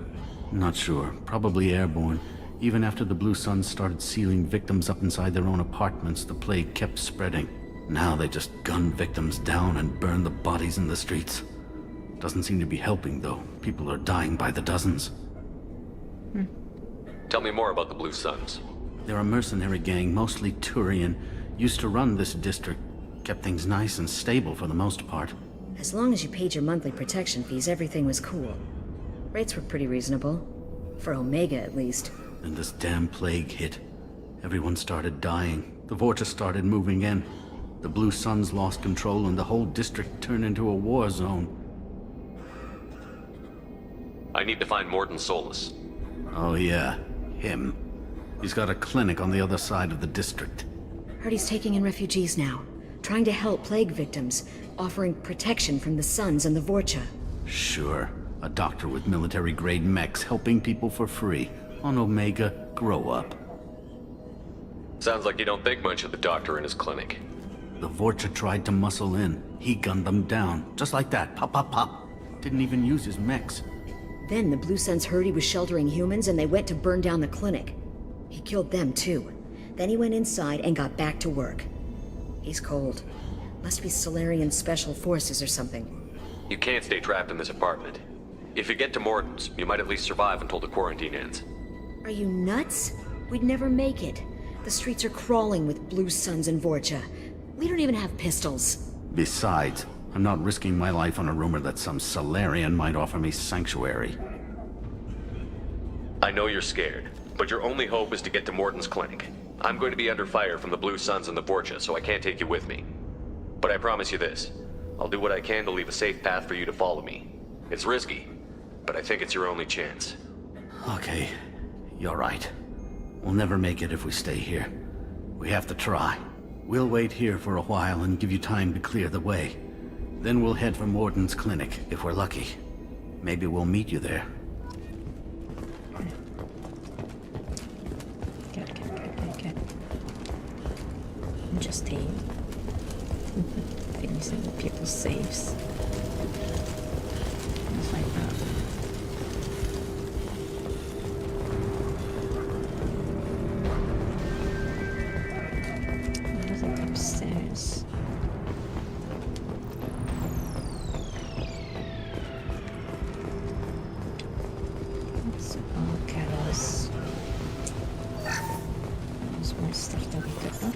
Not sure. Probably airborne. Even after the Blue Suns started sealing victims up inside their own apartments, the plague kept spreading. Now they just gun victims down and burn the bodies in the streets. Doesn't seem to be helping, though. People are dying by the dozens. Tell me more about the Blue Suns. They're a mercenary gang, mostly Turian. Used to run this district. Kept things nice and stable for the most part. As long as you paid your monthly protection fees, everything was cool. Rates were pretty reasonable. For Omega, at least. Then this damn plague hit. Everyone started dying. The Vorcha started moving in. The Blue Suns lost control and the whole district turned into a war zone. I need to find Morden Solus. Oh yeah, him. He's got a clinic on the other side of the district. Heard he's taking in refugees now. Trying to help plague victims. Offering protection from the Suns and the Vorcha. Sure. A doctor with military-grade mechs helping people for free. On Omega, grow up. Sounds like you don't think much of the doctor in his clinic. The Vorcha tried to muscle in. He gunned them down. Just like that. Pop, pop, pop. Didn't even use his mechs. Then the Blue Suns heard he was sheltering humans and they went to burn down the clinic. He killed them too. Then he went inside and got back to work. He's cold. Must be Solarian Special Forces or something. You can't stay trapped in this apartment. If you get to Morden's, you might at least survive until the quarantine ends. Are you nuts? We'd never make it. The streets are crawling with Blue Suns and Vorcha. We don't even have pistols. Besides, I'm not risking my life on a rumor that some Solarian might offer me sanctuary. I know you're scared, but your only hope is to get to Morden's clinic. I'm going to be under fire from the Blue Suns and the Vorcha, so I can't take you with me. But I promise you this. I'll do what I can to leave a safe path for you to follow me. It's risky, but I think it's your only chance. Okay, you're right. We'll never make it if we stay here. We have to try. We'll wait here for a while and give you time to clear the way. Then we'll head for Morden's clinic, if we're lucky. Maybe we'll meet you there. Good. Just aim. Finishing the people's saves. Things like that. Everything upstairs. That's all catalyst. There's more stuff that we could do.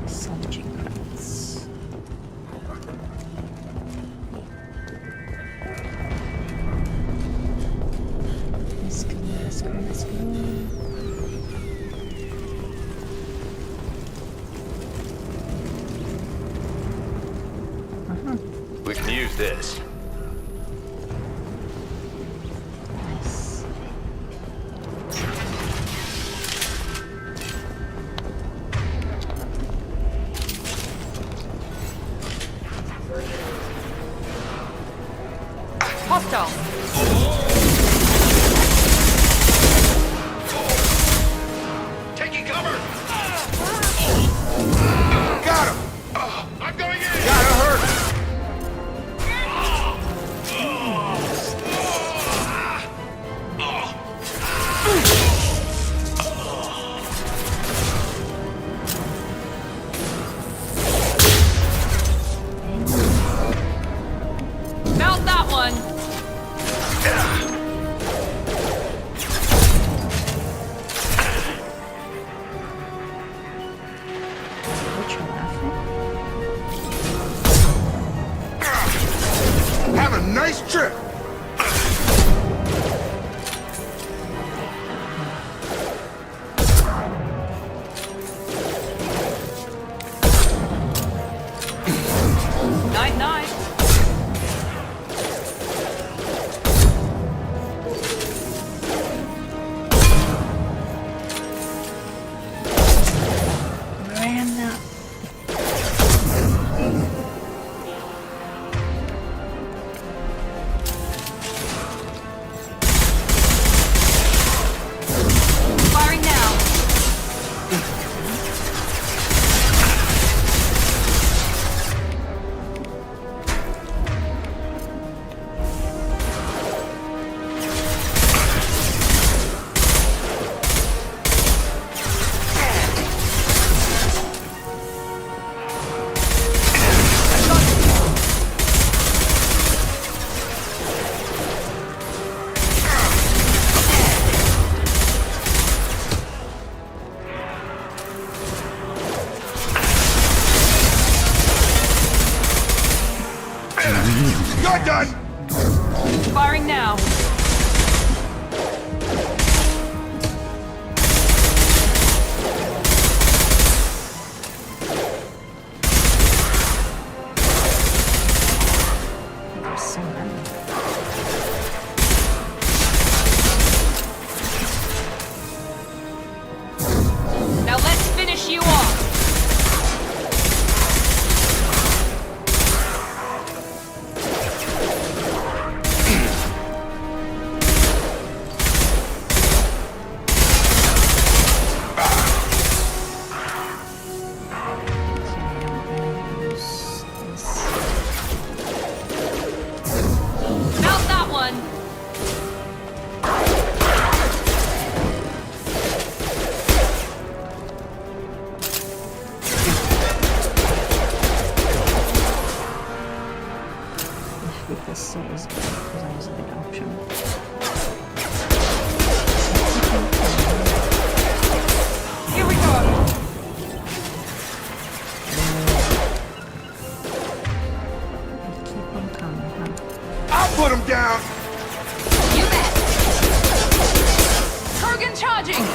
Salvaging credits. Let's go. We can use this. Nice. Taking cover! Got him! I'm going in! Gotta hurt! Mount that one! Have a nice trip! Night-night. You're done! Firing now. There's so many. Now let's finish you off. Not that one. Because so is good, because that was a good option. Here we go. Keep on coming, huh? I'll put him down! You bet. Kurgan charging.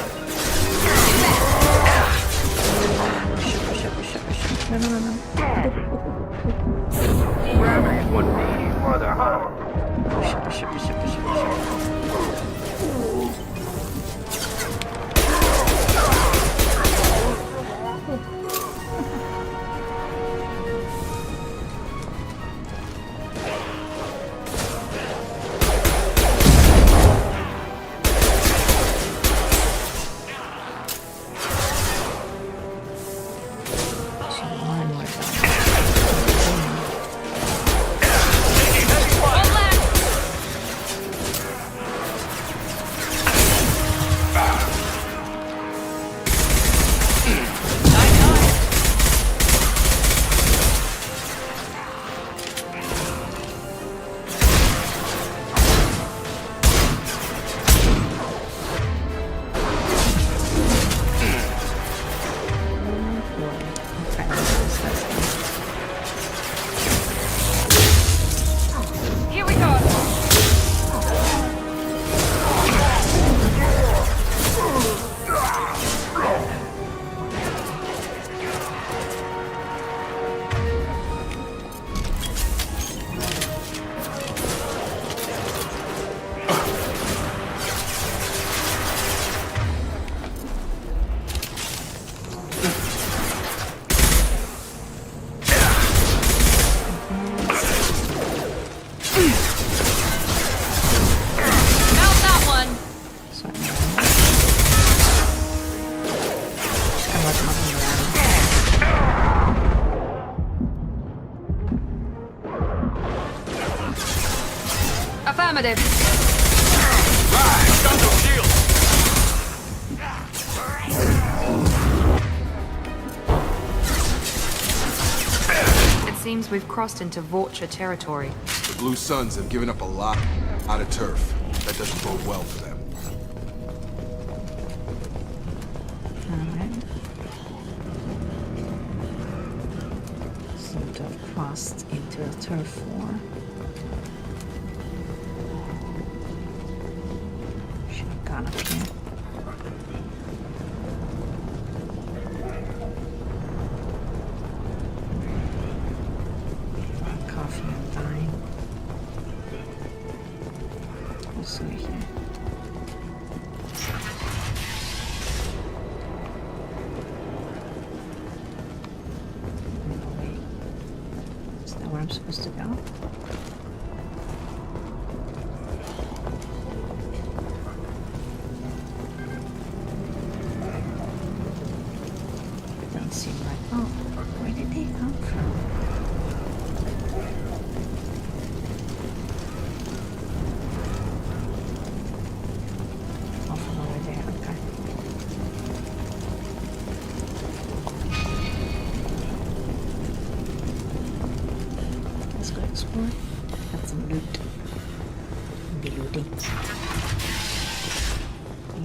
No, no, no, no. Rabbits would be for the hunt. Here we go. Not that one. Sorry. Just kind of like mucking around. Affirmative. It seems we've crossed into Vorcha territory. The Blue Suns have given up a lot of turf. That doesn't bode well for them. Alright. Seem to have crossed into a turf war. Should have gone up here. Coffee, I'm dying. What's over here? No, wait. Is that where I'm supposed to go? Doesn't seem right. Oh, where did they come from? Oh, from over there, okay. Let's go explore. Got some loot. Be looting.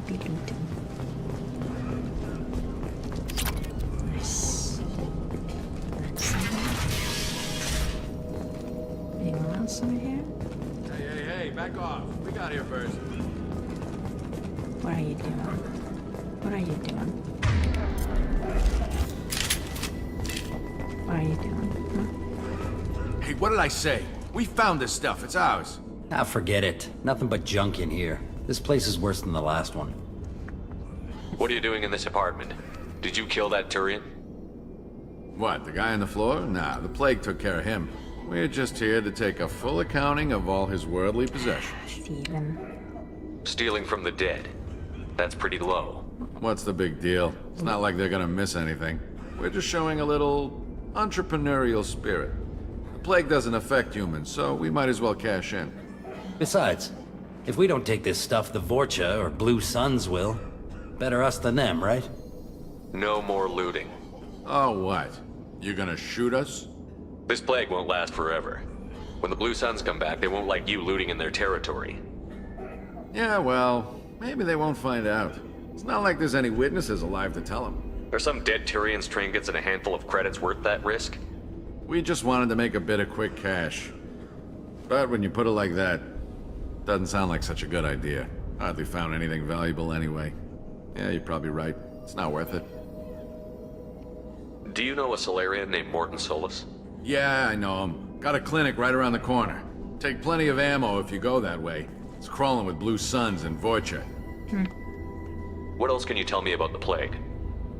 Be looting. Nice. Anyone else? over here? Hey, back off. We got here first. What are you doing? What are you doing? What are you doing? Hey, what did I say? We found this stuff. It's ours. Ah, forget it. Nothing but junk in here. This place is worse than the last one. What are you doing in this apartment? Did you kill that Turian? What, the guy on the floor? Nah, the plague took care of him. We're just here to take a full accounting of all his worldly possessions. Steven. Stealing from the dead. That's pretty low. What's the big deal? It's not like they're gonna miss anything. We're just showing a little entrepreneurial spirit. The plague doesn't affect humans, so we might as well cash in. Besides, if we don't take this stuff, the Vorcha or Blue Suns will. Better us than them, right? No more looting. Oh, what? You gonna shoot us? This plague won't last forever. When the Blue Suns come back, they won't like you looting in their territory. Yeah, well, maybe they won't find out. It's not like there's any witnesses alive to tell them. Are some dead Turians' trinkets and a handful of credits worth that risk? We just wanted to make a bit of quick cash. But when you put it like that, doesn't sound like such a good idea. Hardly found anything valuable anyway. Yeah, you're probably right. It's not worth it. Do you know a Solarian named Morton Solus? Yeah, I know him. Got a clinic right around the corner. Take plenty of ammo if you go that way. It's crawling with Blue Suns and Vorcha. What else can you tell me about the plague?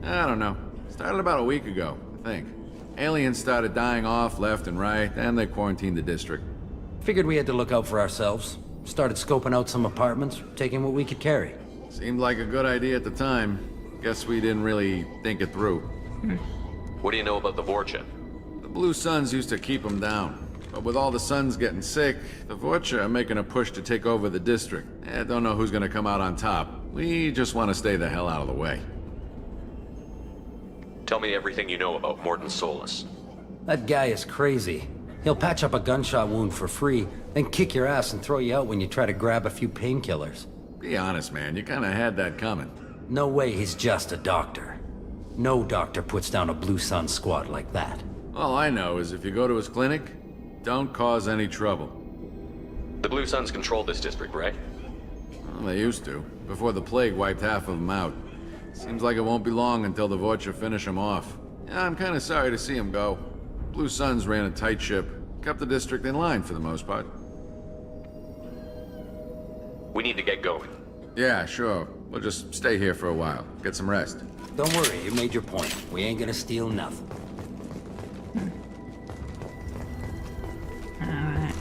I don't know. Started about a week ago, I think. Aliens started dying off left and right, and they quarantined the district. Figured we had to look out for ourselves. Started scoping out some apartments, taking what we could carry. Seemed like a good idea at the time. Guess we didn't really think it through. What do you know about the Vorcha? The Blue Suns used to keep them down. But with all the Suns getting sick, the Vorcha are making a push to take over the district. Don't know who's gonna come out on top. We just want to stay the hell out of the way. Tell me everything you know about Morton Solus. That guy is crazy. He'll patch up a gunshot wound for free, then kick your ass and throw you out when you try to grab a few painkillers. Be honest, man. You kinda had that coming. No way he's just a doctor. No doctor puts down a Blue Sun squad like that. All I know is if you go to his clinic, don't cause any trouble. The Blue Suns control this district, right? Well, they used to, before the plague wiped half of them out. Seems like it won't be long until the Vorcha finish them off. Yeah, I'm kinda sorry to see him go. Blue Suns ran a tight ship, kept the district in line for the most part. We need to get going. Yeah, sure. We'll just stay here for a while. Get some rest. Don't worry, you made your point. We ain't gonna steal nothing. Alright.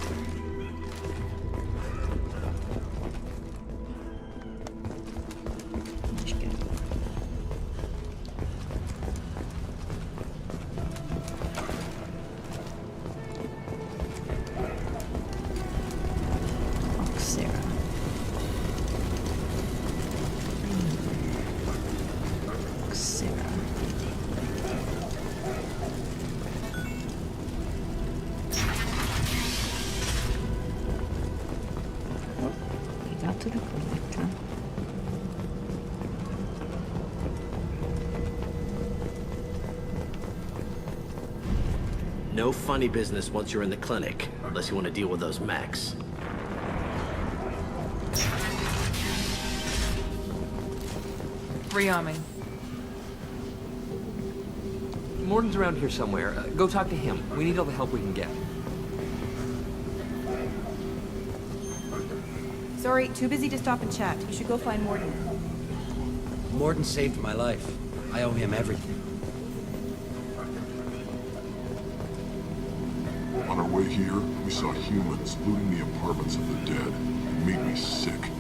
No funny business once you're in the clinic, unless you want to deal with those mechs. Rearming. Morton's around here somewhere. Go talk to him. We need all the help we can get. Sorry, too busy to stop and chat. You should go find Morton. Morton saved my life. I owe him everything. On our way here, we saw humans looting the apartments of the dead. It made me sick.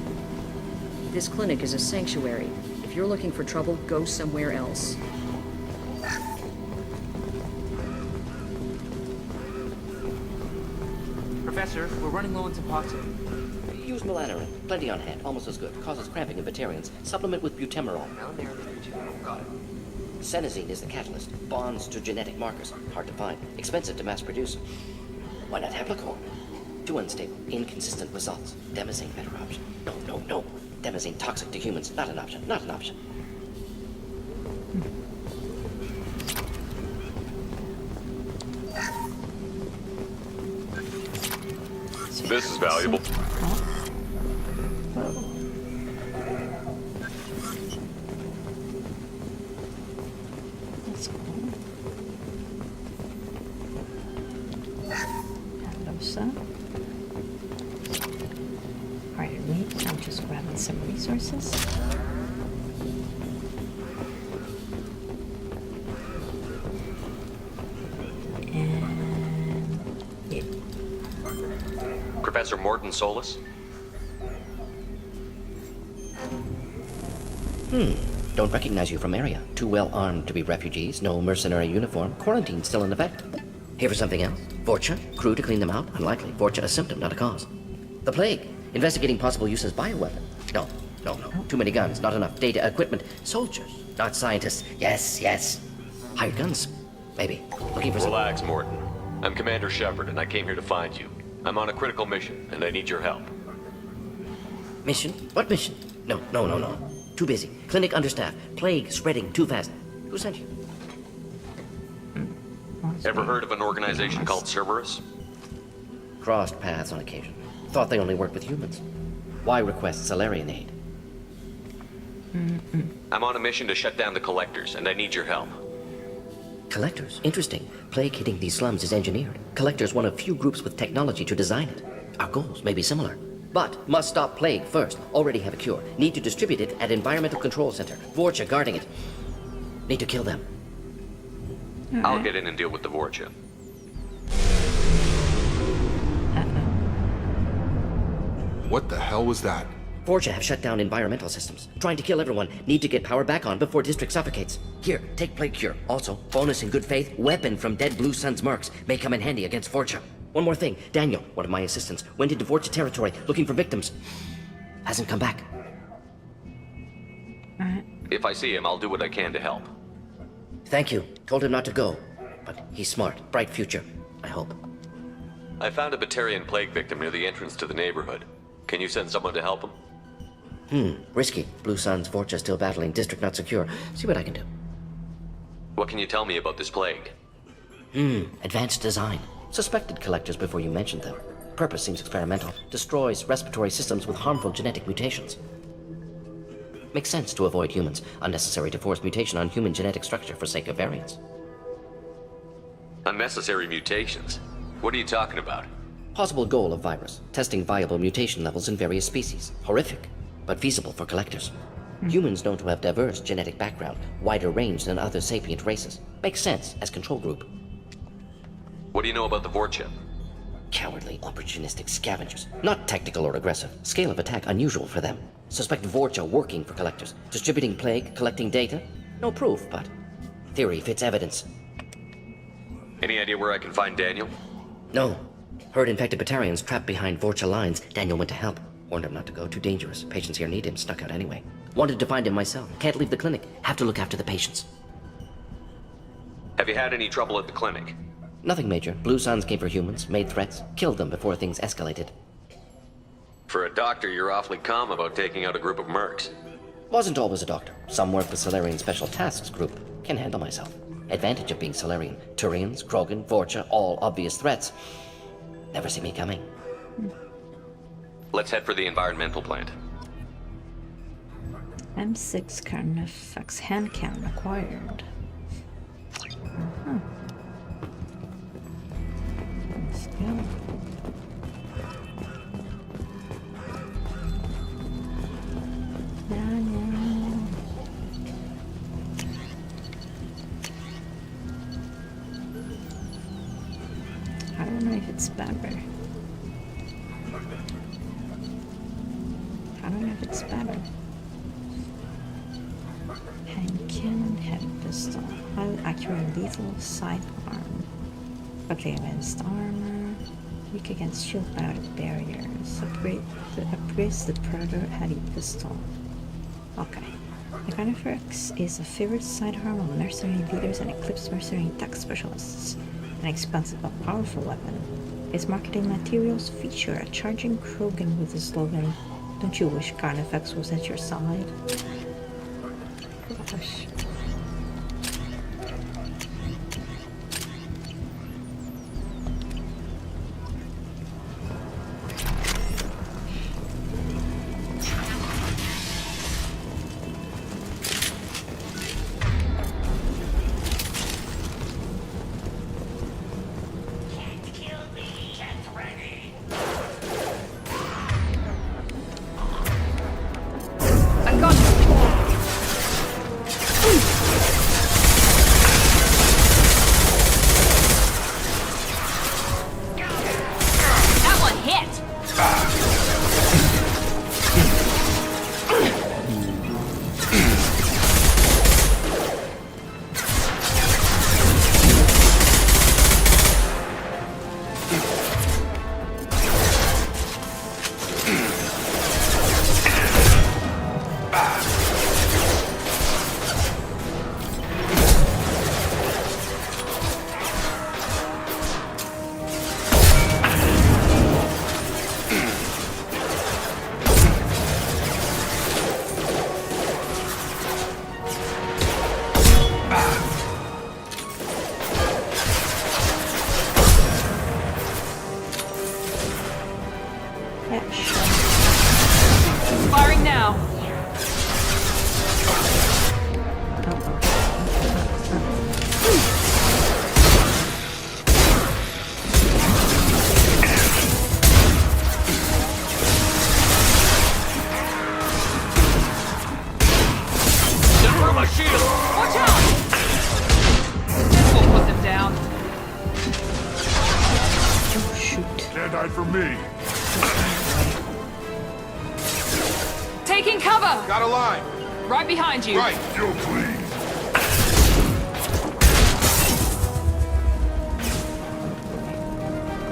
This clinic is a sanctuary. If you're looking for trouble, go somewhere else. Professor, we're running low on Suboxone. Use melatonin. Plenty on hand. Almost as good. Causes cramping in Batarians. Supplement with butemerol. Got it. Senesine is the catalyst. Bonds to genetic markers. Hard to find. Expensive to mass produce. Why not Heplicor? Too unstable. Inconsistent results. Demazine better option. No. Demazine toxic to humans. Not an option. Not an option. This is valuable. That's cool. Hello, pardon me, I'm just grabbing some resources. And yeah. Professor Morton Solus? Don't recognize you from area. Too well armed to be refugees, no mercenary uniform, quarantine still in effect. Here for something else? Vorcha? Crew to clean them out? Unlikely. Vorcha a symptom, not a cause. The plague? Investigating possible use as bioweapon? No. Too many guns, not enough data, equipment. Soldiers, not scientists. Yes. Hired guns? Maybe. Looking for some... Relax, Morton. I'm Commander Shepard, and I came here to find you. I'm on a critical mission, and I need your help. Mission? What mission? No. Too busy. Clinic understaffed. Plague spreading too fast. Who sent you? Ever heard of an organization called Cerberus? Crossed paths on occasion. Thought they only worked with humans. Why request Salarian aid? I'm on a mission to shut down the Collectors, and I need your help. Collectors? Interesting. Plague hitting these slums is engineered. Collectors one of few groups with technology to design it. Our goals may be similar. But must stop plague first. Already have a cure. Need to distribute it at Environmental Control Center. Vorcha guarding it. Need to kill them. I'll get in and deal with the Vorcha. What the hell was that? Vorcha have shut down environmental systems. Trying to kill everyone. Need to get power back on before district suffocates. Here, take plague cure. Also, bonus in good faith, weapon from dead Blue Sun's mercs. May come in handy against Vorcha. One more thing. Daniel, one of my assistants, went into Vorcha territory looking for victims. Hasn't come back. If I see him, I'll do what I can to help. Thank you. Told him not to go. But he's smart. Bright future. I hope. I found a Batarian plague victim near the entrance to the neighborhood. Can you send someone to help him? Risky. Blue Sun's Vorcha still battling. District not secure. See what I can do. What can you tell me about this plague? Advanced design. Suspected collectors before you mentioned them. Purpose seems experimental. Destroys respiratory systems with harmful genetic mutations. Makes sense to avoid humans. Unnecessary to force mutation on human genetic structure for sake of variants. Unnecessary mutations? What are you talking about? Possible goal of virus. Testing viable mutation levels in various species. Horrific, but feasible for collectors. Humans known to have diverse genetic background, wider range than other sapient races. Makes sense as control group. What do you know about the Vorcha? Cowardly, opportunistic scavengers. Not tactical or aggressive. Scale of attack unusual for them. Suspect Vorcha working for collectors. Distributing plague, collecting data. No proof, but theory fits evidence. Any idea where I can find Daniel? No. Heard infected Batarians trapped behind Vorcha lines. Daniel went to help. Warned him not to go. Too dangerous. Patients here need him. Snuck out anyway. Wanted to find him myself. Can't leave the clinic. Have to look after the patients. Have you had any trouble at the clinic? Nothing major. Blue Suns came for humans, made threats, killed them before things escalated. For a doctor, you're awfully calm about taking out a group of mercs. Wasn't always a doctor. Some worked with Salarian Special Tasks Group. Can handle myself. Advantage of being Salarian. Turians, Krogan, Vorcha, all obvious threats. Never see me coming. Let's head for the environmental plant. M6 Carnifex hand cannon acquired. Let's go. I don't know if it's better. Hand cannon, heavy pistol, highly accurate lethal sidearm, ugly against armor, weak against shield barriers, upgrades the Predator heavy pistol. Okay. The Carnifex is a favorite sidearm of mercenary leaders and Eclipse mercenary tech specialists. An expensive but powerful weapon. Its marketing materials feature a charging Krogan with the slogan, "Don't you wish Carnifex was at your side?" Gosh. hide from me. Taking cover! Got a line. Right behind you. Right. You'll bleed.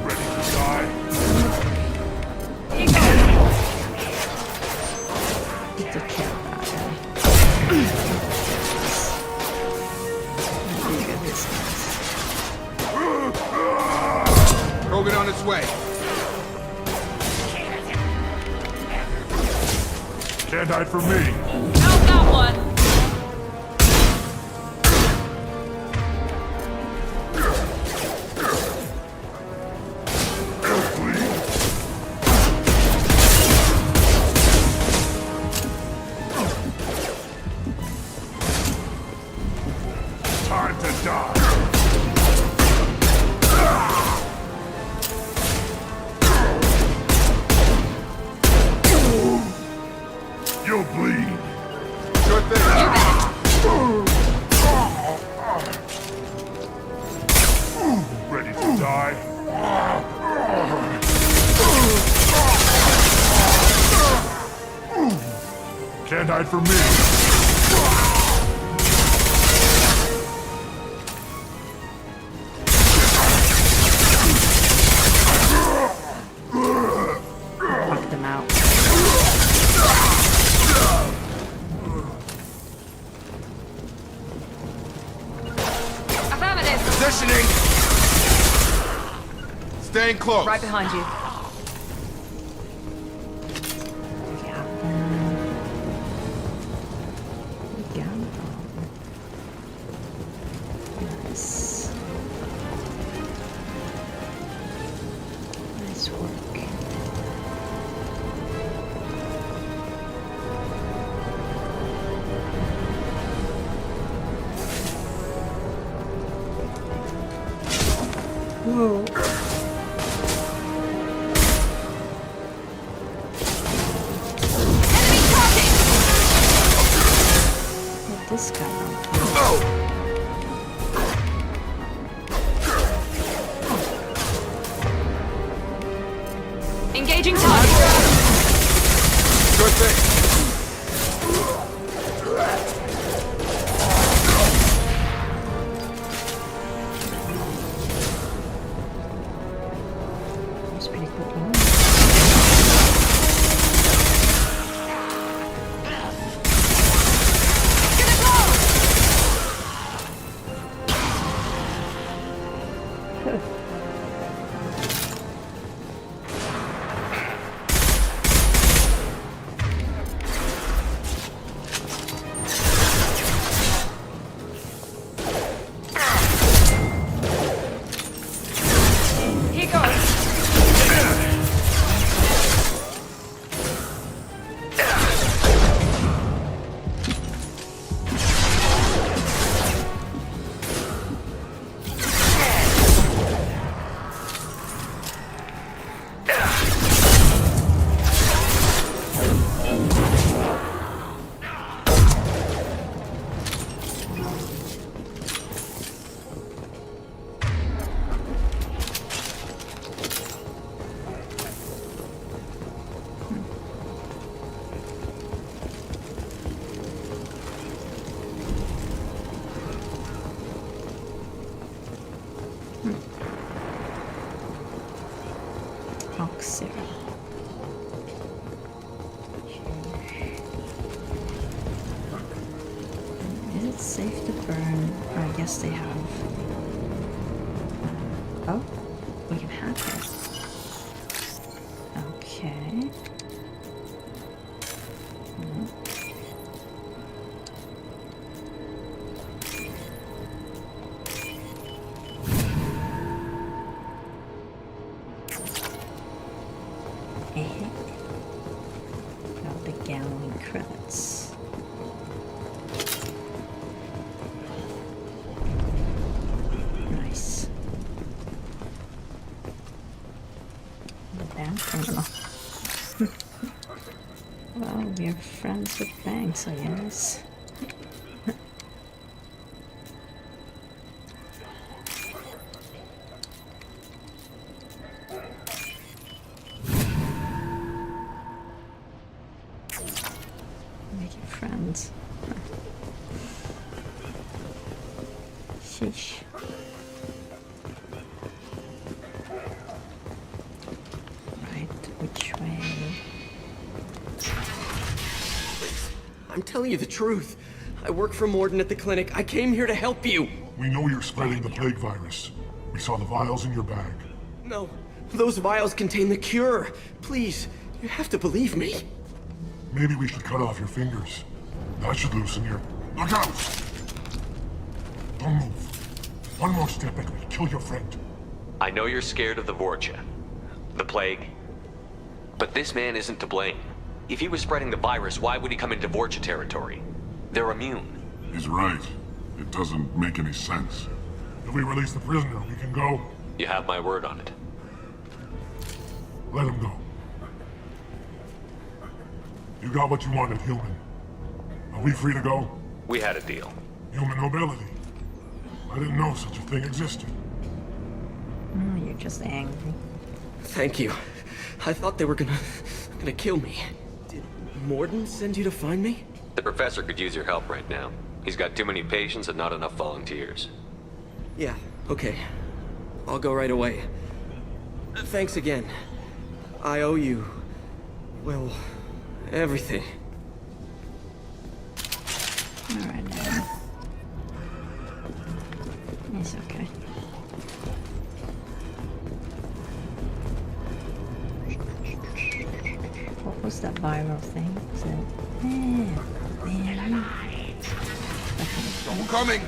Ready to die? Get the kill that guy. Krogan on its way. Can't hide from me. How's that one? Time to die. You'll bleed. Sure thing. Ready to die? Can't hide from me. Knock them out. Affirmative. Positioning. Staying close. Right behind you. Yeah. Yeah. Nice. Nice work. Whoa. Where'd this guy come from? Engaging target. Sure thing. It's pretty cool. Here goes. Oxira. Is it safe to burn? Oh, I guess they have. Oh, we can hack it. Okay. Got the gallon credits. Nice. The bank criminal. Well, we're friends with banks, I guess. Sheesh. Right, which way? I'm telling you the truth. I work for Morden at the clinic. I came here to help you. We know you're spreading the plague virus. We saw the vials in your bag. No, those vials contain the cure. Please, you have to believe me. Maybe we should cut off your fingers. That should loosen your... Look out! Don't move. One more step and we'll kill your friend. I know you're scared of the Vorcha, the plague, but this man isn't to blame. If he was spreading the virus, why would he come into Vorcha territory? They're immune. He's right. It doesn't make any sense. If we release the prisoner, we can go. You have my word on it. Let him go. You got what you wanted, human. Are we free to go? We had a deal. Human nobility. I didn't know such a thing existed. Oh, you're just angry. Thank you. I thought they were gonna kill me. Did Morden send you to find me? The professor could use your help right now. He's got too many patients and not enough volunteers. Yeah, okay. I'll go right away. Thanks again. I owe you... well, everything. Alright, now. It's okay. What was that viral thing? Is it... I'm coming!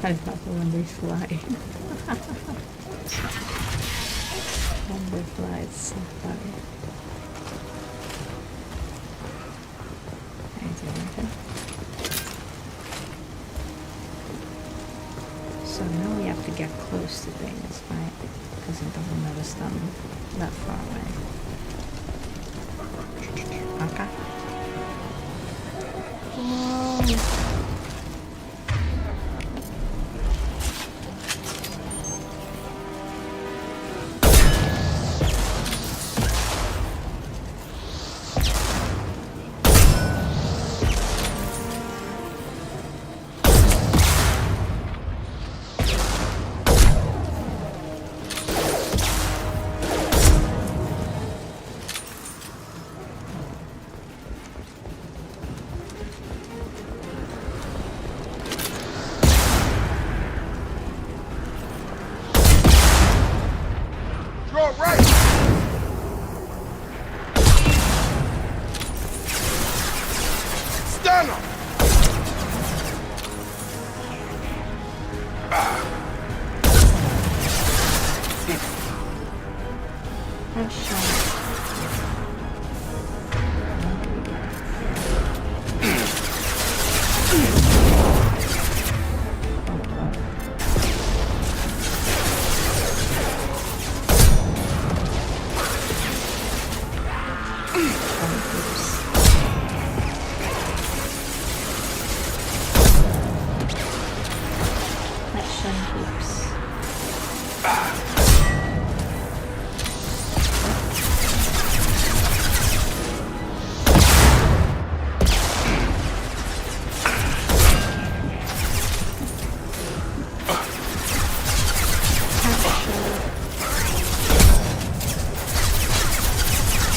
I love it when they fly. When they fly, it's so funny. So now we have to get close to things, right? Because it doesn't let us stand that far away. Okay. Whoa.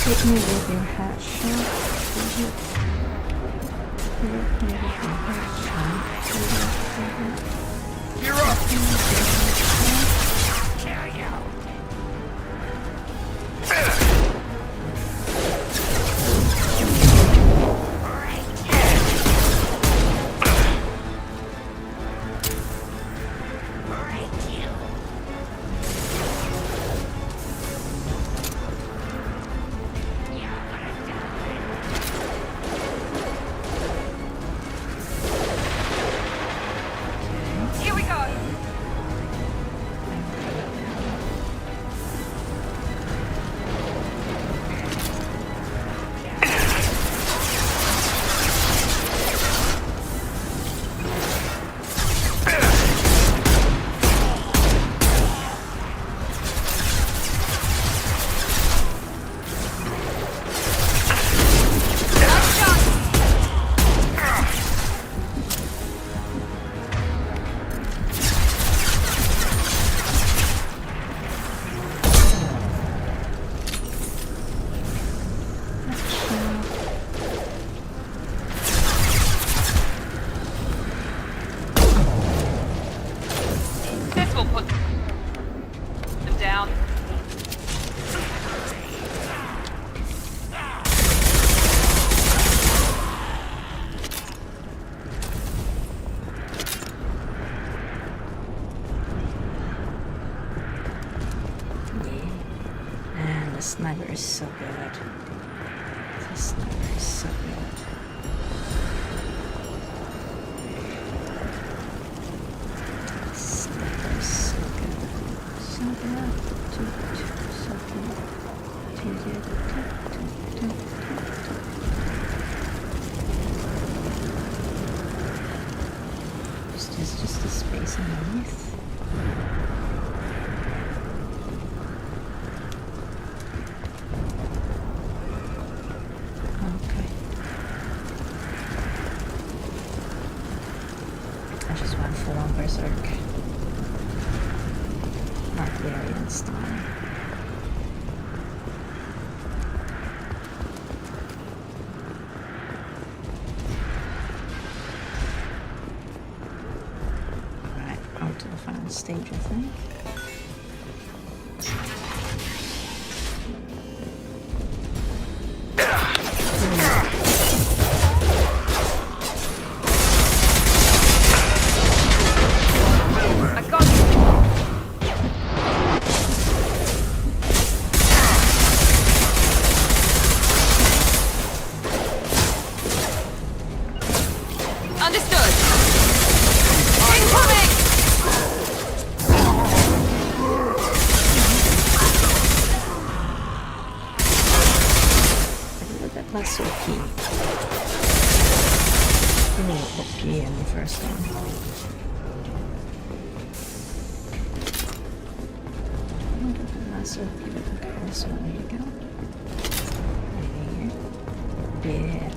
Hit me with your hat shot. Hit me with your hat shot. Gear up! Kill you! Here we go. sniper is so good. This sniper is so good. Sniper is so good. So good. So good. There's just a space underneath. Okay. I just went full on berserk. Not Lyrian style. To the final stage, I think. I got you. Understood. Incoming! Less OP. A little OP in the first one. Less OP, but okay, this one, there you go. Yeah.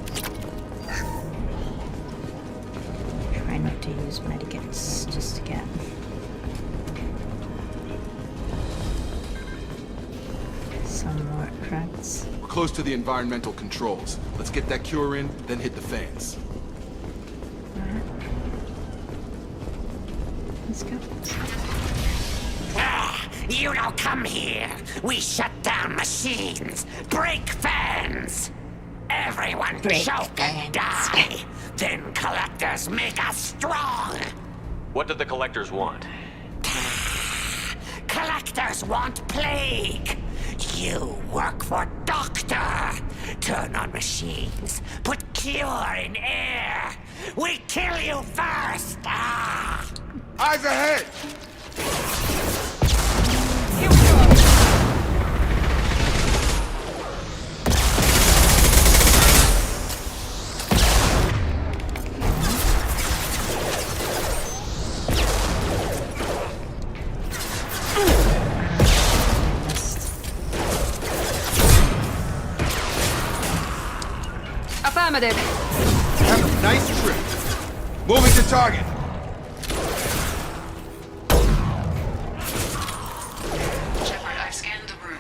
Try not to use medikits just again. Some more cracks. We're close to the environmental controls. Let's get that cure in, then hit the fans. Let's go. You don't come here. We shut down machines, break fans. Everyone choke and die. Then collectors make us strong. What did the collectors want? Collectors want plague. You work for Doctor. Turn on machines. Put cure in air. We kill you first. Ah. Eyes ahead. Affirmative. Have a nice trip. Moving to target. Shepard, I've scanned the room.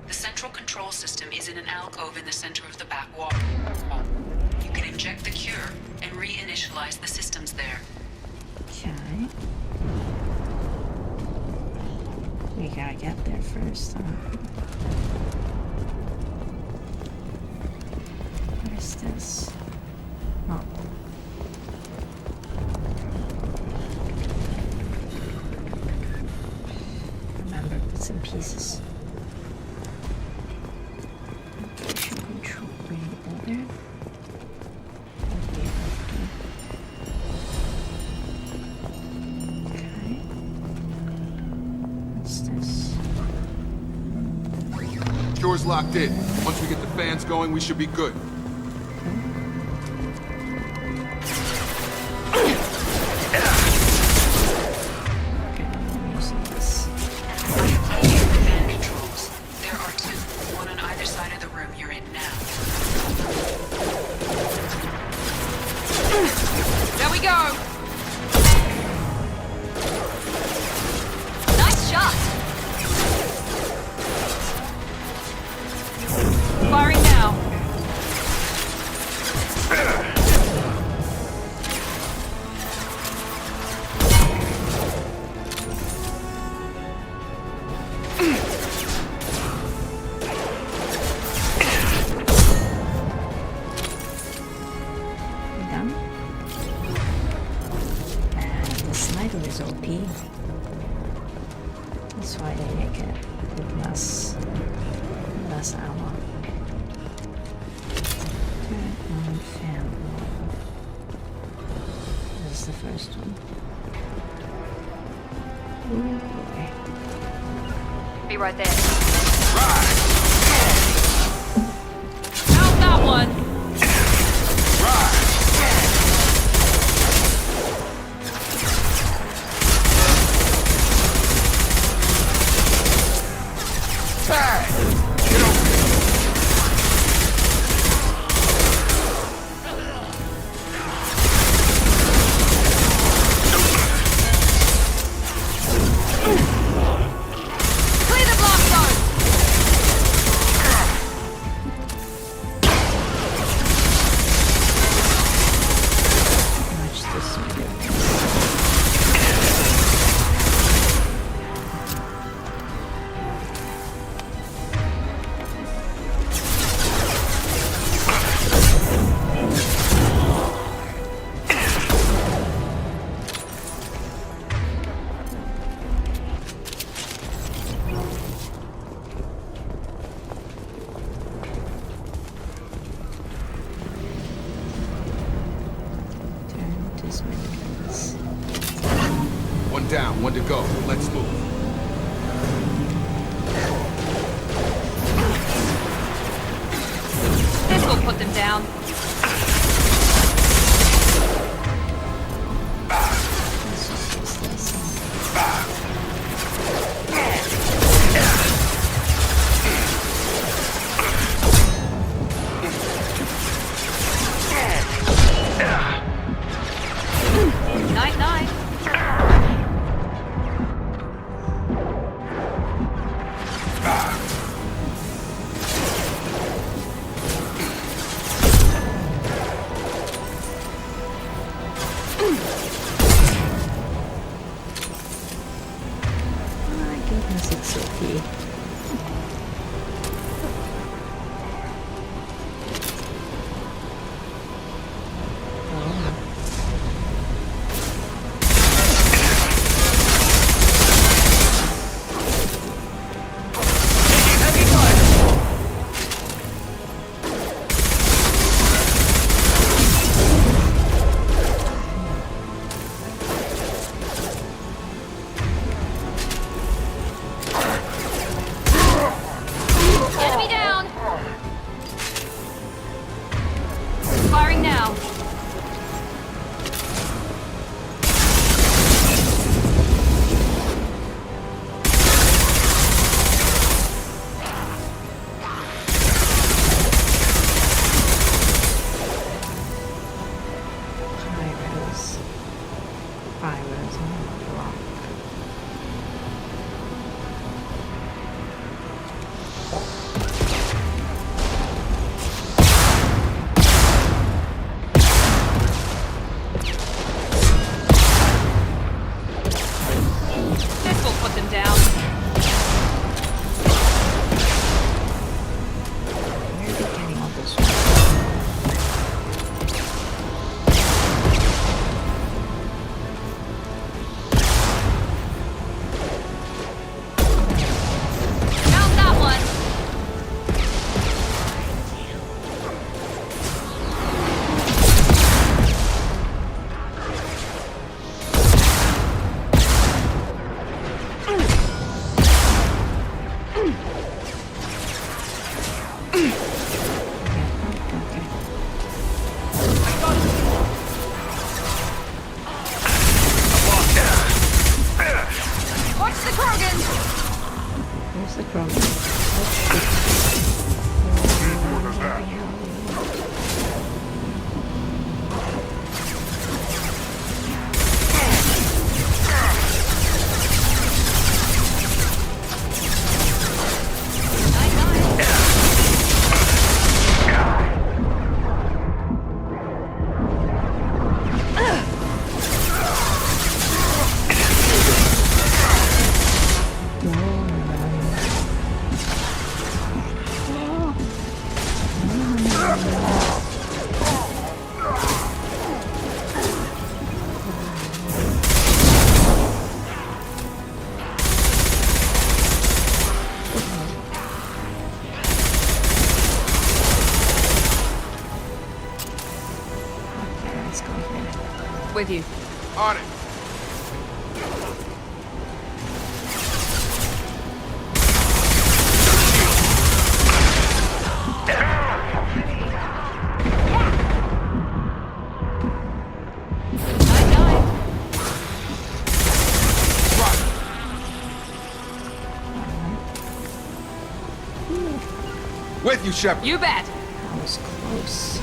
The central control system is in an alcove in the center of the back wall. You can inject the cure and reinitialize the systems there. Okay. We gotta get there first, huh? What is this? Oh. Remember bits and pieces. Motion control, bring it there. Okay. What's this? Cure's locked in. Once we get the fans going, we should be good. Fan controls. There are two, one on either side of the room you're in now. There we go. Nice shot. Firing now. We done? first one. Ooh, boy. Be right there. Found that one! One down, one to go. Let's move. This will put them down. Night-night. My goodness, it's Sophie. Enemy down! Firing now. Pyros on the rock. This will put them down. Where are they getting all this Found that one. Watch the Krogan! Where's the Krogan? With you. On it. With you, Shepard. You bet. That was close.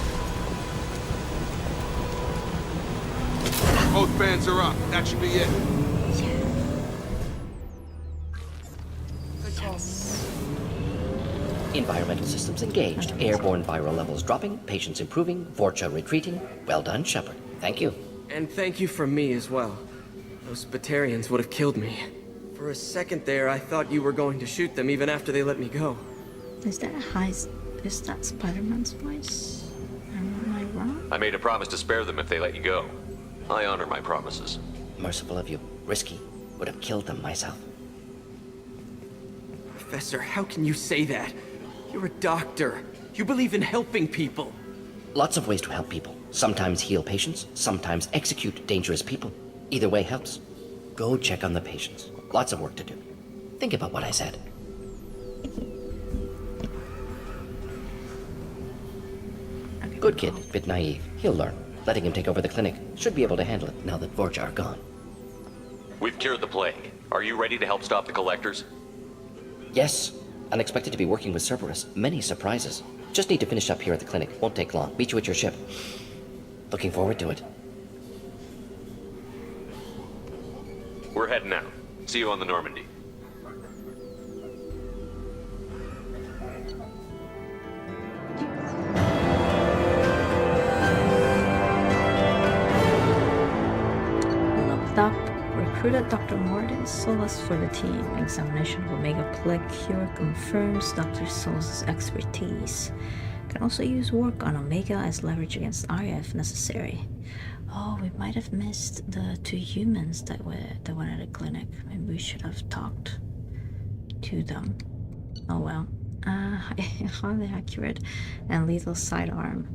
Both bands are up. That should be it. Environmental systems engaged. Airborne viral levels dropping. Patients improving. Vorcha retreating. Well done, Shepard. Thank you. And thank you from me as well. Those Batarians would have killed me. For a second there, I thought you were going to shoot them even after they let me go. Is that Spider-Man's voice? Am I wrong? I made a promise to spare them if they let you go. I honor my promises. Merciful of you. Risky. Would have killed them myself. Professor, how can you say that? You're a doctor. You believe in helping people. Lots of ways to help people. Sometimes heal patients, sometimes execute dangerous people. Either way helps. Go check on the patients. Lots of work to do. Think about what I said. Good kid, bit naive. He'll learn. Letting him take over the clinic. Should be able to handle it now that Vorcha are gone. We've cured the plague. Are you ready to help stop the collectors? Yes. Unexpected to be working with Cerberus. Many surprises. Just need to finish up here at the clinic. Won't take long. Meet you at your ship. Looking forward to it. We're heading out. See you on the Normandy. Looked up. Recruited Dr. Morton Solus for the team. Examination of Omega Plague Cure confirms Dr. Solus' expertise. Can also use work on Omega as leverage against Arya if necessary. Oh, we might have missed the 2 humans that went at the clinic. Maybe we should have talked to them. Oh well. Highly accurate and lethal sidearm.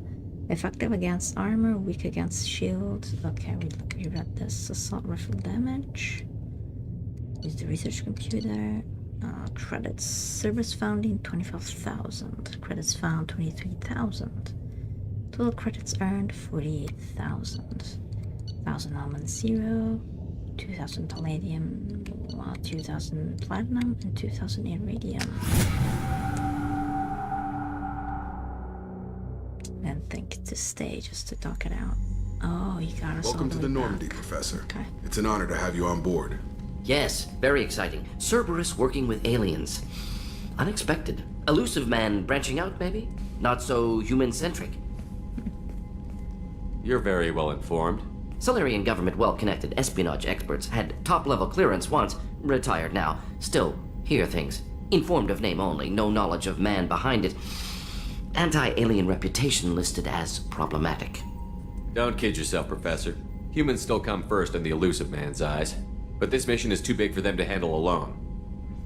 Effective against armor, weak against shield. Okay, we read this. Assault rifle damage. Use the research computer. Credits. Service founding 25,000. Credits found 23,000. Total credits earned 48,000. 1,000 almond 0. 2,000 palladium. 2,000 platinum and 2,000 iridium. And think to stay just to talk it out. Oh, you got us. Welcome to the Normandy, Professor. Okay. It's an honor to have you on board. Yes, very exciting. Cerberus working with aliens. Unexpected. Elusive man branching out, maybe? Not so human-centric. You're very well informed. Solarian government well-connected espionage experts had top-level clearance once, retired now. Still, hear things. Informed of name only, no knowledge of man behind it. Anti-alien reputation listed as problematic. Don't kid yourself, Professor. Humans still come first in the elusive man's eyes. But this mission is too big for them to handle alone.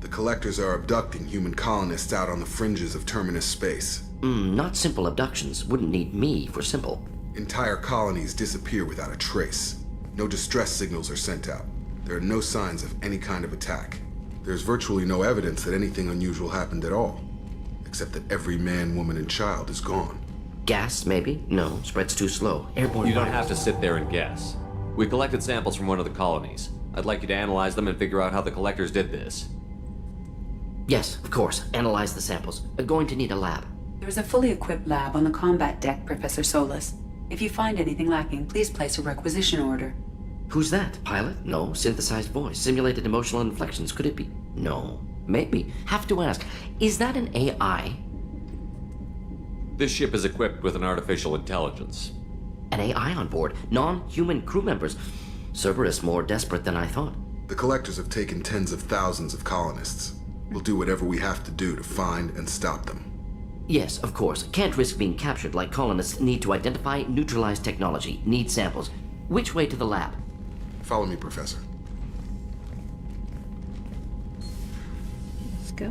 The Collectors are abducting human colonists out on the fringes of Terminus space. Not simple abductions. Wouldn't need me for simple. Entire colonies disappear without a trace. No distress signals are sent out. There are no signs of any kind of attack. There's virtually no evidence that anything unusual happened at all. Except that every man, woman, and child is gone. Gas, maybe? No, spreads too slow. Airborne You don't virus. have to sit there and guess. We collected samples from one of the colonies. I'd like you to analyze them and figure out how the Collectors did this. Yes, of course. Analyze the samples. Going to need a lab. There's a fully equipped lab on the combat deck, Professor Solus. If you find anything lacking, please place a requisition order. Who's that? Pilot? No. Synthesized voice. Simulated emotional inflections. Could it be? No. Maybe. Have to ask. Is that an AI? This ship is equipped with an artificial intelligence. An AI on board? Non-human crew members? Cerberus more desperate than I thought. The Collectors have taken tens of thousands of colonists. We'll do whatever we have to do to find and stop them. Yes, of course. Can't risk being captured like colonists need to identify, neutralize technology, need samples. Which way to the lab? Follow me, Professor. Let's go.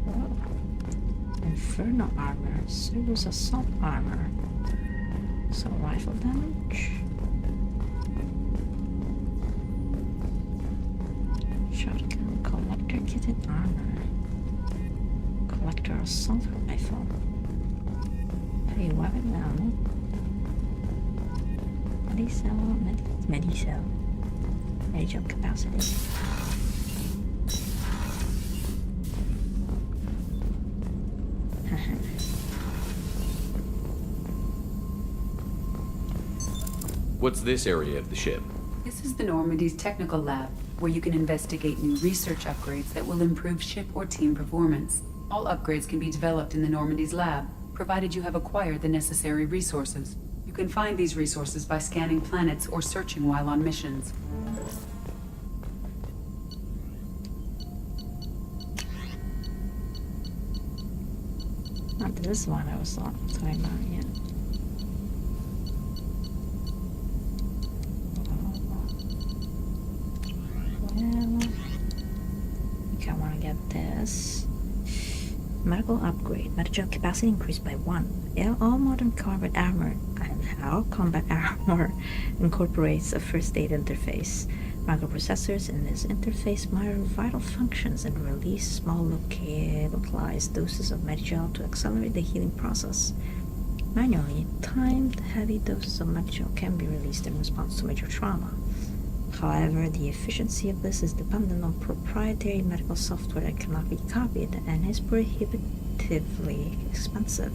Oh. Inferno armor. Cerberus assault armor. Assault rifle damage. Shotgun, collector kitted armor. Collector assault rifle. Heavy weapon ammo. Medicell. Medicell capacity. What's this area of the ship? This is the Normandy's technical lab, where you can investigate new research upgrades that will improve ship or team performance. All upgrades can be developed in the Normandy's lab, provided you have acquired the necessary resources. You can find these resources by scanning planets or searching while on missions. Not this one I was talking about yet. Well, I think I want to get this. Medical upgrade. Medical capacity increased by 1. All modern combat armor incorporates a first aid interface. Microprocessors in this interface monitor vital functions and release small localized doses of Medicell to accelerate the healing process. Manually timed heavy doses of Medicell can be released in response to major trauma. However, the efficiency of this is dependent on proprietary medical software that cannot be copied and is prohibitively expensive.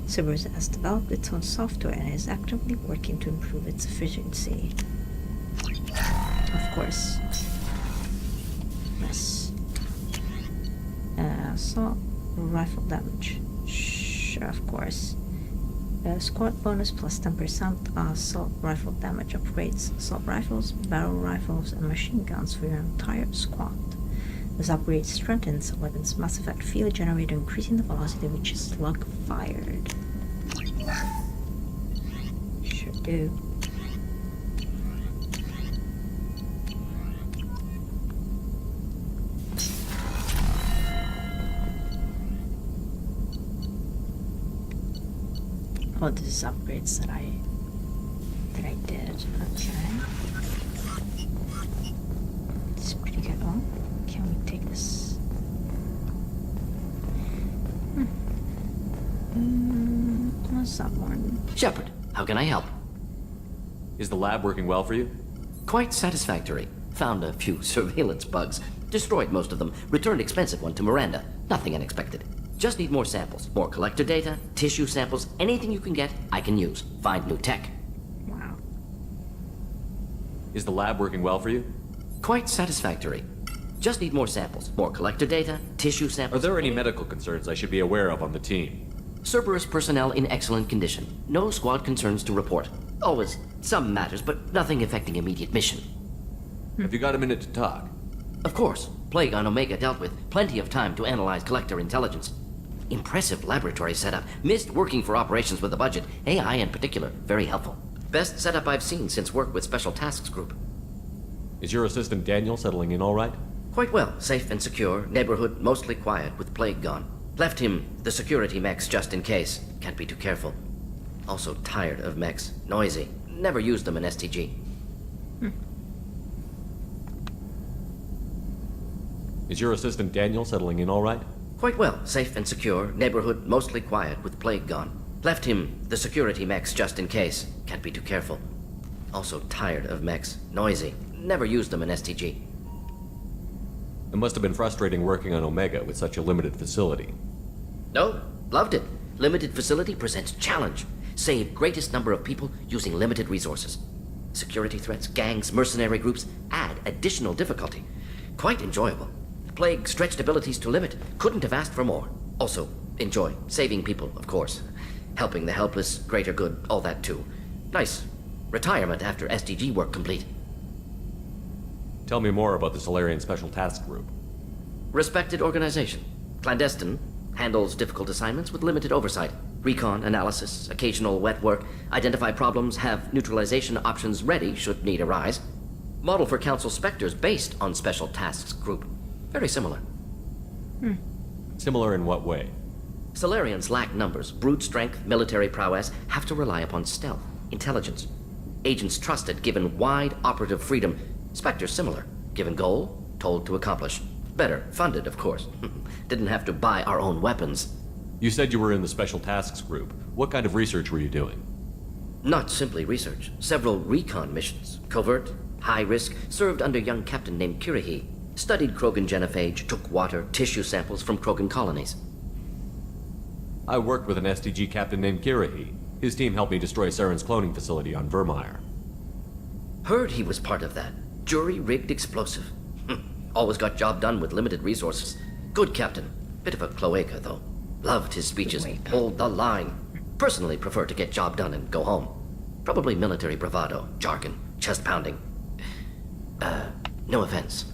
Cerberus has developed its own software and is actively working to improve its efficiency. Of course. Yes. Assault rifle damage. Sure, of course. Squad bonus plus 10% assault rifle damage upgrades assault rifles, barrel rifles, and machine guns for your entire squad. This upgrade strengthens a weapon's mass effect field generator, increasing the velocity at which a slug fired. Sure do. Oh, this is upgrades that I did. Okay. This is pretty good. Oh, can we take this? What's that one? Shepard, how can I help? Is the lab working well for you? Quite satisfactory. Found a few surveillance bugs. Destroyed most of them. Returned expensive one to Miranda. Nothing unexpected. Just need more samples. More collector data, tissue samples, anything you can get, I can use. Find new tech. Wow. Is the lab working well for you? Quite satisfactory. Just need more samples. More collector data, tissue samples. Are there any medical concerns I should be aware of on the team? Cerberus personnel in excellent condition. No squad concerns to report. Always some matters, but nothing affecting immediate mission. Have you got a minute to talk? Of course. Plague on Omega dealt with. Plenty of time to analyze collector intelligence. Impressive laboratory setup. Missed working for operations with a budget. AI in particular. Very helpful. Best setup I've seen since work with Special Tasks Group. Is your assistant Daniel settling in all right? Quite well. Safe and secure. Neighborhood mostly quiet with Plague gone. Left him the security mechs just in case. Can't be too careful. Also tired of mechs. Noisy. Never used them in STG. Is your assistant Daniel settling in all right? Quite well. Safe and secure. Neighborhood mostly quiet with Plague gone. Left him the security mechs just in case. Can't be too careful. Also tired of mechs. Noisy. Never used them in STG. It must have been frustrating working on Omega with such a limited facility. No, loved it. Limited facility presents challenge. Save greatest number of people using limited resources. Security threats, gangs, mercenary groups add additional difficulty. Quite enjoyable. Plague stretched abilities to limit. Couldn't have asked for more. Also, enjoy. Saving people, of course. Helping the helpless, greater good, all that too. Nice. Retirement after SDG work complete. Tell me more about the Solarian Special Task Group. Respected organization. Clandestine. Handles difficult assignments with limited oversight. Recon, analysis, occasional wet work. Identify problems, have neutralization options ready should need arise. Model for Council Spectres based on Special Tasks Group. Very similar. Similar in what way? Solarians lack numbers, brute strength, military prowess, have to rely upon stealth, intelligence. Agents trusted, given wide operative freedom. Spectres similar, given goal, told to accomplish. Better, funded, of course. Didn't have to buy our own weapons. You said you were in the Special Tasks Group. What kind of research were you doing? Not simply research. Several recon missions. Covert, high risk, served under young captain named Kirihi. Studied Krogan genophage, took water, tissue samples from Krogan colonies. I worked with an STG captain named Kirihi. His team helped me destroy Saren's cloning facility on Vermeer. Heard he was part of that. Jury-rigged explosive. Always got job done with limited resources. Good captain. Bit of a cloaca, though. Loved his speeches. Hold the line. Personally prefer to get job done and go home. Probably military bravado, jargon, chest pounding. No offense.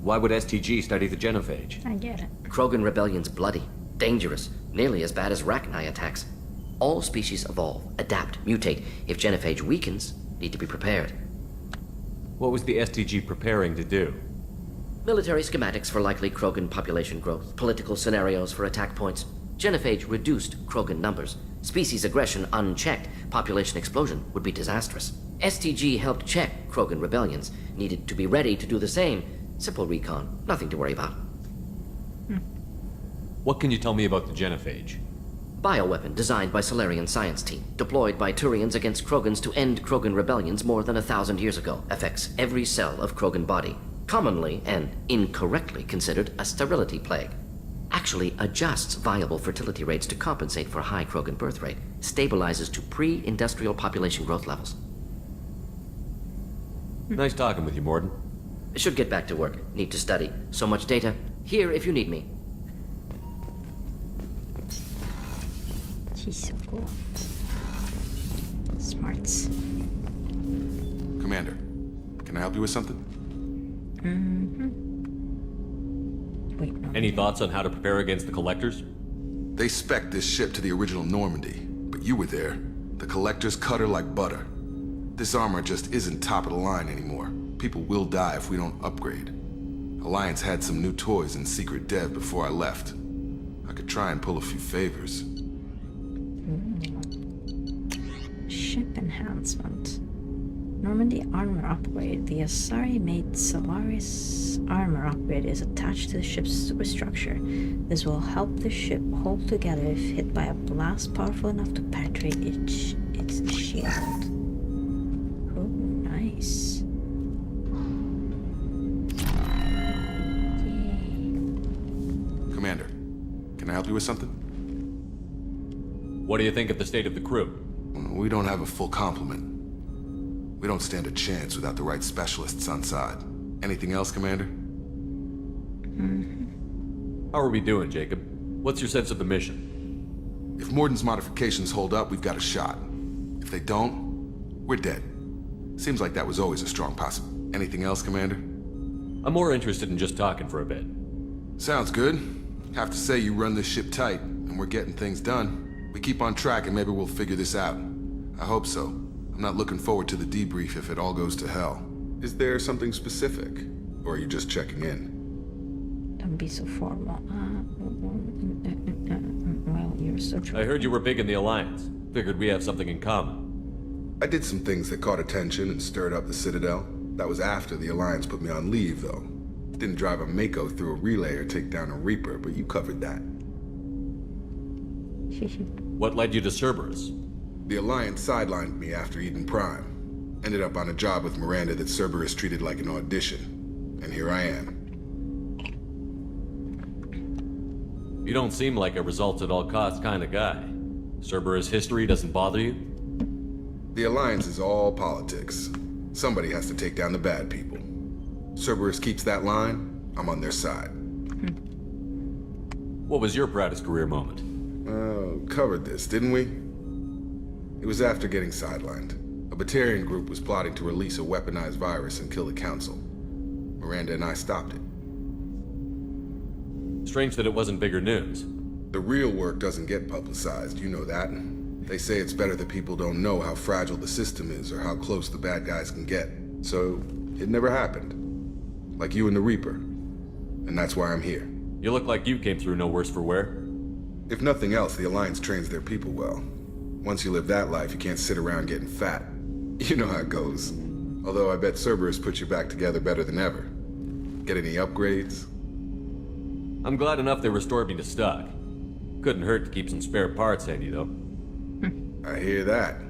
Why would STG study the genophage? I get it. Krogan rebellion's bloody, dangerous, nearly as bad as Rachni attacks. All species evolve, adapt, mutate. If genophage weakens, need to be prepared. What was the STG preparing to do? Military schematics for likely Krogan population growth, political scenarios for attack points. Genophage reduced Krogan numbers. Species aggression unchecked, population explosion would be disastrous. STG helped check Krogan rebellions, needed to be ready to do the same. Simple recon, nothing to worry about. What can you tell me about the genophage? Bioweapon designed by Solarian science team, deployed by Turians against Krogans to end Krogan rebellions more than 1,000 years ago. Affects every cell of Krogan body. Commonly and incorrectly considered a sterility plague. Actually adjusts viable fertility rates to compensate for high Krogan birth rate. Stabilizes to pre-industrial population growth levels. Nice talking with you, Morden. Should get back to work. Need to study. So much data. Here if you need me. She's so cool. Smarts. Commander, can I help you with something? Wait, no. Any thoughts on how to prepare against the Collectors? They spec'd this ship to the original Normandy, but you were there. The Collectors cut her like butter. This armor just isn't top of the line anymore. People will die if we don't upgrade. Alliance had some new toys in secret dev before I left. I could try and pull a few favors. Ship enhancement. Normandy armor upgrade. The Asari-made Solaris armor upgrade is attached to the ship's superstructure. This will help the ship hold together if hit by a blast powerful enough to penetrate its shield. Oh, nice. Commander, can I help you with something? What do you think of the state of the crew? We don't have a full complement. We don't stand a chance without the right specialists on side. Anything else, Commander? How are we doing, Jacob? What's your sense of the mission? If Morden's modifications hold up, we've got a shot. If they don't, we're dead. Seems like that was always a strong possibility. Anything else, Commander? I'm more interested in just talking for a bit. Sounds good. Have to say you run this ship tight, and we're getting things done. We keep on track and maybe we'll figure this out. I hope so. I'm not looking forward to the debrief if it all goes to hell. Is there something specific? Or are you just checking in? Don't be so formal. Well, you're so true. I heard you were big in the Alliance. Figured we have something in common. I did some things that caught attention and stirred up the Citadel. That was after the Alliance put me on leave, though. Didn't drive a Mako through a relay or take down a Reaper, but you covered that. What led you to Cerberus? The Alliance sidelined me after Eden Prime. Ended up on a job with Miranda that Cerberus treated like an audition. And here I am. You don't seem like a results-at-all-costs kind of guy. Cerberus history doesn't bother you? The Alliance is all politics. Somebody has to take down the bad people. Cerberus keeps that line, I'm on their side. What was your proudest career moment? Covered this, didn't we? It was after getting sidelined. A Batarian group was plotting to release a weaponized virus and kill the Council. Miranda and I stopped it. Strange that it wasn't bigger news. The real work doesn't get publicized, you know that. They say it's better that people don't know how fragile the system is or how close the bad guys can get. So, it never happened. Like you and the Reaper. And that's why I'm here. You look like you came through no worse for wear. If nothing else, the Alliance trains their people well. Once you live that life, you can't sit around getting fat. You know how it goes. Although I bet Cerberus put you back together better than ever. Get any upgrades? I'm glad enough they restored me to stock. Couldn't hurt to keep some spare parts handy, though. I hear that.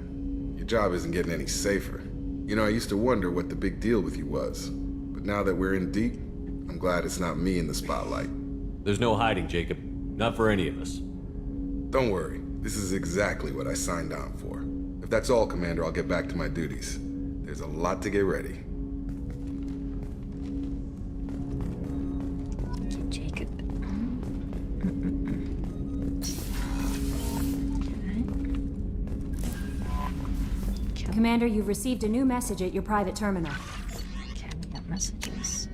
Your job isn't getting any safer. You know, I used to wonder what the big deal with you was. But now that we're in deep, I'm glad it's not me in the spotlight. There's no hiding, Jacob. Not for any of us. Don't worry. This is exactly what I signed on for. If that's all, Commander, I'll get back to my duties. There's a lot to get ready. Jacob. Commander, you've received a new message at your private terminal. Okay, we got messages.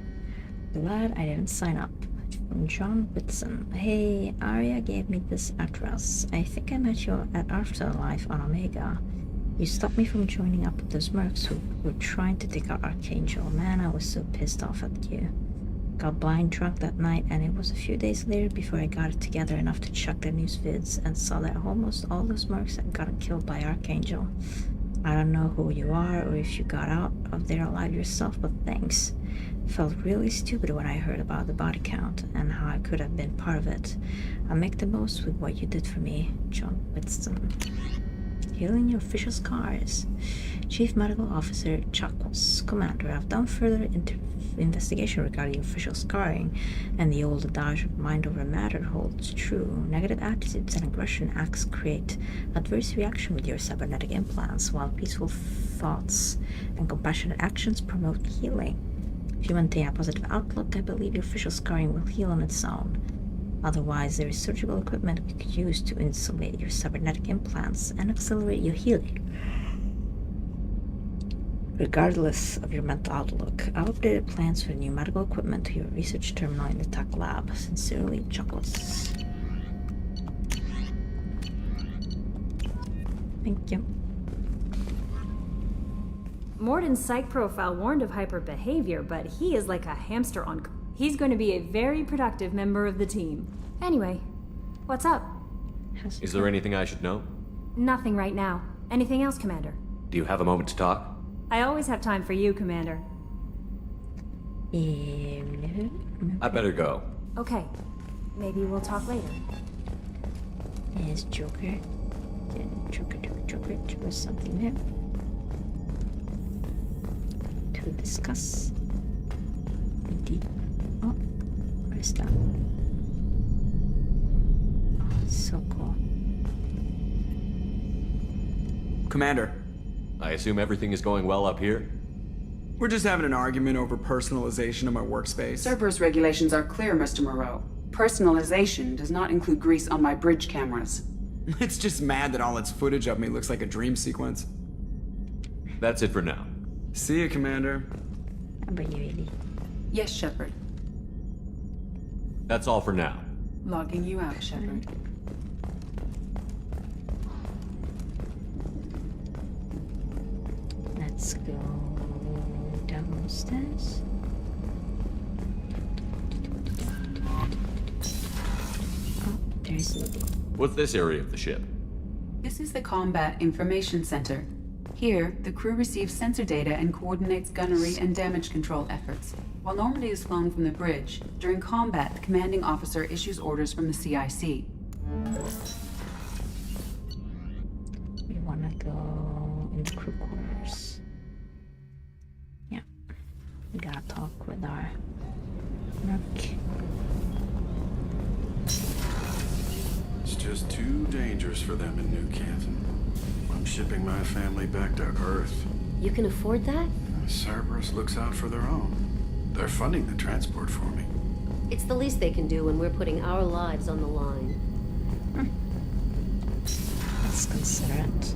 Glad I didn't sign up. From John Whitson. Hey, Arya gave me this address. I think I met you at Afterlife on Omega. You stopped me from joining up with those mercs who were trying to take out Archangel. Man, I was so pissed off at you. Got blind drunk that night, and it was a few days later before I got it together enough to check the news vids and saw that almost all those mercs had gotten killed by Archangel. I don't know who you are or if you got out of there alive yourself, but thanks. Felt really stupid when I heard about the body count and how I could have been part of it. I'll make the most with what you did for me, John Whitson. Healing your official scars. Chief Medical Officer Chuckles. Commander, I've done further investigation regarding official scarring, and the old adage of mind over matter holds true. Negative attitudes and aggression acts create adverse reaction with your cybernetic implants, while peaceful thoughts and compassionate actions promote healing. If you maintain a positive outlook, I believe your official scarring will heal on its own. Otherwise, there is surgical equipment we could use to insulate your cybernetic implants and accelerate your healing. Regardless of your mental outlook, I've updated plans for new medical equipment to your research terminal in the tech lab. Sincerely, Chuckles. Thank you. Morden's psych profile warned of hyper behavior, but he is like a hamster on... He's going to be a very productive member of the team. Anyway, what's up? Is there anything I should know? Nothing right now. Anything else, Commander? Do you have a moment to talk? I always have time for you, Commander. I better go. Okay. Maybe we'll talk later. Is Joker. Joker, something there to discuss. Indeed. Oh, where's that? Oh, it's so cool. Commander. I assume everything is going well up here? We're just having an argument over personalization of my workspace. Cerberus regulations are clear, Mr. Moreau. Personalization does not include grease on my bridge cameras. It's just mad that all its footage of me looks like a dream sequence. That's it for now. See you, Commander. How about you, Edie? Yes, Shepard. That's all for now. Logging you out, Shepard. Let's go downstairs. Oh, there's Edie. What's this area of the ship? This is the Combat Information Center. Here, the crew receives sensor data and coordinates gunnery and damage control efforts. While Normandy is flown from the bridge, during combat, the commanding officer issues orders from the CIC. We wanna go in the crew quarters. Yeah. We gotta talk with our merc. It's just too dangerous for them in New Canton. I'm shipping my family back to Earth. You can afford that? Cerberus looks out for their own. They're funding the transport for me. It's the least they can do when we're putting our lives on the line. Let's consider it.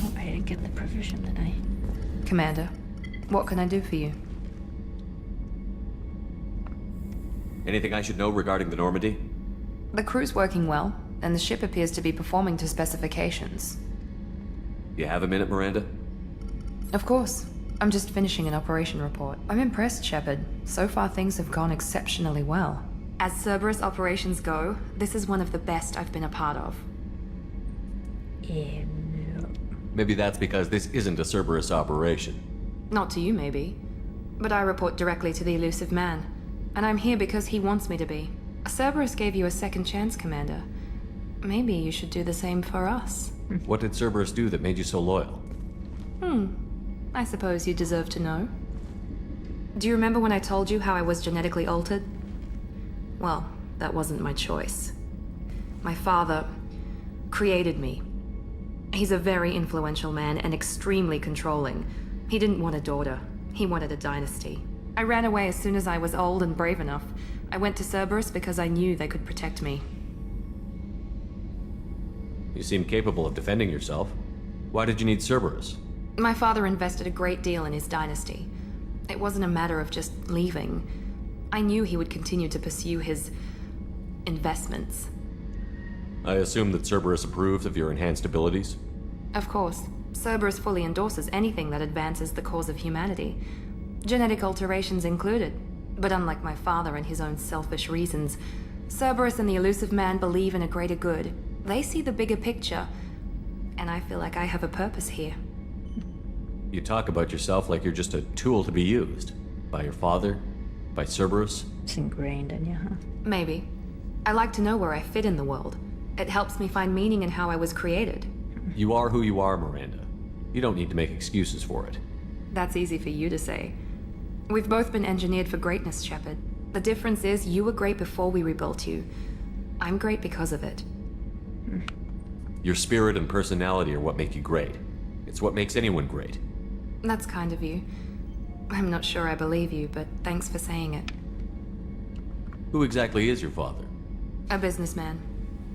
Oh, I didn't get the provision, did I? Commander, what can I do for you? Anything I should know regarding the Normandy? The crew's working well, and the ship appears to be performing to specifications. You have a minute, Miranda? Of course. I'm just finishing an operation report. I'm impressed, Shepard. So far, things have gone exceptionally well. As Cerberus operations go, this is one of the best I've been a part of. Maybe that's because this isn't a Cerberus operation. Not to you, maybe. But I report directly to the elusive man. And I'm here because he wants me to be. Cerberus gave you a second chance, Commander. Maybe you should do the same for us. What did Cerberus do that made you so loyal? I suppose you deserve to know. Do you remember when I told you how I was genetically altered? Well, that wasn't my choice. My father created me. He's a very influential man and extremely controlling. He didn't want a daughter. He wanted a dynasty. I ran away as soon as I was old and brave enough. I went to Cerberus because I knew they could protect me. You seem capable of defending yourself. Why did you need Cerberus? My father invested a great deal in his dynasty. It wasn't a matter of just leaving. I knew he would continue to pursue his investments. I assume that Cerberus approves of your enhanced abilities? Of course. Cerberus fully endorses anything that advances the cause of humanity. Genetic alterations included. But unlike my father and his own selfish reasons, Cerberus and the elusive man believe in a greater good. They see the bigger picture, and I feel like I have a purpose here. You talk about yourself like you're just a tool to be used. By your father? By Cerberus? It's ingrained in you, huh? Maybe. I like to know where I fit in the world. It helps me find meaning in how I was created. You are who you are, Miranda. You don't need to make excuses for it. That's easy for you to say. We've both been engineered for greatness, Shepard. The difference is you were great before we rebuilt you. I'm great because of it. Your spirit and personality are what make you great. It's what makes anyone great. That's kind of you. I'm not sure I believe you, but thanks for saying it. Who exactly is your father? A businessman,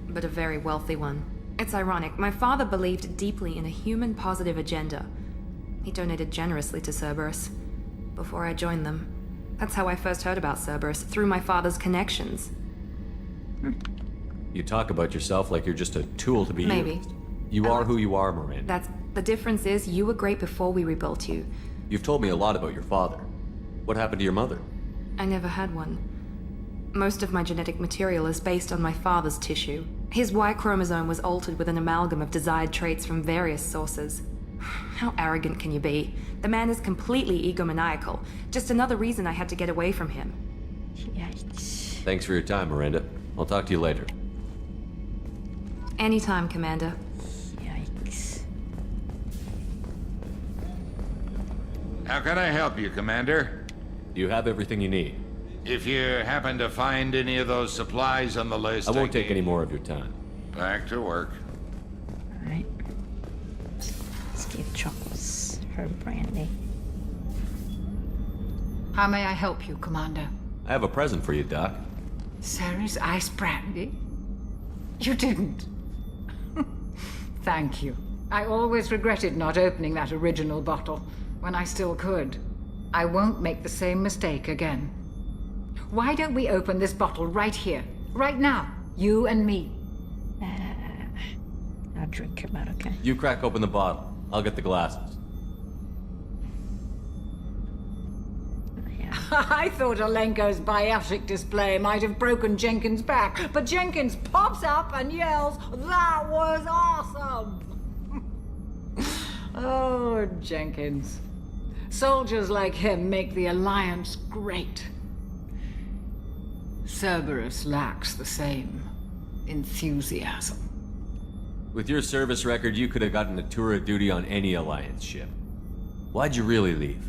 but a very wealthy one. It's ironic, my father believed deeply in a human-positive agenda. He donated generously to Cerberus before I joined them. That's how I first heard about Cerberus, through my father's connections. You talk about yourself like you're just a tool to be Maybe. used. You are who you are, Miranda. The difference is you were great before we rebuilt you. You've told me a lot about your father. What happened to your mother? I never had one. Most of my genetic material is based on my father's tissue. His Y chromosome was altered with an amalgam of desired traits from various sources. How arrogant can you be? The man is completely egomaniacal. Just another reason I had to get away from him. Yikes. Thanks for your time, Miranda. I'll talk to you later. Anytime, Commander. Yikes. How can I help you, Commander? You have everything you need. If you happen to find any of those supplies on the list, I won't take any more of your time. Back to work. Alright. Let's give Chuckles her brandy. How may I help you, Commander? I have a present for you, Doc. Sarah's ice brandy? You didn't. Thank you. I always regretted not opening that original bottle when I still could. I won't make the same mistake again. Why don't we open this bottle right here, right now, you and me? I'll drink it, but okay. You crack open the bottle. I'll get the glasses. I thought Alenko's biotic display might have broken Jenkins' back, but Jenkins pops up and yells, "That was awesome!" Oh, Jenkins. Soldiers like him make the Alliance great. Cerberus lacks the same enthusiasm. With your service record, you could have gotten a tour of duty on any Alliance ship. Why'd you really leave?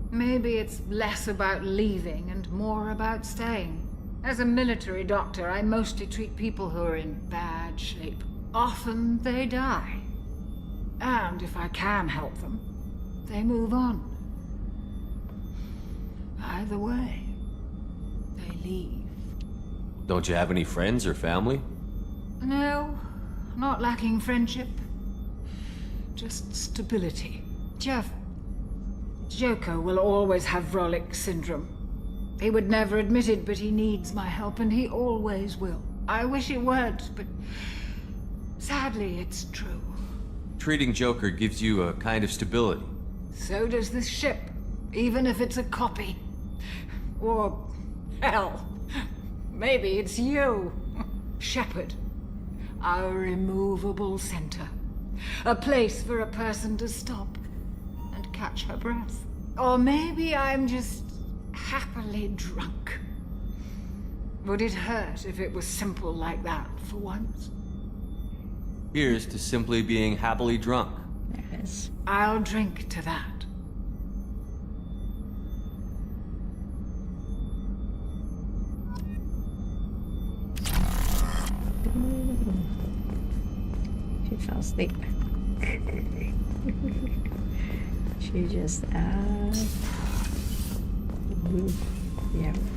Maybe it's less about leaving and more about staying. As a military doctor, I mostly treat people who are in bad shape. Often they die. And if I can help them, they move on. Either way, they leave. Don't you have any friends or family? No, not lacking friendship. Just stability. Joko will always have Vrolik syndrome. He would never admit it, but he needs my help, and he always will. I wish it weren't, but sadly, it's true. treating Joker gives you a kind of stability. So does this ship, even if it's a copy. Or, hell, maybe it's you, Shepard. Our immovable center. A place for a person to stop and catch her breath. Or maybe I'm just happily drunk. Would it hurt if it was simple like that for once? Here's to simply being happily drunk. There it is. I'll drink to that. She fell asleep. She just yeah,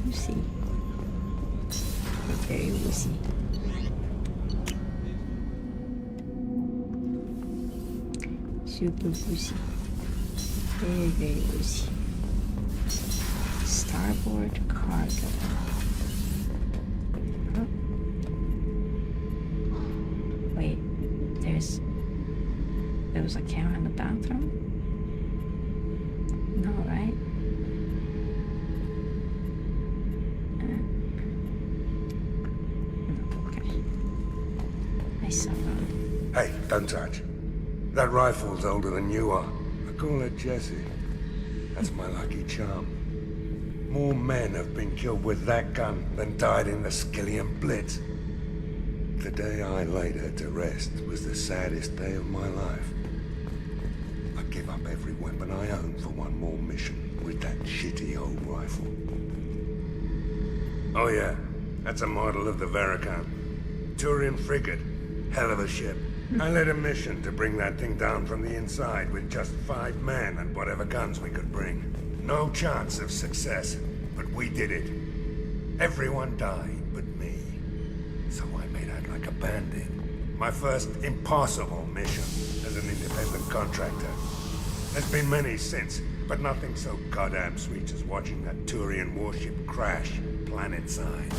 woozy. Very woozy. Super woozy. Very, very woozy. Starboard cargo. Oh. Wait, there was a camera in the bathroom? No, right? Okay. I saw that. Hey, don't touch. That rifle's older than you are. I call it Jesse. That's my lucky charm. More men have been killed with that gun than died in the Skillian Blitz. The day I laid her to rest was the saddest day of my life. I give up every weapon I own for one more mission with that shitty old rifle. Oh yeah, that's a model of the Veracon. Turian frigate. Hell of a ship. I led a mission to bring that thing down from the inside with just 5 men and whatever guns we could bring. No chance of success, but we did it. Everyone died but me. So I made out like a bandit. My first impossible mission as an independent contractor. There's been many since, but nothing so goddamn sweet as watching that Turian warship crash planet-side.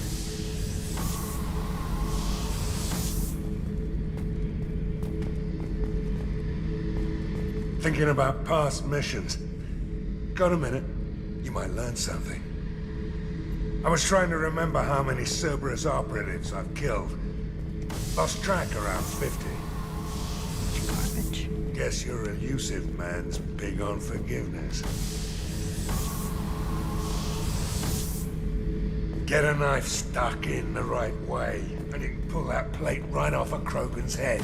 Thinking about past missions. Got a minute? You might learn something. I was trying to remember how many Cerberus operatives I've killed. Lost track around 50. Garbage. Guess your elusive man's big on forgiveness. Get a knife stuck in the right way, and you can pull that plate right off a Krogan's head.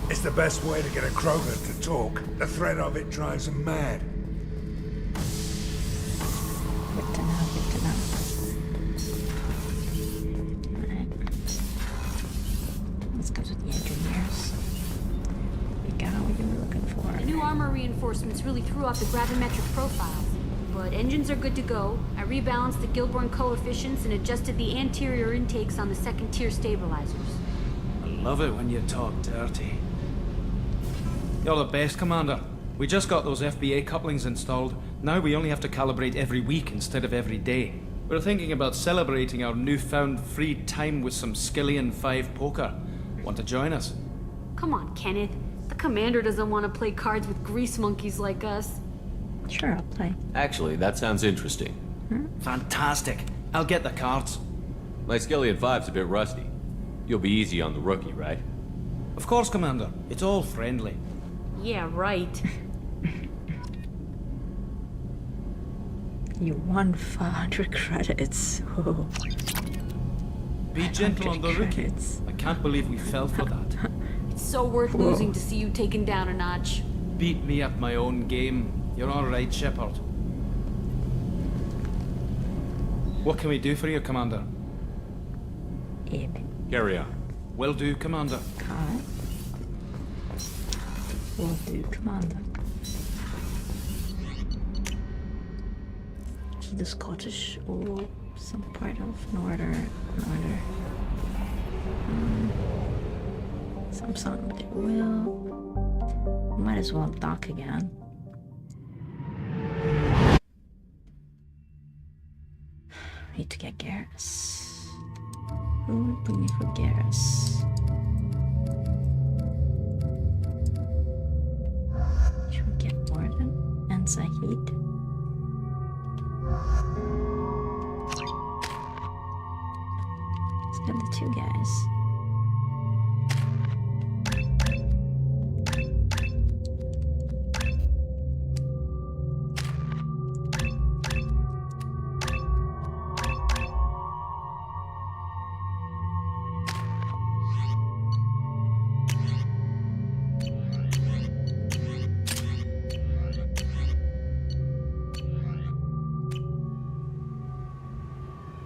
It's the best way to get a Krogan to talk. The threat of it drives him mad. Good to know, good to know. Alright. Let's go to the engineers. We got what you were looking for. The new armor reinforcements really threw off the gravimetric profiles. But engines are good to go. I rebalanced the Gilborn coefficients and adjusted the anterior intakes on the second-tier stabilizers. I love it when you talk dirty. You're the best, Commander. We just got those FBA couplings installed. Now we only have to calibrate every week instead of every day. We're thinking about celebrating our newfound free time with some Skillian 5 poker. Want to join us? Come on, Kenneth. The commander doesn't want to play cards with grease monkeys like us. Sure, I'll play. Actually, that sounds interesting. Fantastic. I'll get the cards. My Skillian 5's a bit rusty. You'll be easy on the rookie, right? Of course, Commander. It's all friendly. Yeah, right. You won 500 credits. Whoa. Be gentle on the rookie. I can't believe we fell for that. It's so worth losing to see you taken down a notch. Beat me at my own game. You're all right, Shepard. What can we do for you, Commander? Carry on. Will do, Commander. Alright. Will do, Commander. The Scottish or some part of Northern. Some with it will. Might as well dock again. Need to get Garrus. Who would bring me for Garrus? sense a heat. Let's get the two guys.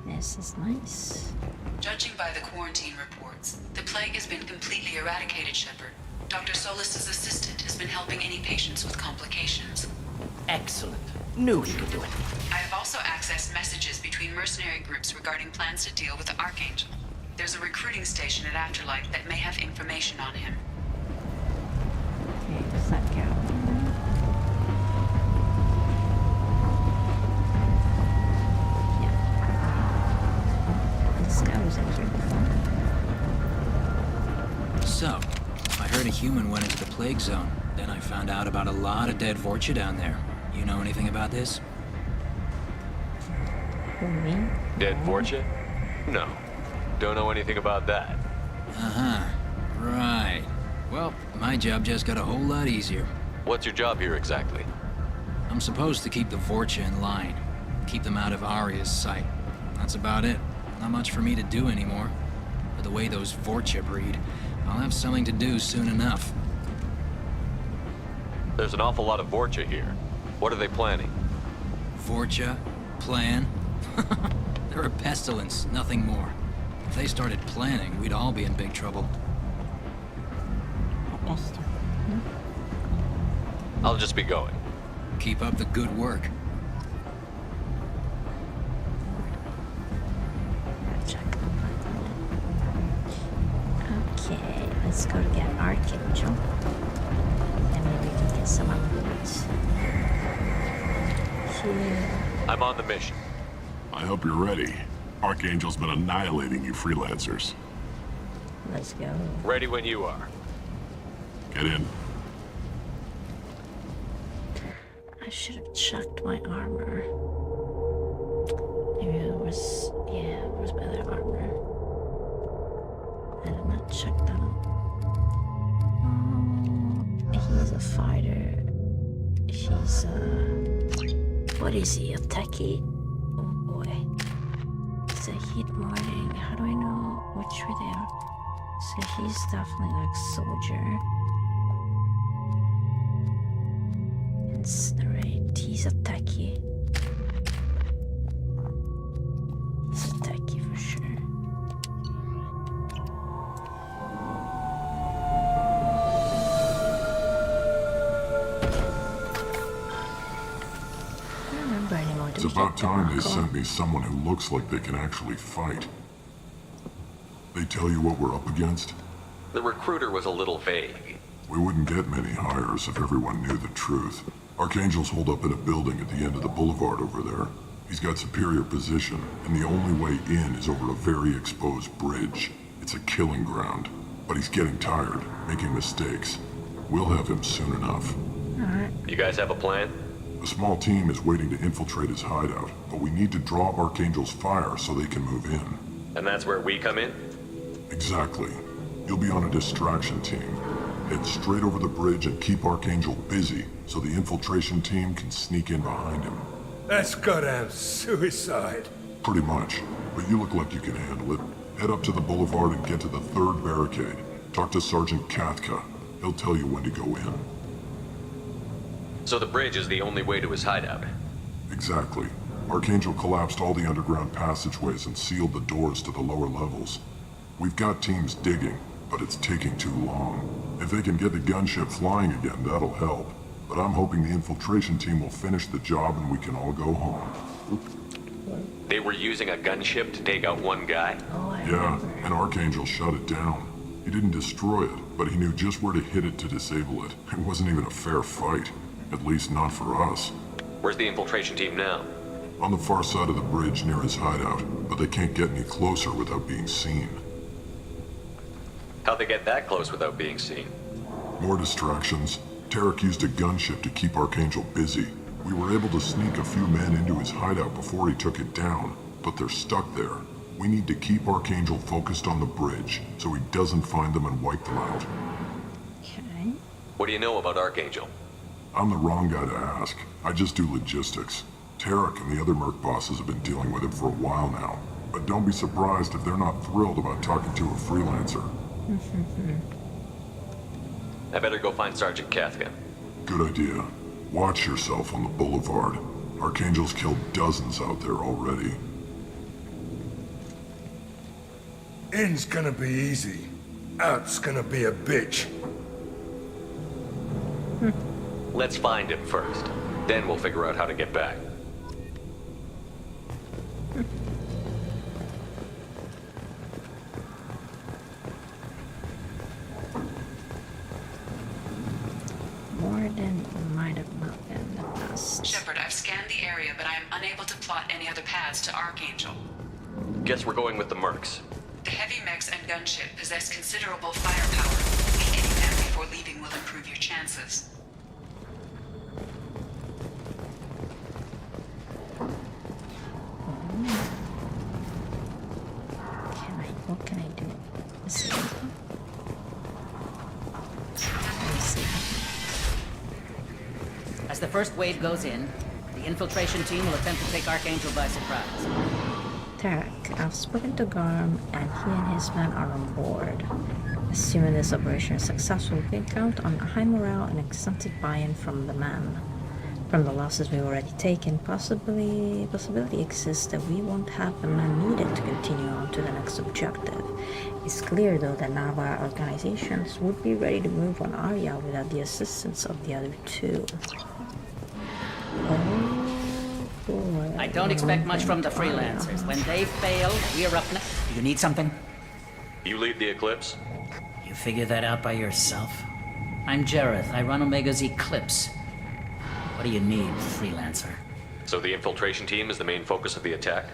This is nice. Judging by the quarantine reports, the plague has been completely eradicated, Shepard. Dr. Solis's assistant has been helping any patients with complications. Excellent. Knew you could do it. I have also accessed messages between mercenary groups regarding plans to deal with the Archangel. There's a recruiting station at Afterlife that may have information on him. Okay, what's that go? So, I heard a human went into the plague zone. Then I found out about a lot of dead Vorcha down there. You know anything about this? Me? Dead Vorcha? No. Don't know anything about that. Uh-huh. Right. Well, my job just got a whole lot easier. What's your job here exactly? I'm supposed to keep the Vorcha in line. Keep them out of Arya's sight. That's about it. Not much for me to do anymore. But the way those Vorcha breed, I'll have something to do soon enough. There's an awful lot of Vorcha here. What are they planning? Vorcha? Plan? They're a pestilence, nothing more. If they started planning, we'd all be in big trouble. I'll just be going. Keep up the good work. Okay, let's go to get Archangel. And maybe we can get some upgrades. Here. I'm on the mission. I hope you're ready. Archangel's been annihilating you freelancers. Let's go. Ready when you are. Get in. I should have checked my armor. Maybe it was, yeah, it was my other armor. I did not check that out. He's a fighter. He's what is he, a techie? Oh boy. It's a heat morning. How do I know which way they are? So he's definitely like soldier. Incinerate. He's a techie. He's a techie for sure. It's about time they sent me someone who looks like they can actually fight. They tell you what we're up against? The recruiter was a little vague. We wouldn't get many hires if everyone knew the truth. Archangel's holed up in a building at the end of the boulevard over there. He's got superior position, and the only way in is over a very exposed bridge. It's a killing ground. But he's getting tired, making mistakes. We'll have him soon enough. Alright. You guys have a plan? A small team is waiting to infiltrate his hideout, but we need to draw Archangel's fire so they can move in. And that's where we come in? Exactly. You'll be on a distraction team. Head straight over the bridge and keep Archangel busy so the infiltration team can sneak in behind him. That's goddamn suicide. Pretty much, but you look like you can handle it. Head up to the boulevard and get to the third barricade. Talk to Sergeant Kathka. He'll tell you when to go in. So the bridge is the only way to his hideout? Exactly. Archangel collapsed all the underground passageways and sealed the doors to the lower levels. We've got teams digging, but it's taking too long. If they can get the gunship flying again, that'll help. But I'm hoping the infiltration team will finish the job and we can all go home. They were using a gunship to take out one guy? Yeah, and Archangel shut it down. He didn't destroy it, but he knew just where to hit it to disable it. It wasn't even a fair fight. At least not for us. Where's the infiltration team now? On the far side of the bridge near his hideout, but they can't get any closer without being seen. How'd they get that close without being seen? More distractions. Tarek used a gunship to keep Archangel busy. We were able to sneak a few men into his hideout before he took it down, but they're stuck there. We need to keep Archangel focused on the bridge, so he doesn't find them and wipe them out. Okay. What do you know about Archangel? I'm the wrong guy to ask. I just do logistics. Tarek and the other Merc bosses have been dealing with him for a while now. But don't be surprised if they're not thrilled about talking to a freelancer. I better go find Sergeant Kafka. Good idea. Watch yourself on the boulevard. Archangel's killed dozens out there already. In's gonna be easy. Out's gonna be a bitch. Let's find him first. Then we'll figure out how to get back. More than it might have not been in the past. Shepard, I've scanned the area, but I am unable to plot any other paths to Archangel. Guess we're going with the Mercs. The heavy mechs and gunship possess considerable firepower. Hitting them before leaving will improve your chances. What can I do? This is let me see. As the first wave goes in, the infiltration team will attempt to take Archangel by surprise. Tarek, I've spoken to Garm, and he and his men are on board. Assuming this operation is successful, we can count on high morale and extensive buy-in from the men. From the losses we've already taken, possibility exists that we won't have the men needed to continue on to the next objective. It's clear, though, that none of our organizations would be ready to move on Arya without the assistance of the other two. Oh boy. I don't expect much from the freelancers. When they fail, we erupt. You need something? You lead the Eclipse? You figure that out by yourself? I'm Jareth. I run Omega's Eclipse. What do you need, freelancer? So the infiltration team is the main focus of the attack?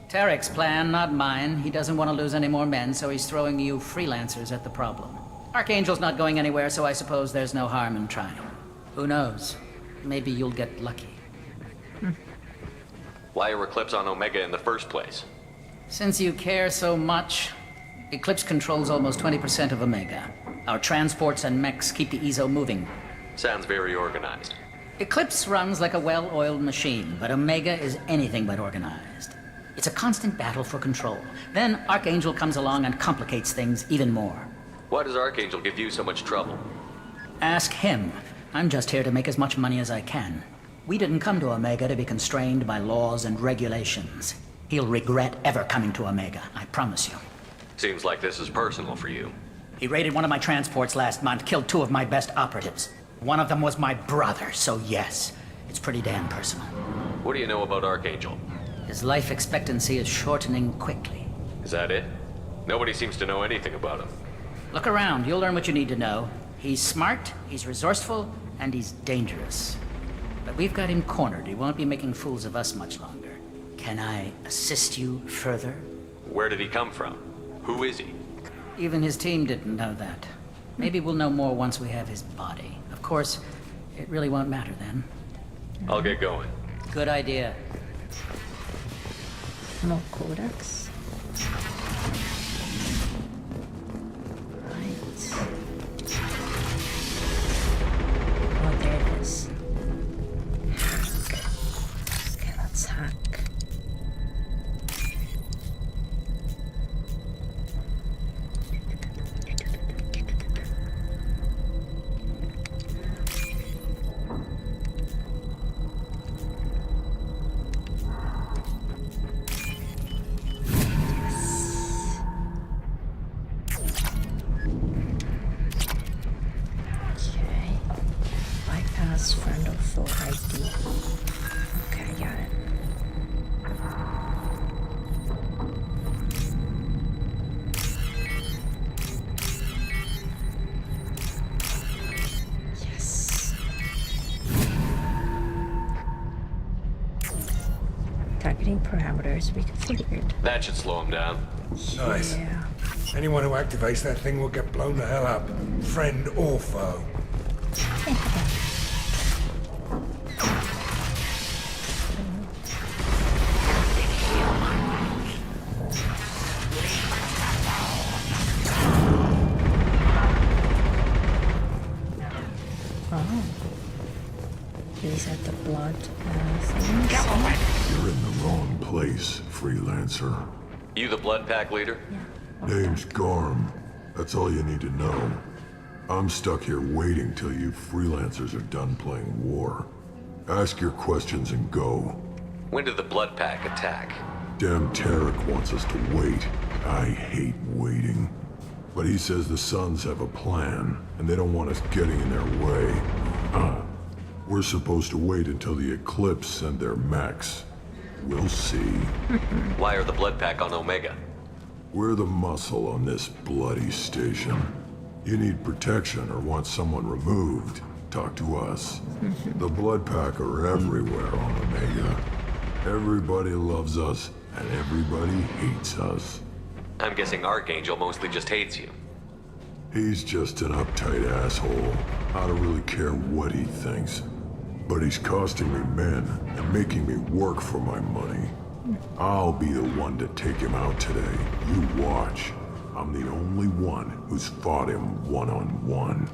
Tarek's plan, not mine. He doesn't want to lose any more men, so he's throwing you freelancers at the problem. Archangel's not going anywhere, so I suppose there's no harm in trying. Who knows? Maybe you'll get lucky. Why are Eclipse on Omega in the first place? Since you care so much, Eclipse controls almost 20% of Omega. Our transports and mechs keep the EZO moving. Sounds very organized. Eclipse runs like a well-oiled machine, but Omega is anything but organized. It's a constant battle for control. Then Archangel comes along and complicates things even more. Why does Archangel give you so much trouble? Ask him. I'm just here to make as much money as I can. We didn't come to Omega to be constrained by laws and regulations. He'll regret ever coming to Omega, I promise you. Seems like this is personal for you. He raided one of my transports last month, killed 2 of my best operatives. One of them was my brother, so yes, it's pretty damn personal. What do you know about Archangel? His life expectancy is shortening quickly. Is that it? Nobody seems to know anything about him. Look around, you'll learn what you need to know. He's smart, he's resourceful, and he's dangerous. But we've got him cornered. He won't be making fools of us much longer. Can I assist you further? Where did he come from? Who is he? Even his team didn't know that. Maybe we'll know more once we have his body. Of course, it really won't matter then. I'll get going. Good idea. No codex. Right. Oh, there it is. Hack. Okay, let's hack. Friend or foe ID. Okay, I got it. Yes. Targeting parameters reconfigured. That should slow him down. Nice. Yeah. Anyone who activates that thing will get blown the hell up. Friend or foe. Oh. These are the blood things. You're in the wrong place, freelancer. You the blood pack leader? Name's Garm. That's all you need to know. I'm stuck here waiting till you freelancers are done playing war. Ask your questions and go. When did the blood pack attack? Damn Tarek wants us to wait. I hate waiting. But he says the Suns have a plan, and they don't want us getting in their way. We're supposed to wait until the Eclipse send their mechs. We'll see. Why are the blood pack on Omega? We're the muscle on this bloody station. You need protection or want someone removed, talk to us. The blood pack are everywhere on Omega. Everybody loves us, and everybody hates us. I'm guessing Archangel mostly just hates you. He's just an uptight asshole. I don't really care what he thinks. But he's costing me men and making me work for my money. I'll be the one to take him out today. You watch. I'm the only one who's fought him one-on-one.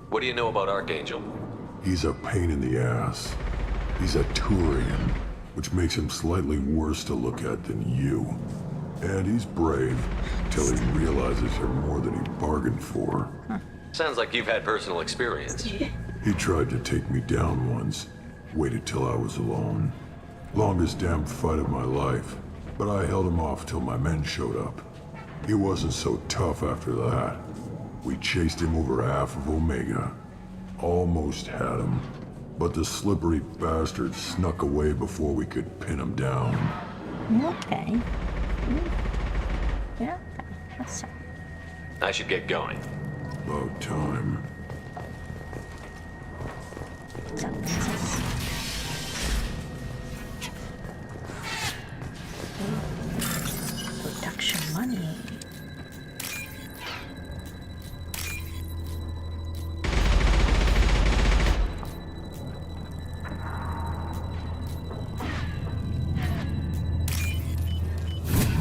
What do you know about Archangel? He's a pain in the ass. He's a Turian, which makes him slightly worse to look at than you. And he's brave, till he realizes you're more than he bargained for. Sounds like you've had personal experience. He tried to take me down once. Waited till I was alone. Longest damn fight of my life. But I held him off till my men showed up. He wasn't so tough after that. We chased him over half of Omega. Almost had him. But the slippery bastard snuck away before we could pin him down. Okay. Yeah, that's... I should get going. About time. Production money.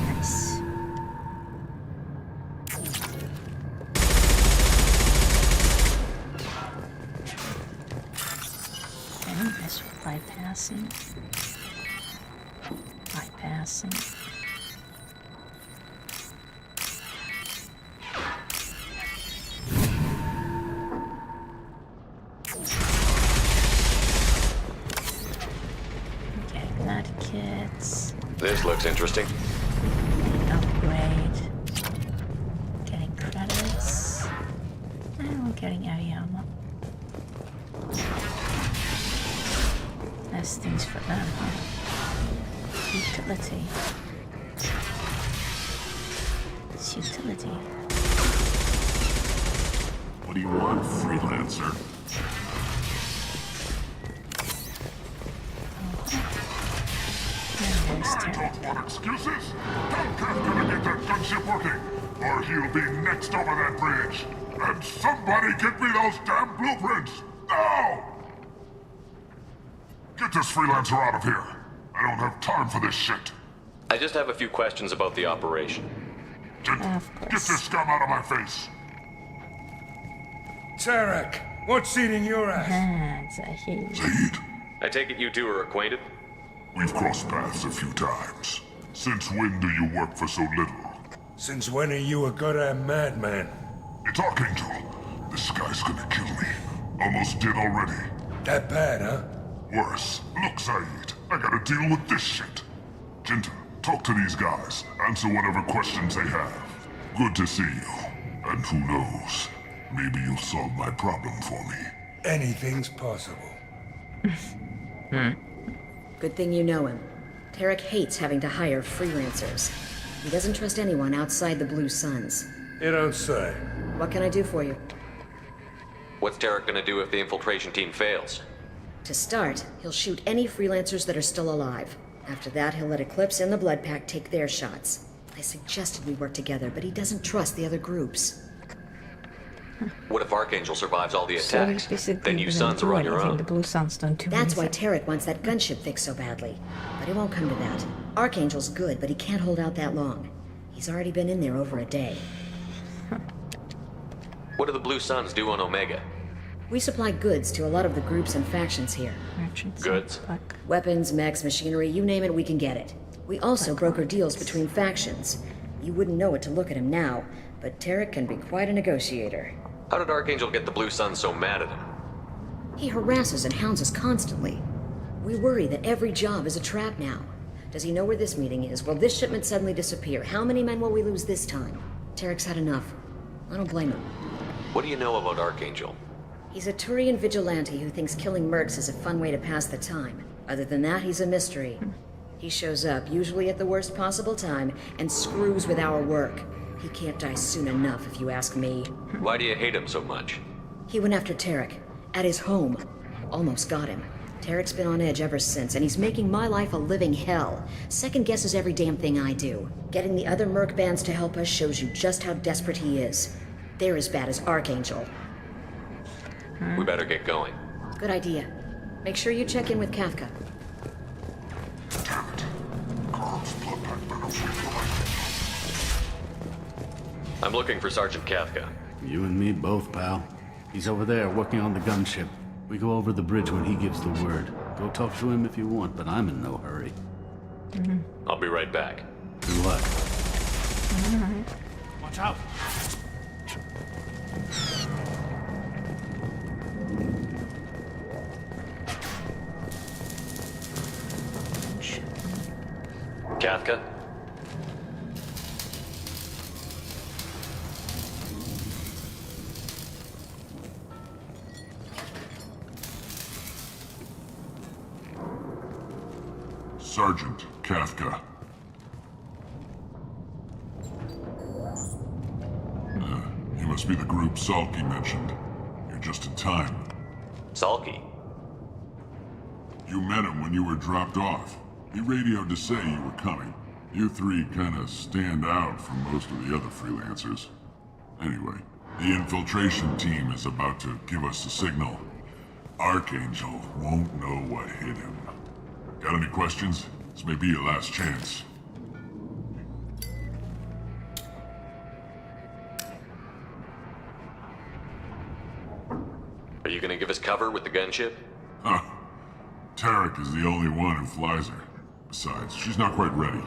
Nice. Nice bypassing. Bypassing. Okay, blood kits. This looks interesting. Upgrade. Getting credits. And we're getting heavy ammo. There's things for them, huh? Utility. It's utility. What do you want, freelancer? I don't want excuses. Duncan's gonna get that gunship working, or he'll be next over that bridge. And somebody get me those damn blueprints! Now! Get this freelancer out of here. I don't have time for this shit. I just have a few questions about the operation. Get this scum out of my face. Tarek, what's eating your ass? Zaid, I take it you two are acquainted? we've crossed paths a few times. Since when do you work for so little? Since when are you a goddamn madman? It's Archangel. This guy's gonna kill me. Almost did already. That bad, huh? Worse. Look, Zaid, I gotta deal with this shit. Jinta, talk to these guys. Answer whatever questions they have. Good to see you. And who knows, maybe you'll solve my problem for me. Anything's possible. Good thing you know him. Tarek hates having to hire freelancers. He doesn't trust anyone outside the Blue Suns. You don't say. What can I do for you? What's Tarek gonna do if the infiltration team fails? To start, he'll shoot any freelancers that are still alive. After that, he'll let Eclipse and the Blood Pack take their shots. I suggested we work together, but he doesn't trust the other groups. What if Archangel survives all the attacks? Then you Suns are on your own. The Blue Suns don't do That's why anything. Tarek wants that gunship fixed so badly. But it won't come to that. Archangel's good, but he can't hold out that long. He's already been in there over a day. What do the Blue Suns do on Omega? We supply goods to a lot of the groups and factions here. Goods? Weapons, mechs, machinery, you name it, we can get it. We also broker deals between factions. You wouldn't know it to look at him now, but Tarek can be quite a negotiator. How did Archangel get the Blue Sun so mad at him? He harasses and hounds us constantly. We worry that every job is a trap now. Does he know where this meeting is? Will this shipment suddenly disappear? How many men will we lose this time? Tarek's had enough. I don't blame him. What do you know about Archangel? He's a Turian vigilante who thinks killing mercs is a fun way to pass the time. Other than that, he's a mystery. He shows up, usually at the worst possible time, and screws with our work. He can't die soon enough, if you ask me. Why do you hate him so much? He went after Tarek, at his home. Almost got him. Tarek's been on edge ever since, and he's making my life a living hell. Second guesses every damn thing I do. Getting the other merc bands to help us shows you just how desperate he is. They're as bad as Archangel. We better get going. Good idea. Make sure you check in with Kafka. Damn it. Carl's blood pack better I'm looking for Sergeant Kafka. You and me both, pal. He's over there working on the gunship. We go over the bridge when he gives the word. Go talk to him if you want, but I'm in no hurry. I'll be right back. Good luck. Alright. Watch out! Kafka? Sergeant Kafka. You must be the group Salky mentioned. You're just in time. Salky? You met him when you were dropped off. He radioed to say you were coming. You three kinda stand out from most of the other freelancers. Anyway, the infiltration team is about to give us the signal. Archangel won't know what hit him. Got any questions? This may be your last chance. Are you gonna give us cover with the gunship? Huh. Tarek is the only one who flies her. Besides, she's not quite ready.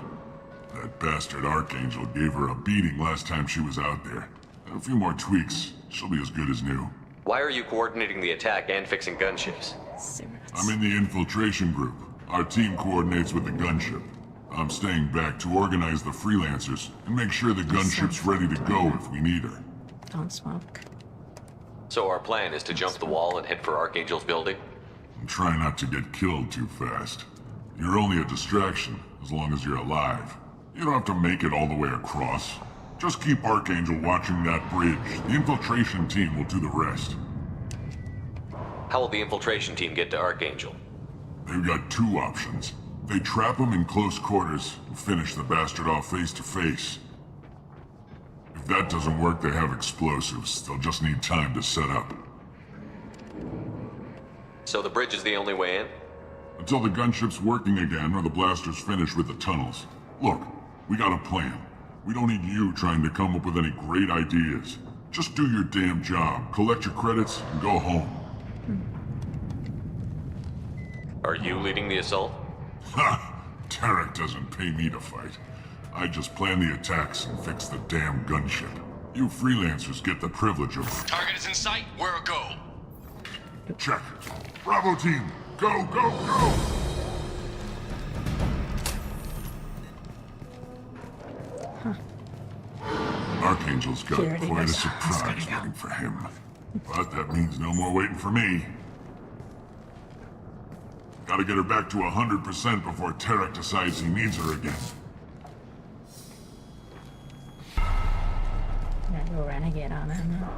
That bastard Archangel gave her a beating last time she was out there. A few more tweaks, she'll be as good as new. Why are you coordinating the attack and fixing gunships? I'm in the infiltration group. Our team coordinates with the gunship. I'm staying back to organize the freelancers and make sure the gunship's ready to go if we need her. Don't smoke. So our plan is to jump the wall and head for Archangel's building? And try not to get killed too fast. You're only a distraction, as long as you're alive. You don't have to make it all the way across. Just keep Archangel watching that bridge. The infiltration team will do the rest. How will the infiltration team get to Archangel? They've got two options. They trap him in close quarters and finish the bastard off face to face. If that doesn't work, they have explosives. They'll just need time to set up. So the bridge is the only way in? Until the gunship's working again or the blasters finish with the tunnels. Look, we got a plan. We don't need you trying to come up with any great ideas. Just do your damn job, collect your credits, and go home. Are you leading the assault? Ha! Tarek doesn't pay me to fight. I just plan the attacks and fix the damn gunship. You freelancers get the privilege of... Target is in sight. Where a go? Check. Bravo team, go, go, go! Archangel's got quite a surprise waiting for him. But that means no more waiting for me. Gotta get her back to 100% before Tarek decides he needs her again. Gotta go renegade on her now.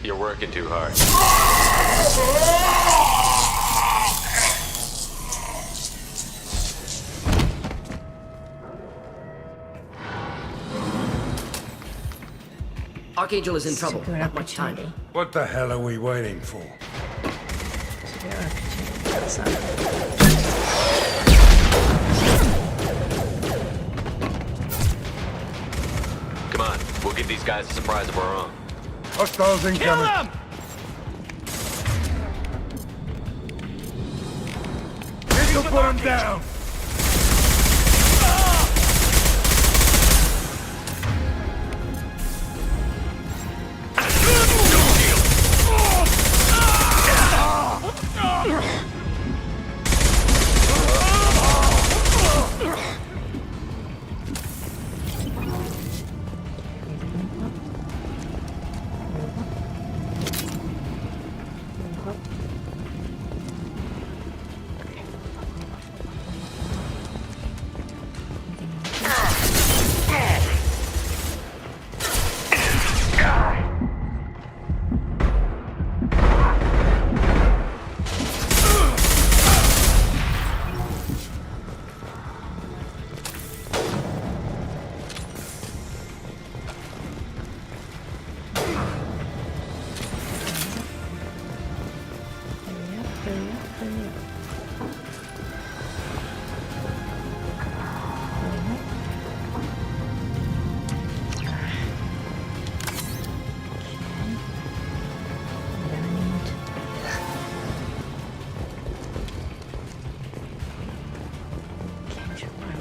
You're working too hard. Archangel is in trouble. Not much time. What the hell are we waiting for? Come on, we'll give these guys a surprise of our own. Hostiles incoming. Kill them! This'll put him down.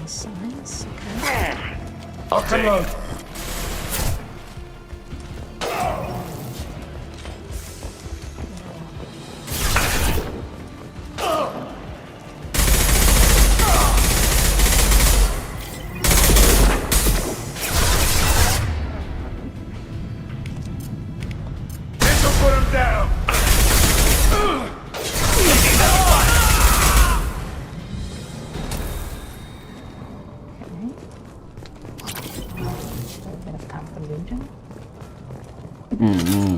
Signs. Okay. I'll come out. This'll put him down. Mm-hmm.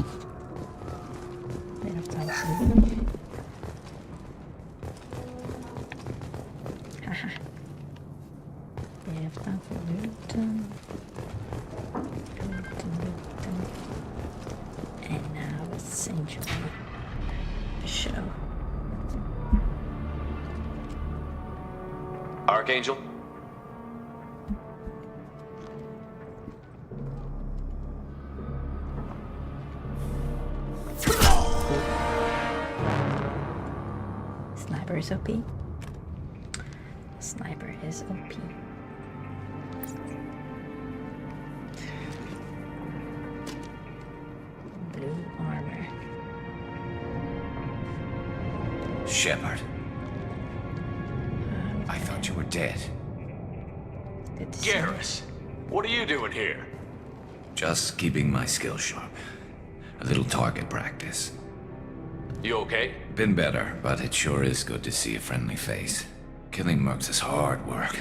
Bit of time for looting. Haha. Bit of time for looting. And now let's enjoy the show. Archangel? Sniper is OP. Sniper is OP. Blue armor. Shepard. I thought you were dead. Garrus, what are you doing here? Just keeping my skills sharp. A little target practice. You okay? Been better, but it sure is good to see a friendly face. Killing mercs is hard work,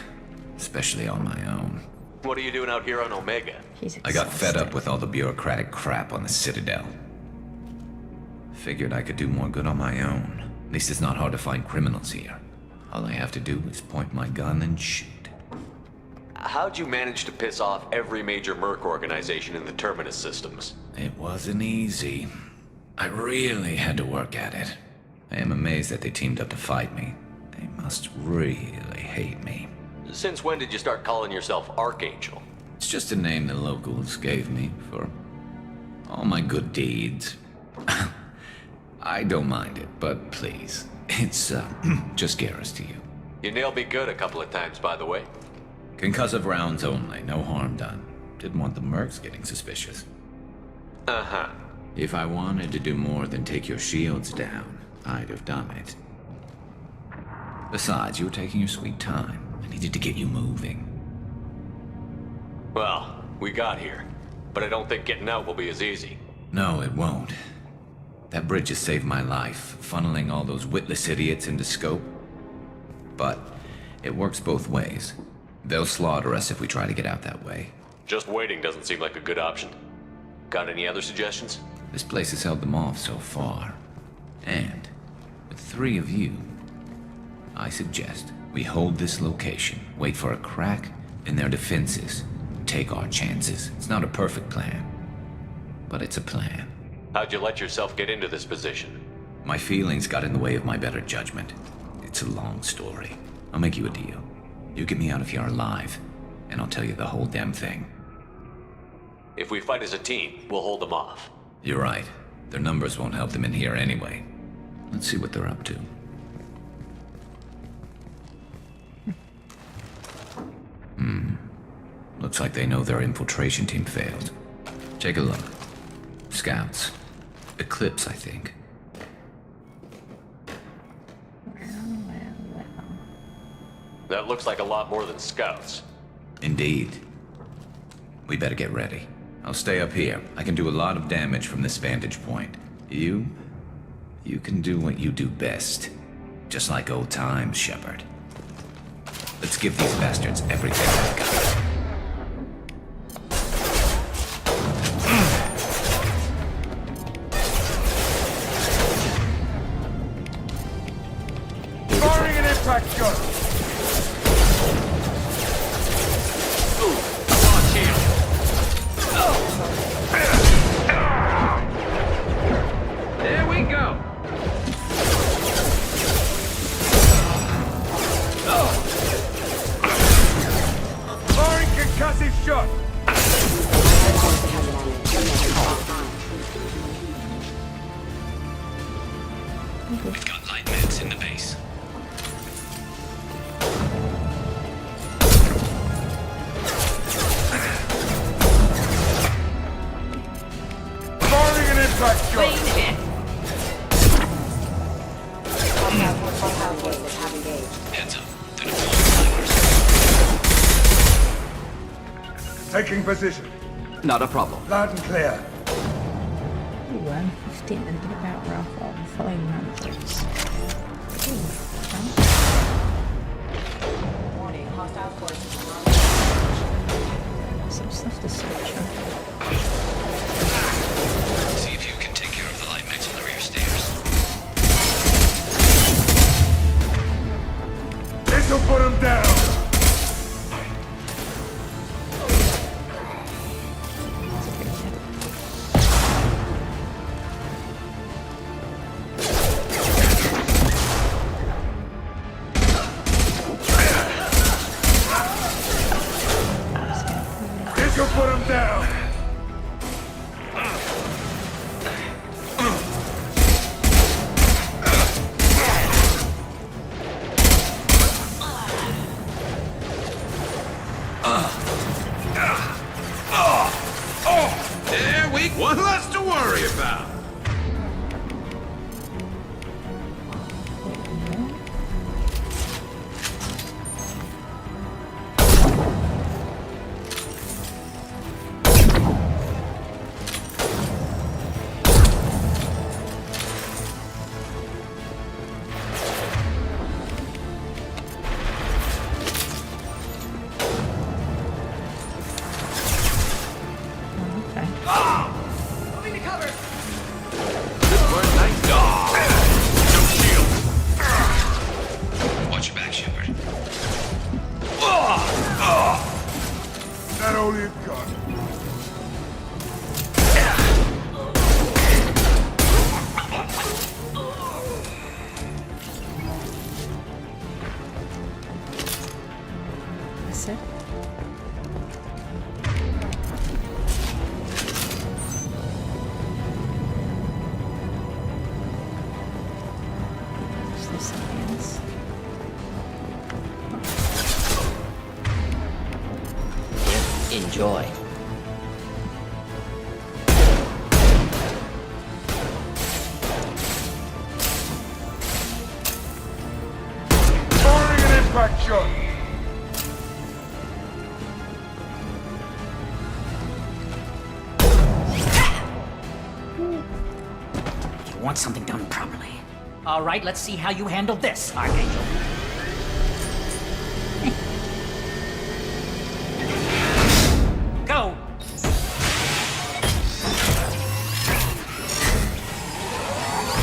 especially on my own. What are you doing out here on Omega? I got fed up with all the bureaucratic crap on the Citadel. Figured I could do more good on my own. At least it's not hard to find criminals here. All I have to do is point my gun and shoot. How'd you manage to piss off every major merc organization in the Terminus systems? It wasn't easy. I really had to work at it. I am amazed that they teamed up to fight me. They must really hate me. Since when did you start calling yourself Archangel? It's just a name the locals gave me for all my good deeds. I don't mind it, but please, it's just Garrus to you. You nailed me good a couple of times, by the way. Concussive rounds only, no harm done. Didn't want the mercs getting suspicious. Uh-huh. If I wanted to do more than take your shields down, I'd have done it. Besides, you were taking your sweet time. I needed to get you moving. Well, we got here, but I don't think getting out will be as easy. No, it won't. That bridge has saved my life, funneling all those witless idiots into scope. But it works both ways. They'll slaughter us if we try to get out that way. Just waiting doesn't seem like a good option. Got any other suggestions? This place has held them off so far. And with 3 of you, I suggest we hold this location, wait for a crack in their defenses, take our chances. It's not a perfect plan, but it's a plan. How'd you let yourself get into this position? My feelings got in the way of my better judgment. It's a long story. I'll make you a deal. You get me out of here alive, and I'll tell you the whole damn thing. If we fight as a team, we'll hold them off. You're right. Their numbers won't help them in here anyway. Let's see what they're up to. Looks like they know their infiltration team failed. Take a look. Scouts. Eclipse, I think. That looks like a lot more than scouts. Indeed. We better get ready. I'll stay up here. I can do a lot of damage from this vantage point. You can do what you do best. Just like old times, Shepard. Let's give these bastards everything they've got. Firing an impact shot! There we go. Firing concussive shot! We've got light meds in the base. Firing an impact shot! Heads up. Taking position. Not a problem. Loud and clear. 1:15 and about Raffle, following numbers. Warning, hostile forces. Some stuff to search on. See if you can take care of the light mix on the rear stairs. This'll put him down! This'll put him down! There we go. One less to worry about. Moving to cover. This was nice. No shield. Watch your back, Shepard. That all you got? That's it. Is there something else? Enjoy. Firing an impact shot! You want something done properly. All right, let's see how you handle this, Archangel. Go!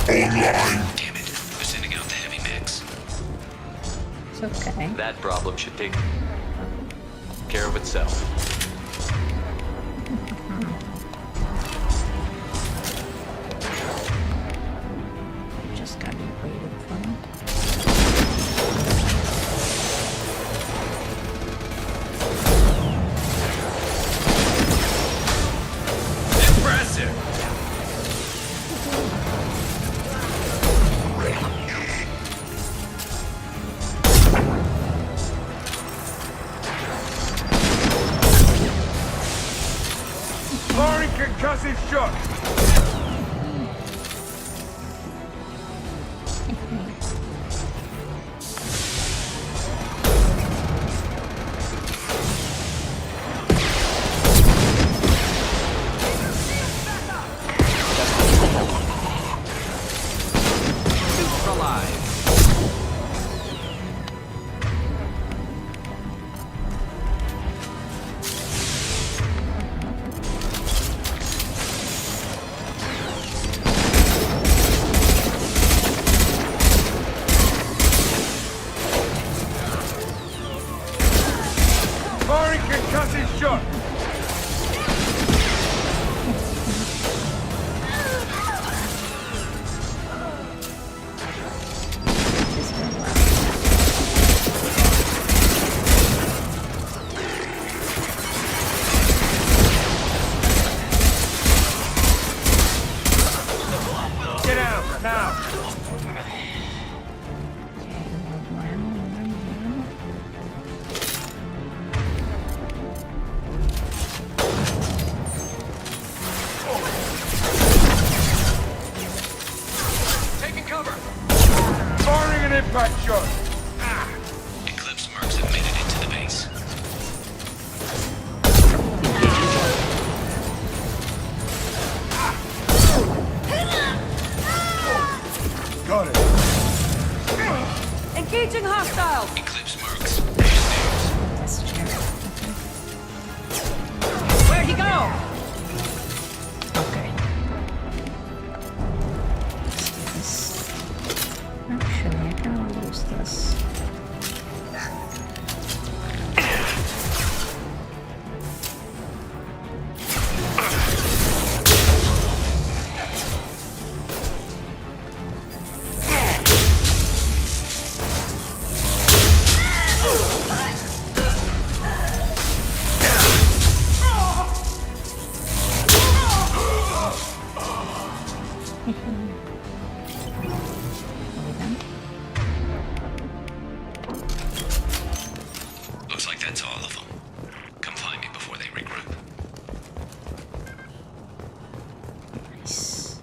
Damn it. They're sending out the heavy mix. It's okay. That problem should take care of itself. Just gotta be waiting for me. Impressive. Firing concussive shot! Get out, now! Taking cover! Firing an impact shot! Eclipse mercs have made it into the base. Got it. Engaging hostiles! Eclipse mercs. Where'd he go? Okay. Let's do this. Actually, I kind of want to use this. Looks like that's all of them. Come find me before they regroup. Nice.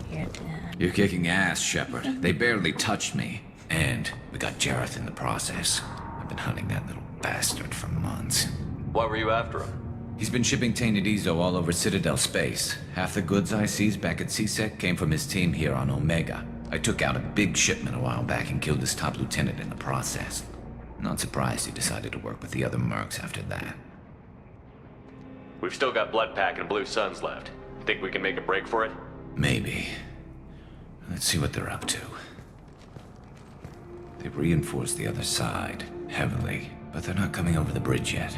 Here, then. You're kicking ass, Shepard. They barely touched me. And we got Jareth in the process. I've been hunting that little bastard for months. Why were you after him? He's been shipping tainted Ezo all over Citadel space. Half the goods I seized back at CSEC came from his team here on Omega. I took out a big shipment a while back and killed his top lieutenant in the process. Not surprised he decided to work with the other mercs after that. We've still got Bloodpack and Blue Suns left. Think we can make a break for it? Maybe. Let's see what they're up to. They've reinforced the other side, heavily, but they're not coming over the bridge yet.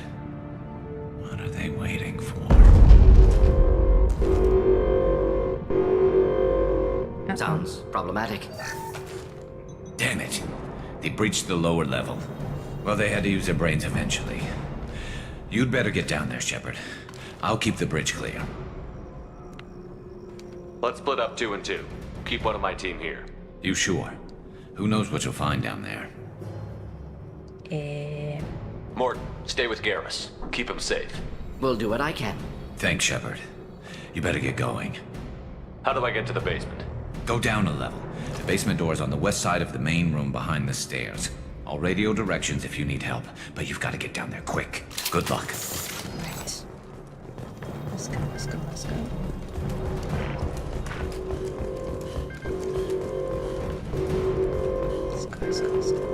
What are they waiting for? Sounds problematic. Damn it. They breached the lower level. Well, they had to use their brains eventually. You'd better get down there, Shepard. I'll keep the bridge clear. Let's split up 2 and 2. Keep one of my team here. You sure? Who knows what you'll find down there? Morton, stay with Garrus. Keep him safe. We'll do what I can. Thanks, Shepard. You better get going. How do I get to the basement? Go down a level. The basement door is on the west side of the main room behind the stairs. I'll radio directions if you need help, but you've got to get down there quick. Good luck. Right. Let's go, let's go, let's go. Let's go, let's go, let's go.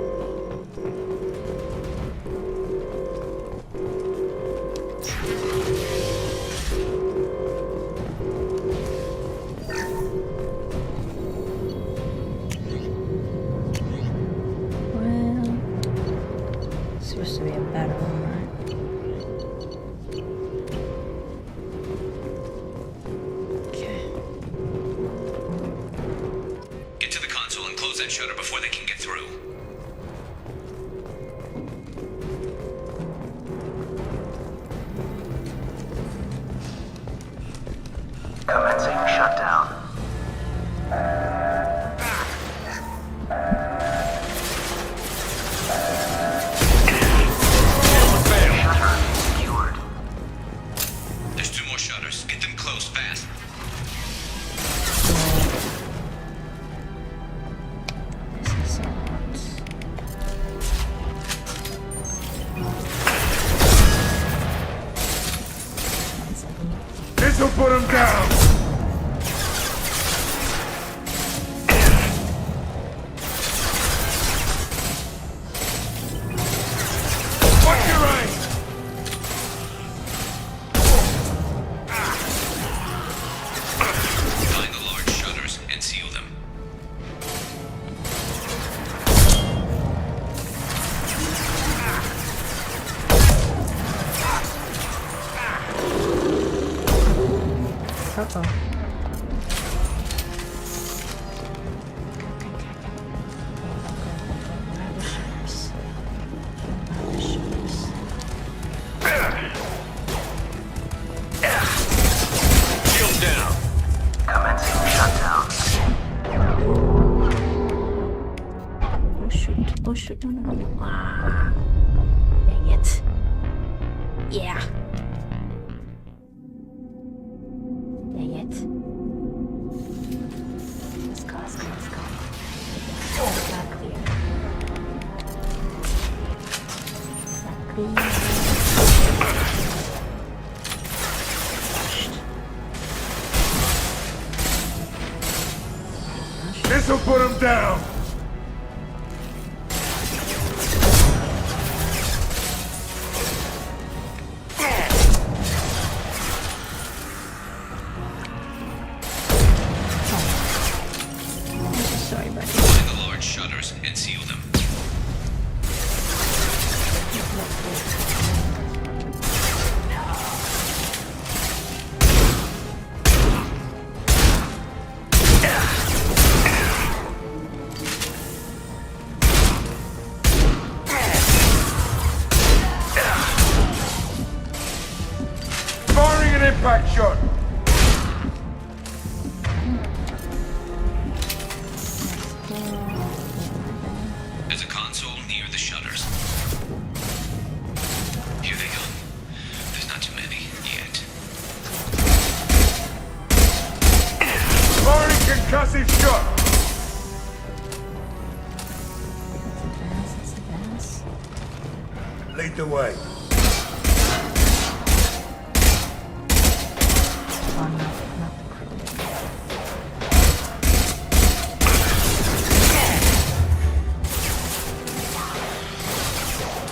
Supposed to be a better one, right? Okay. Get to the console and close that shutter before they can get through. Commencing shutdown. There's 2 more shutters. Get them closed fast. This'll put him down! Watch your aim! Find the large shutters and seal them. Uh-oh. Shield down. Commencing shutdown. Oh shoot. Oh shoot. No, no, no. Ah. Dang it. Yeah. Dang it. Let's go, let's go, let's go. Oh, not clear. Not clear. This'll put him down! Sorry, buddy. Find the large shutters and seal them. Firing an impact shot! There's a console near the shutters. Here they go. There's not too many yet. Firing concussive shot! Let's advance. Lead the way. Oh, no, not the crew.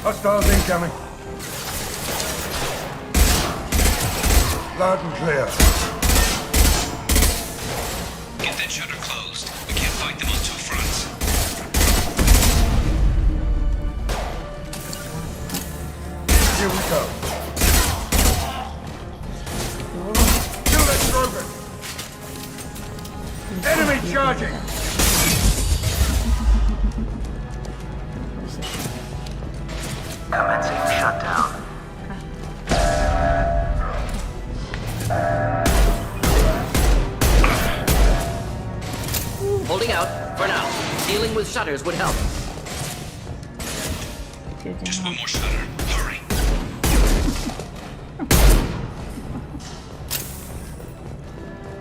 Hostiles incoming. Loud and clear. Get that shutter closed. We can't fight them on two fronts. Here we go. Kill that broken. Enemy charging. Commencing shutdown. Holding out, for now. Dealing with shutters would help. Just one more shutter. Hurry.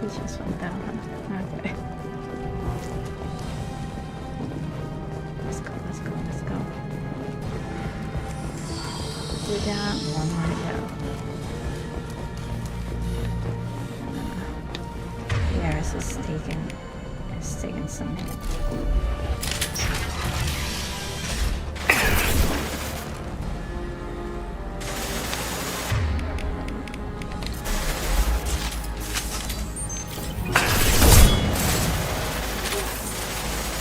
He just went down, huh? Okay. Let's go, let's go, let's go. Do that, one more to go. Yeah, this is taking some hit.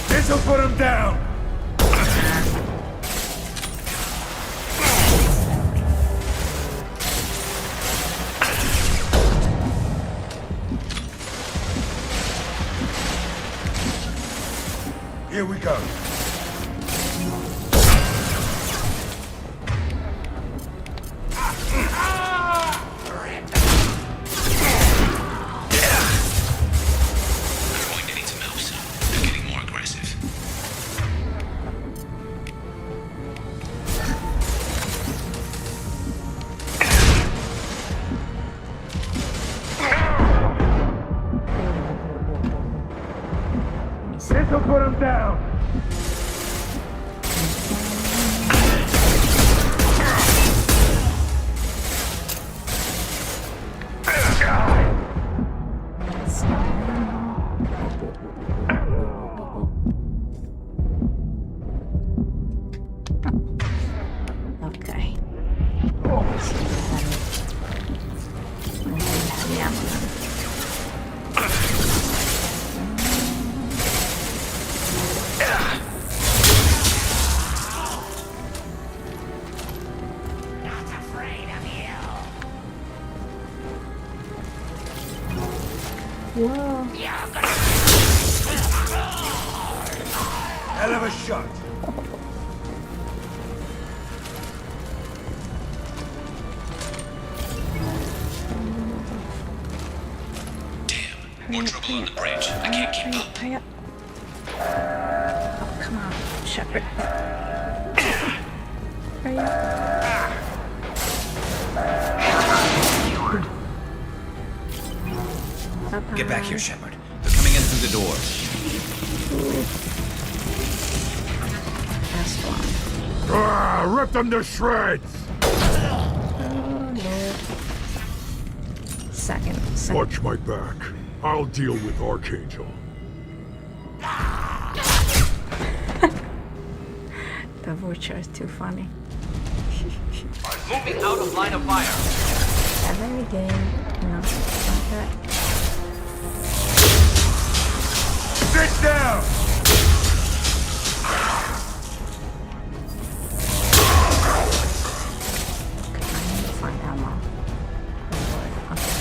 This'll put him down. Here we go. We're going to need some help soon. They're getting more aggressive. This'll put him down. Whoa. Hell of a shot. More trouble on the bridge. I can't keep up. Hurry up. Oh, come on, Shepard. Hurry up. Get back here, Shepard. They're coming in through the doors. Last one. Rip them to shreds! Oh, Lord. Second. Watch my back. I'll deal with Archangel. The vulture is too funny. Moving out of line of fire. Every game, no, like that. Sit down! Find ammo. Oh Lord, okay.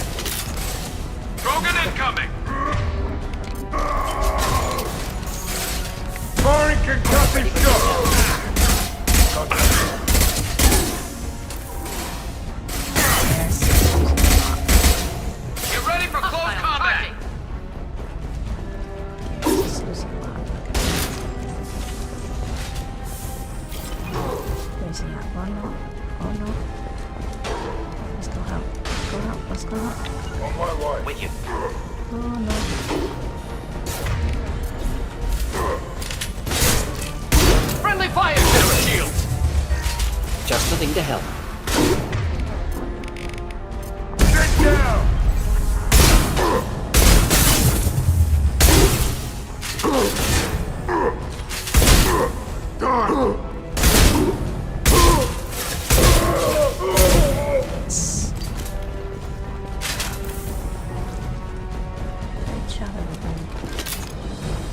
Krogan incoming! Firing concussive shot! Get ready for close combat! Where's he at? Oh no. Oh no. Let's go out. Go out. Let's go out. On my way. With you. Oh no. Friendly fire! General shields! Just the thing to help. Sit down! Great job, everybody.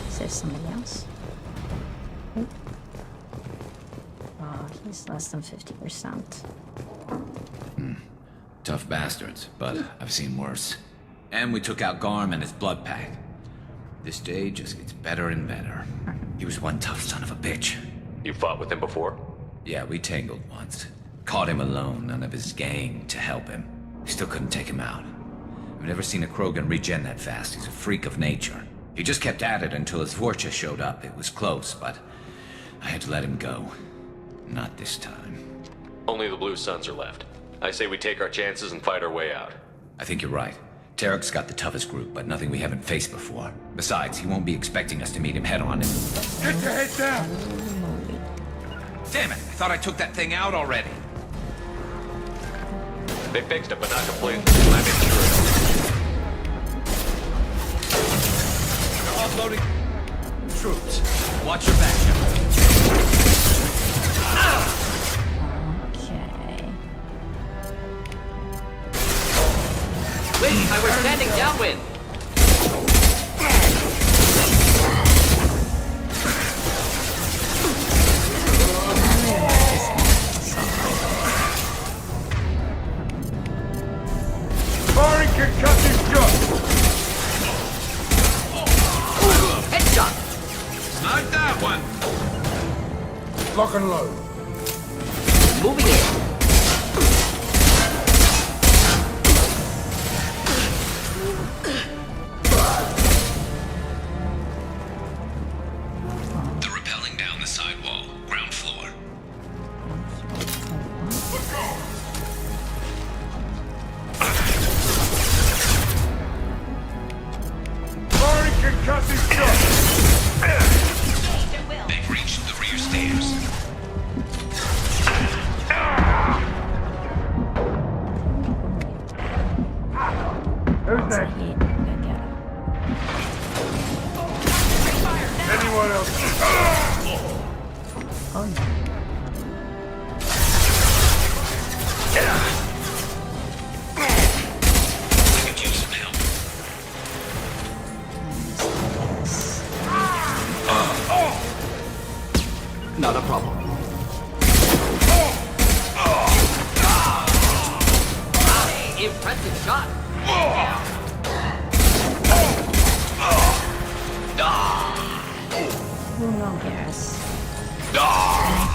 Is there somebody else? Oh, he's less than 50%. Tough bastards, but I've seen worse. And we took out Garm and his blood pack. This day just gets better and better. He was one tough son of a bitch. You fought with him before? Yeah, we tangled once. Caught him alone, none of his gang to help him. Still couldn't take him out. I've never seen a Krogan regen that fast. He's a freak of nature. He just kept at it until his Vorcha showed up. It was close, but I had to let him go. Not this time. Only the Blue Suns are left. I say we take our chances and fight our way out. I think you're right. Tarek's got the toughest group, but nothing we haven't faced before. Besides, he won't be expecting us to meet him head-on. Get your head down! Damn it! I thought I took that thing out already. They fixed it, but not completely. I made sure. They're offloading troops. Watch your back, Shepard. Okay. Wait, I was standing downwind. Firing concussive shot! Headshot! Snag that one! Lock and load. Moving in. They're rappelling down the sidewall, ground floor. Firing concussive shot! They've reached the rear stairs. Who's next? Anyone else? Oh no. I could use some help. Not a problem. Impressive shot.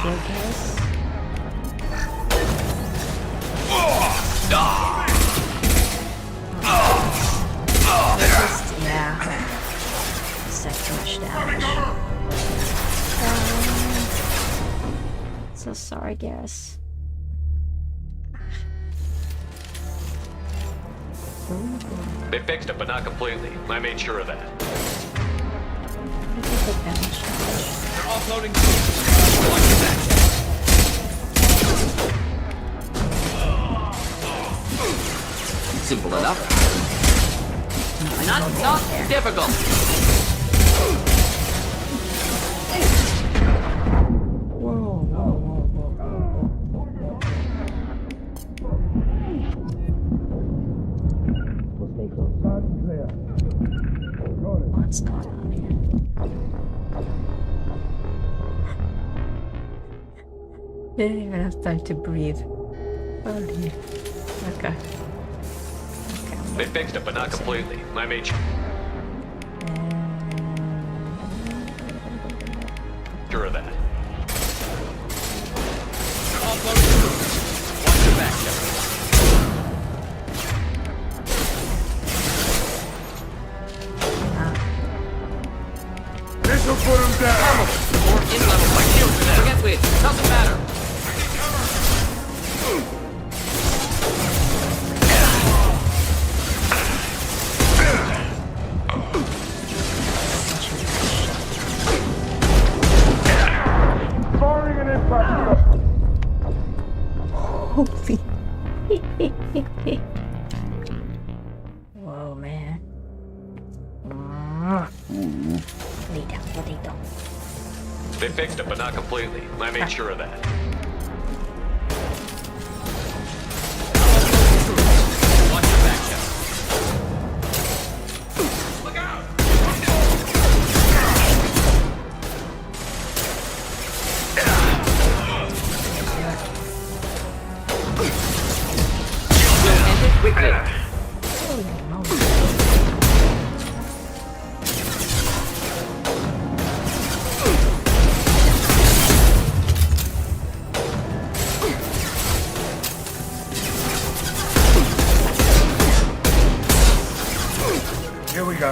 I guess. Just, yeah. It's like too much damage. So sorry, Garrus. They fixed it, but not completely. I made sure of that. They're offloading. Simple enough. Not difficult. What's going on here? Didn't even have time to breathe. Oh dear. Okay. They fixed it, but not completely. I made sure of that. They're offloading. Watch your back, Shepard. This'll put him down! In level, my shield for that. Forget it. Doesn't matter. Firing an impact! Holy. Whoa, man. Lay down, lay down. They fixed it, but not completely. I made sure of that. Watch your back, Shepard. Look out! We'll end it quickly. Here we go.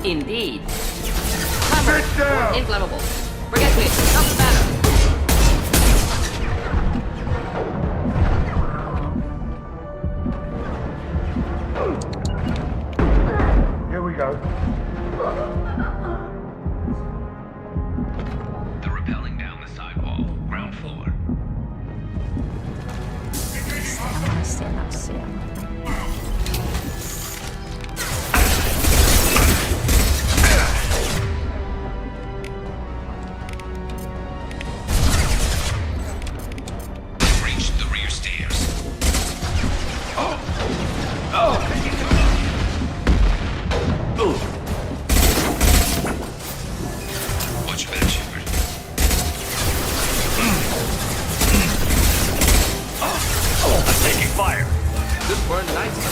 Indeed. Sit down! Inflammable. Forget it. Doesn't matter. Here we go. They're rappelling down the sidewall, ground floor. I want to stand up soon. Reached the rear stairs. Watch your back, Shepard. I'm taking fire. This burned nicely.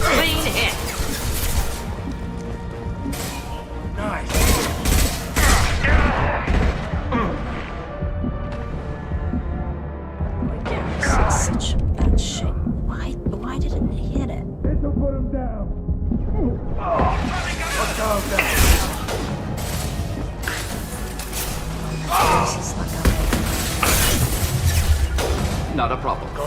Clean hit. Nice. Garrus is such bad shape. Why didn't he hit it? This'll put him down. Let's go down. Garrus is like Not a problem. a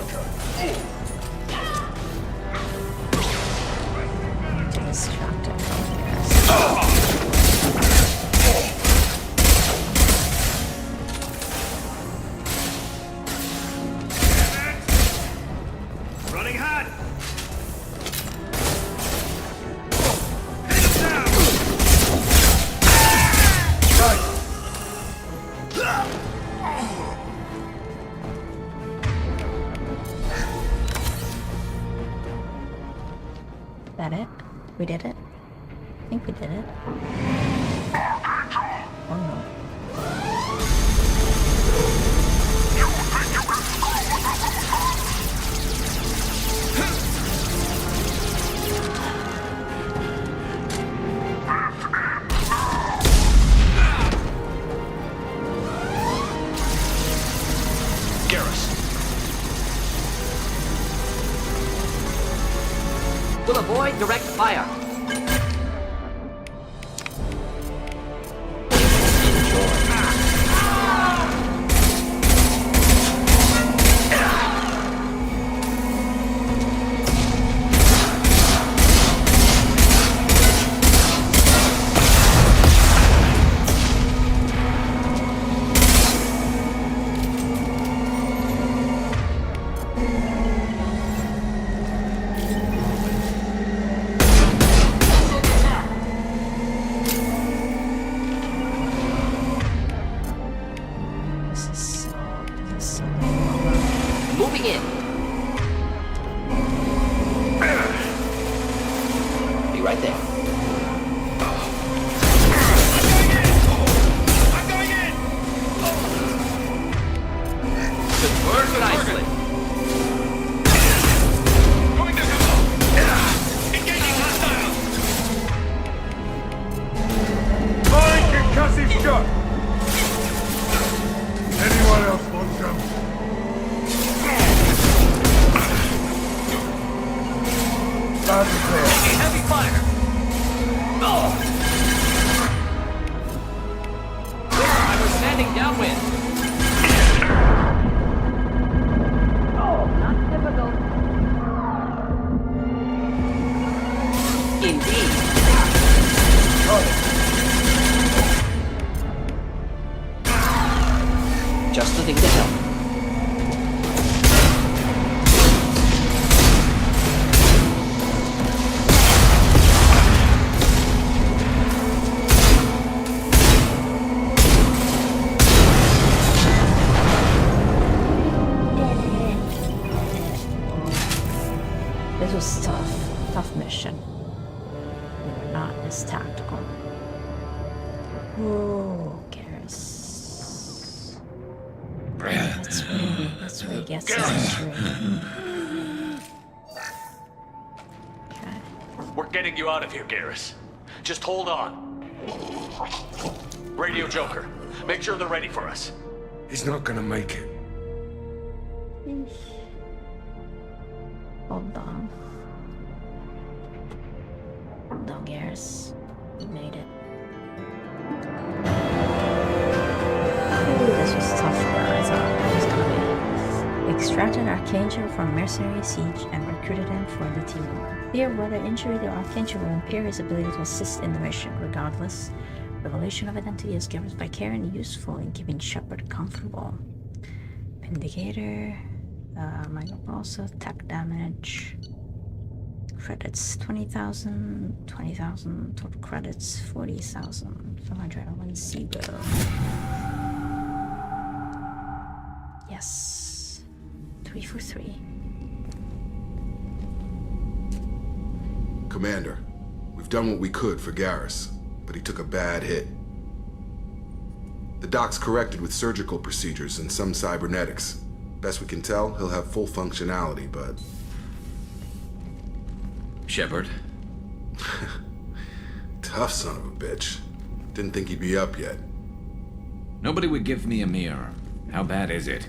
distracted from Garrus. Running hot. That it? We did it? I think we did it. Oh no. We'll avoid direct fire. Moving in. Be right there. Confirm nicely. Going to come engaging hostile. Mine concussive shot. Anyone else want some? Loud and clear. Heavy fire. I was standing downwind. Not difficult. Indeed. Just the thing to help. This was tough mission. We were not as tactical. Oh, Garrus. That's where he gets history. Okay. We're getting you out of here, Garrus. Just hold on. Radio Joker, make sure they're ready for us. He's not gonna make it. Hold on. Hold on, Garrus. We made it. Ooh, this was tougher than I thought it was gonna be. Extracted Archangel from Mercenary Siege and recruited him for the team. Fear whether injury, the Archangel will impair his ability to assist in the mission. Regardless, revelation of identity is given by Karen useful in keeping Shepard comfortable. Vindicator. Michael also attack damage. Credits 20,000, 20,000, total credits 40,000, 501 Seagull. Yes. 3 for 3. Commander, we've done what we could for Garrus, but he took a bad hit. The doc's corrected with surgical procedures and some cybernetics. Best we can tell, he'll have full functionality, but... Shepard? Tough son of a bitch. Didn't think he'd be up yet. Nobody would give me a mirror. How bad is it?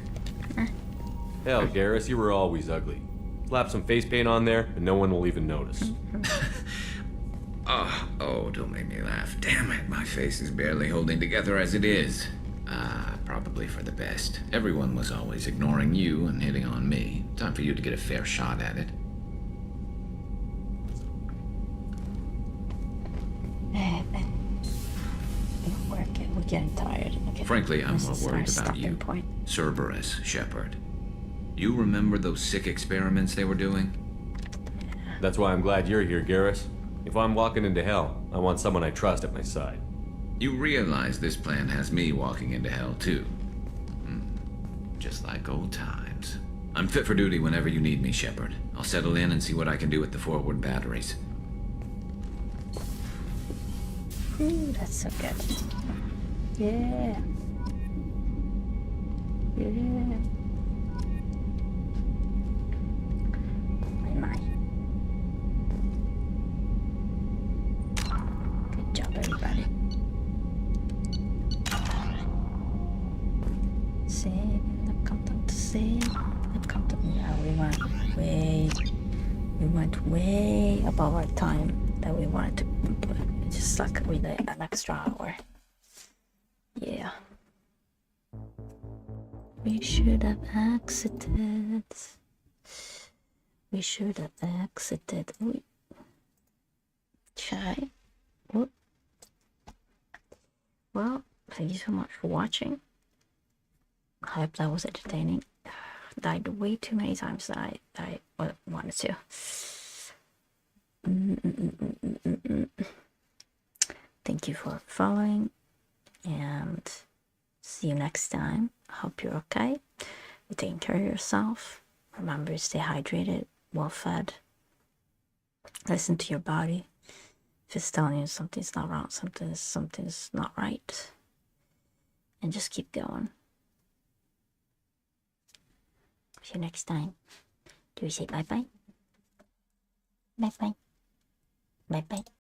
Hell, Garrus, you were always ugly. Slap some face paint on there, and no one will even notice. Oh, don't make me laugh. Damn it, my face is barely holding together as it is. Probably for the best. Everyone was always ignoring you and hitting on me. Time for you to get a fair shot at it. We're getting tired. Okay. Frankly, I'm This more is our worried about stopping you. point. Cerberus, Shepard. You remember those sick experiments they were doing? That's why I'm glad you're here, Garrus. If I'm walking into hell, I want someone I trust at my side. You realize this plan has me walking into hell, too. Just like old times. I'm fit for duty whenever you need me, Shepard. I'll settle in and see what I can do with the forward batteries. Ooh, that's so good. Yeah. Yeah. My. Good job, everybody. Save the content, save the content. Yeah, we went way above our time that we wanted to put. It just stuck with an extra hour. Yeah. We should have exited. We should have exited. Ooh. Shy. Whoop. Well, thank you so much for watching. I hope that was entertaining. Died way too many times that I wanted to. Thank you for following, and see you next time. Hope you're okay. You're taking care of yourself. Remember to stay hydrated, well fed. Listen to your body. If it's telling you something's not wrong, something's not right, and just keep going. See you next time. Do we say bye-bye? Bye-bye. Bye-bye.